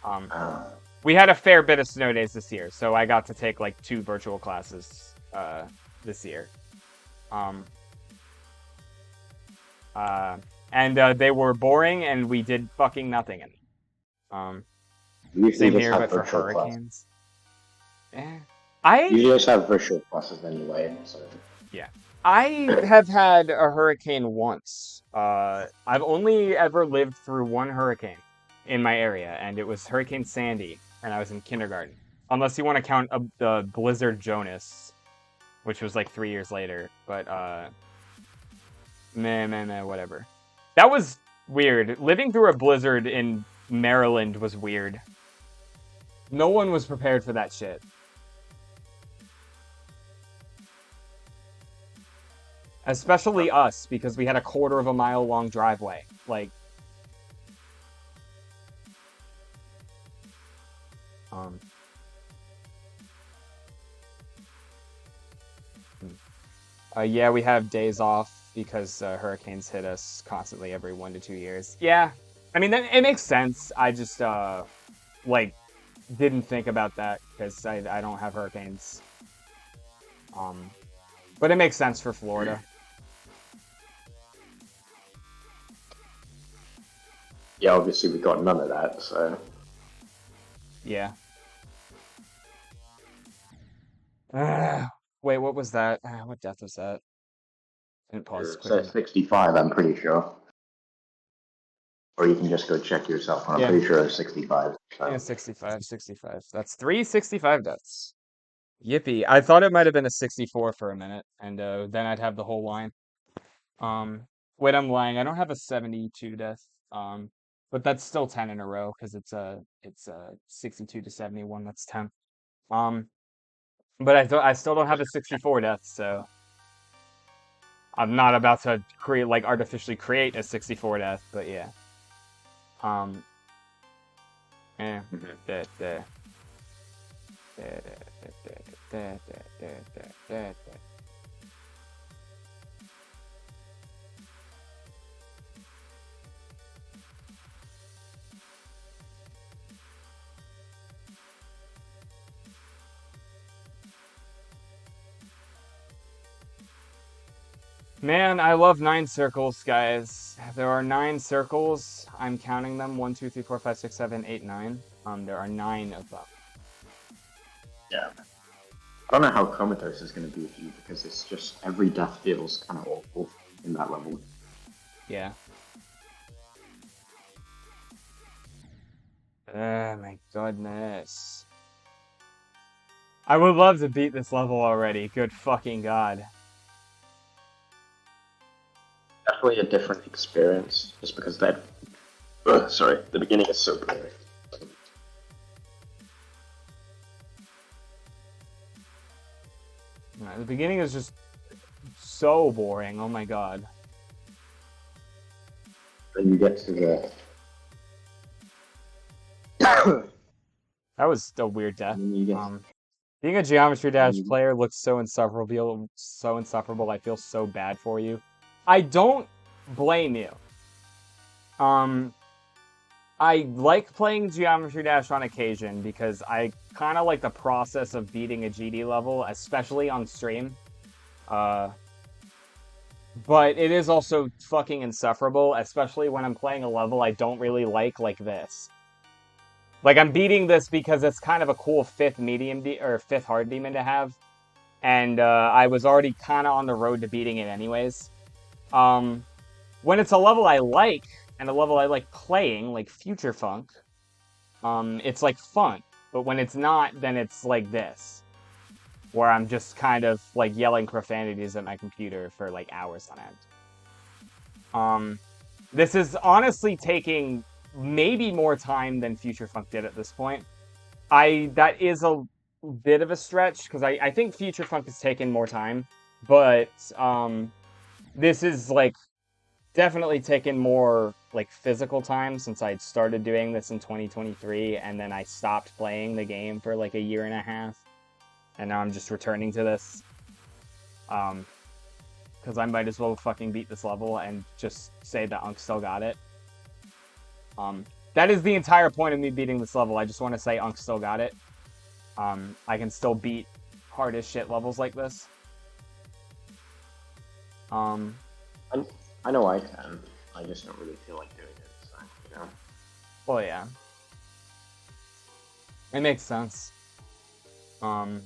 Um, Uh, we had a fair bit of snow days this year, so I got to take like 2 virtual classes this year. Um, uh, and they were boring, and we did fucking nothing in them. we usually Same just here, have but for virtual class. hurricanes. Eh. We I usually just have virtual classes anyway. So. Yeah. I have had a hurricane once. I've only ever lived through one hurricane in my area, and it was Hurricane Sandy, and I was in kindergarten. Unless you want to count the Blizzard Jonas, which was like 3 years later. But meh, whatever. That was weird. Living through a blizzard in Maryland was weird. No one was prepared for that shit. Especially us, because we had a quarter of a mile long driveway. Like, um, yeah, we have days off because hurricanes hit us constantly every 1 to 2 years. Yeah, I mean it makes sense. I just like didn't think about that because I don't have hurricanes. Um, but it makes sense for Florida. Yeah, obviously we got none of that. So Yeah. Wait, what was that? What death was that? Didn't pause quick so enough. 65, I'm pretty sure. Or you can just go check yourself. I'm Yeah, pretty sure it's 65. yeah, So 65, 65. That's 365 deaths. Yippee. I thought it might have been a 64 for a minute, and then I'd have the whole line. Um, wait, I'm lying. I don't have a 72 death. But that's still 10 in a row because it's a 62 to 71. That's 10. Um, but I still don't have a 64 death, so I'm not about to create like artificially create a 64 death. But yeah. Um, eh, Mhm. da, da, da, da, da, da, da, da, da, da. Man, I love nine circles, guys. There are nine circles. I'm counting them. 1, 2, 3, 4, 5, 6, 7, 8, 9. There are nine of them. Yeah. I don't know how Comatose is going to be for you because it's just every death feels kind of awful in that level. Yeah. Oh my goodness. I would love to beat this level already. Good fucking god. Definitely a different experience, just because that. Sorry, the beginning is so boring. The beginning is just so boring. Oh my god. Then you get to the. That was a weird death. then you get. Um, Being a Geometry Then Dash you, player looks so insufferable. So insufferable. I feel so bad for you. I don't blame you. Um, I like playing Geometry Dash on occasion because I kind of like the process of beating a GD level, especially on stream. Uh, but it is also fucking insufferable, especially when I'm playing a level I don't really like this. Like I'm beating this because it's kind of a cool fifth medium or fifth hard demon to have, and I was already kind of on the road to beating it anyways. Um, when it's a level I like and a level I like playing, like Future Funk, it's like fun. But when it's not, then it's like this, where I'm just kind of like yelling profanities at my computer for like hours on end. This is honestly taking maybe more time than Future Funk did at this point. That is a bit of a stretch because I think Future Funk has taken more time, but this is like definitely taken more like physical time since I'd started doing this in 2023 and then I stopped playing the game for like a year and a half and now I'm just returning to this because I might as well fucking beat this level and just say that Unk still got it. That is the entire point of me beating this level. I just want to say Unk still got it. I can still beat hard as shit levels like this. Um, I, I know I can. I just don't really feel like doing it. So, you know. well, yeah, it makes sense. Um,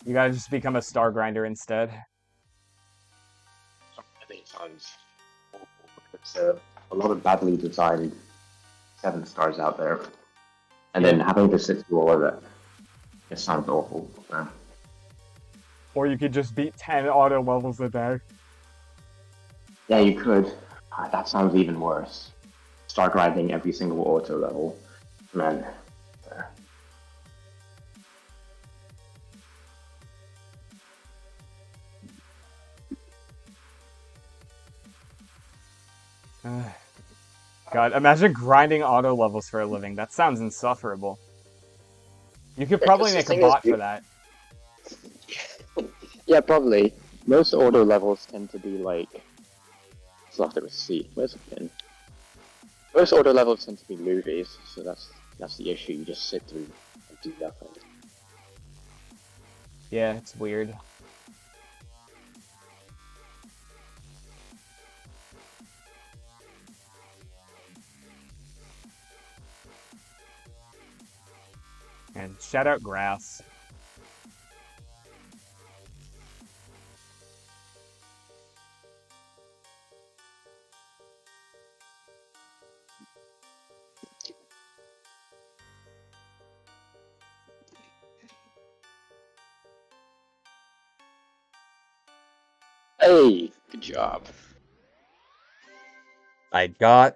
you gotta just become a star grinder instead. I think it sounds awful. It's a lot of badly designed 7 stars out there, and Yeah. then having to sit through all of it. It sounds awful. Or you could just beat 10 auto levels a day. Yeah, you could. That sounds even worse. Start grinding every single auto level. Man. God, imagine grinding auto levels for a living. That sounds insufferable. You could Yeah, probably because the make a thing is, bot for that. yeah, probably. Most auto levels tend to be like. It's after a C. Where's it been? Most auto levels tend to be movies, so that's the issue. You just sit through and do nothing. Yeah, it's weird. And shout out Grass. Hey, good job. I got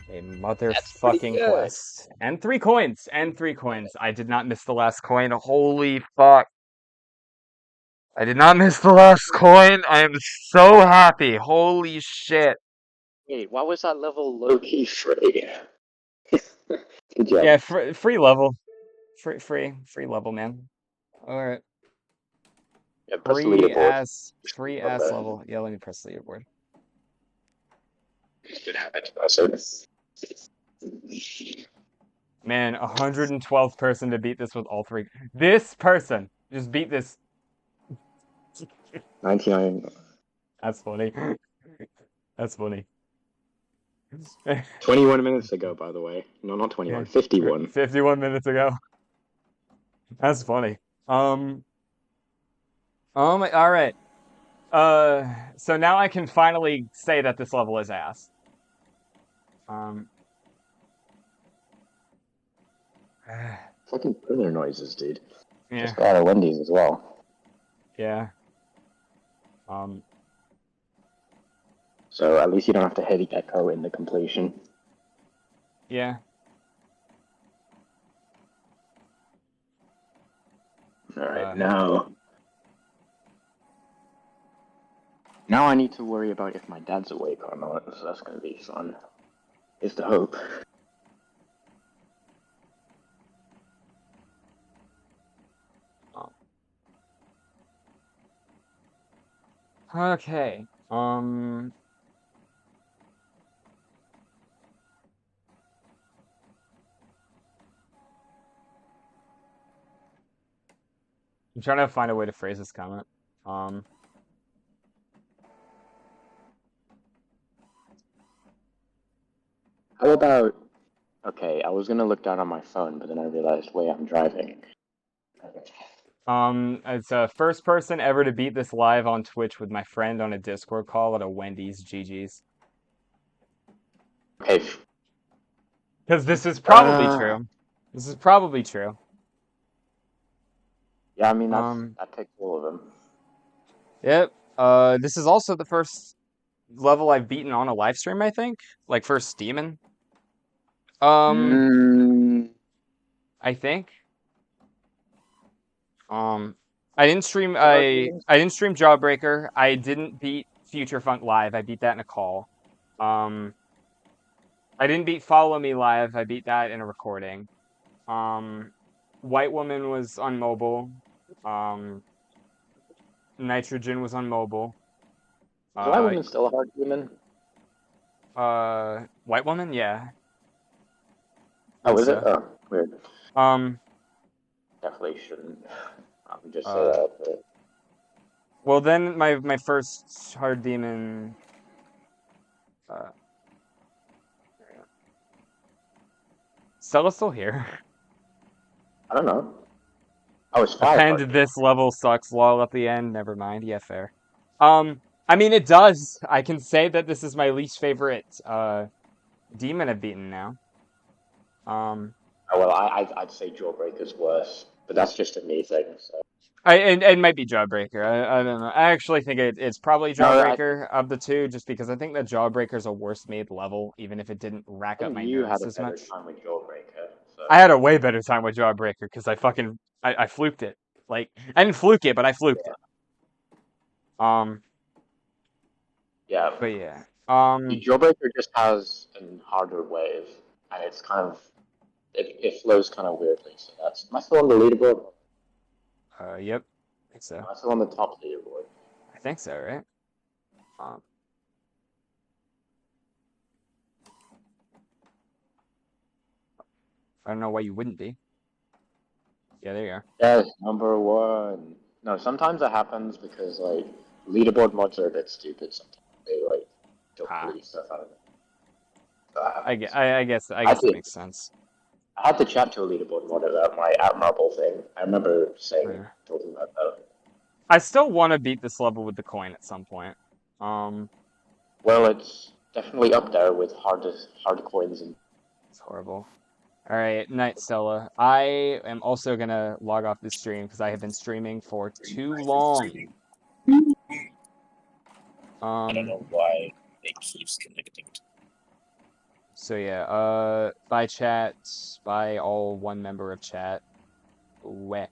a That's pretty motherfucking good. quest. And 3 coins. And 3 coins. I did not miss the last coin. Holy fuck. I did not miss the last coin. I am so happy. Holy shit. Wait, why was that level low-key free? Good job. Yeah, free level. Free level, man. Alright. Yeah, press the Free leaderboard. ass, free Up ass there. level. Yeah, let me press the leaderboard. Good habit. Also, Man, 112th person to beat this with all 3. This person just beat this. 99. That's funny. That's funny. 21 minutes ago, by the way. No, not 21. 51. 51 minutes ago. That's funny. Um, all right. So now I can finally say that this level is ass. Um, Fucking printer noises, dude. yeah, Just got out of Wendy's as well. yeah. Um, So at least you don't have to heavy echo in the completion. yeah. Alright, Uh, now I need to worry about if my dad's awake or not, so that's gonna be fun. Is the hope. okay. I'm trying to find a way to phrase this comment. Um, How about... Okay, I was gonna look down on my phone, but then I realized, wait, I'm driving. it's a first person ever to beat this live on Twitch with my friend on a Discord call at a Wendy's. GG's. Okay, Because this is probably uh... true. This is probably true. Yeah, I mean, Um, that takes all of them. yep. This is also the first level I've beaten on a live stream, I think. Like first demon. Um, Mm, I think. Um, I didn't stream there are I games. I didn't stream Jawbreaker. I didn't beat Future Funk live. I beat that in a call. Um, I didn't beat Follow Me live. I beat that in a recording. Um, White Woman was on mobile. Um, Nitrogen was on mobile. Is White Uh, Woman still a hard demon? White Woman, yeah, I Oh, think is it? so. Oh, weird. Um, Definitely shouldn't. I would just say uh, that, but... well then my first hard demon. Uh, Stella's still here. I don't know. Oh, it's five And hard demons. this level sucks. Lol at the end. Never mind. Yeah, fair. I mean it does. I can say that this is my least favorite demon I've beaten now. Um, Oh, well, I'd say Jawbreaker's worse, but that's just a me thing, so... it might be Jawbreaker. I don't know. I actually think it's probably No, Jawbreaker of the two, just because I think that Jawbreaker's a worse made level, even if it didn't rack I up think my you had nerves a as better much. time with Jawbreaker, I so... had a way better time with Jawbreaker because I fluked it. Like I didn't fluke it, but I fluked it. Um, Yeah. but yeah. Jawbreaker just has a harder wave, and it's kind of... It flows kind of weirdly, so that's... Am I still on the leaderboard? Yep. I think so. Am I still on the top leaderboard? I think so, right? Um, I don't know why you wouldn't be. Yeah, there you are. Yes, number one. No, sometimes that happens because like leaderboard mods are a bit stupid. Sometimes they like don't Ha. delete stuff out of it. So that happens. I I guess that did. makes sense. I had to chat to a leaderboard mod about my admirable thing. I remember saying Yeah. talking about that. I still want to beat this level with the coin at some point. Well, it's definitely up there with hard coins and. It's horrible. All right, night, Stella. I am also gonna log off this stream because I have been streaming for too long. I don't Um, know why it keeps connecting. so yeah, bye chat, bye all one member of chat. Weh.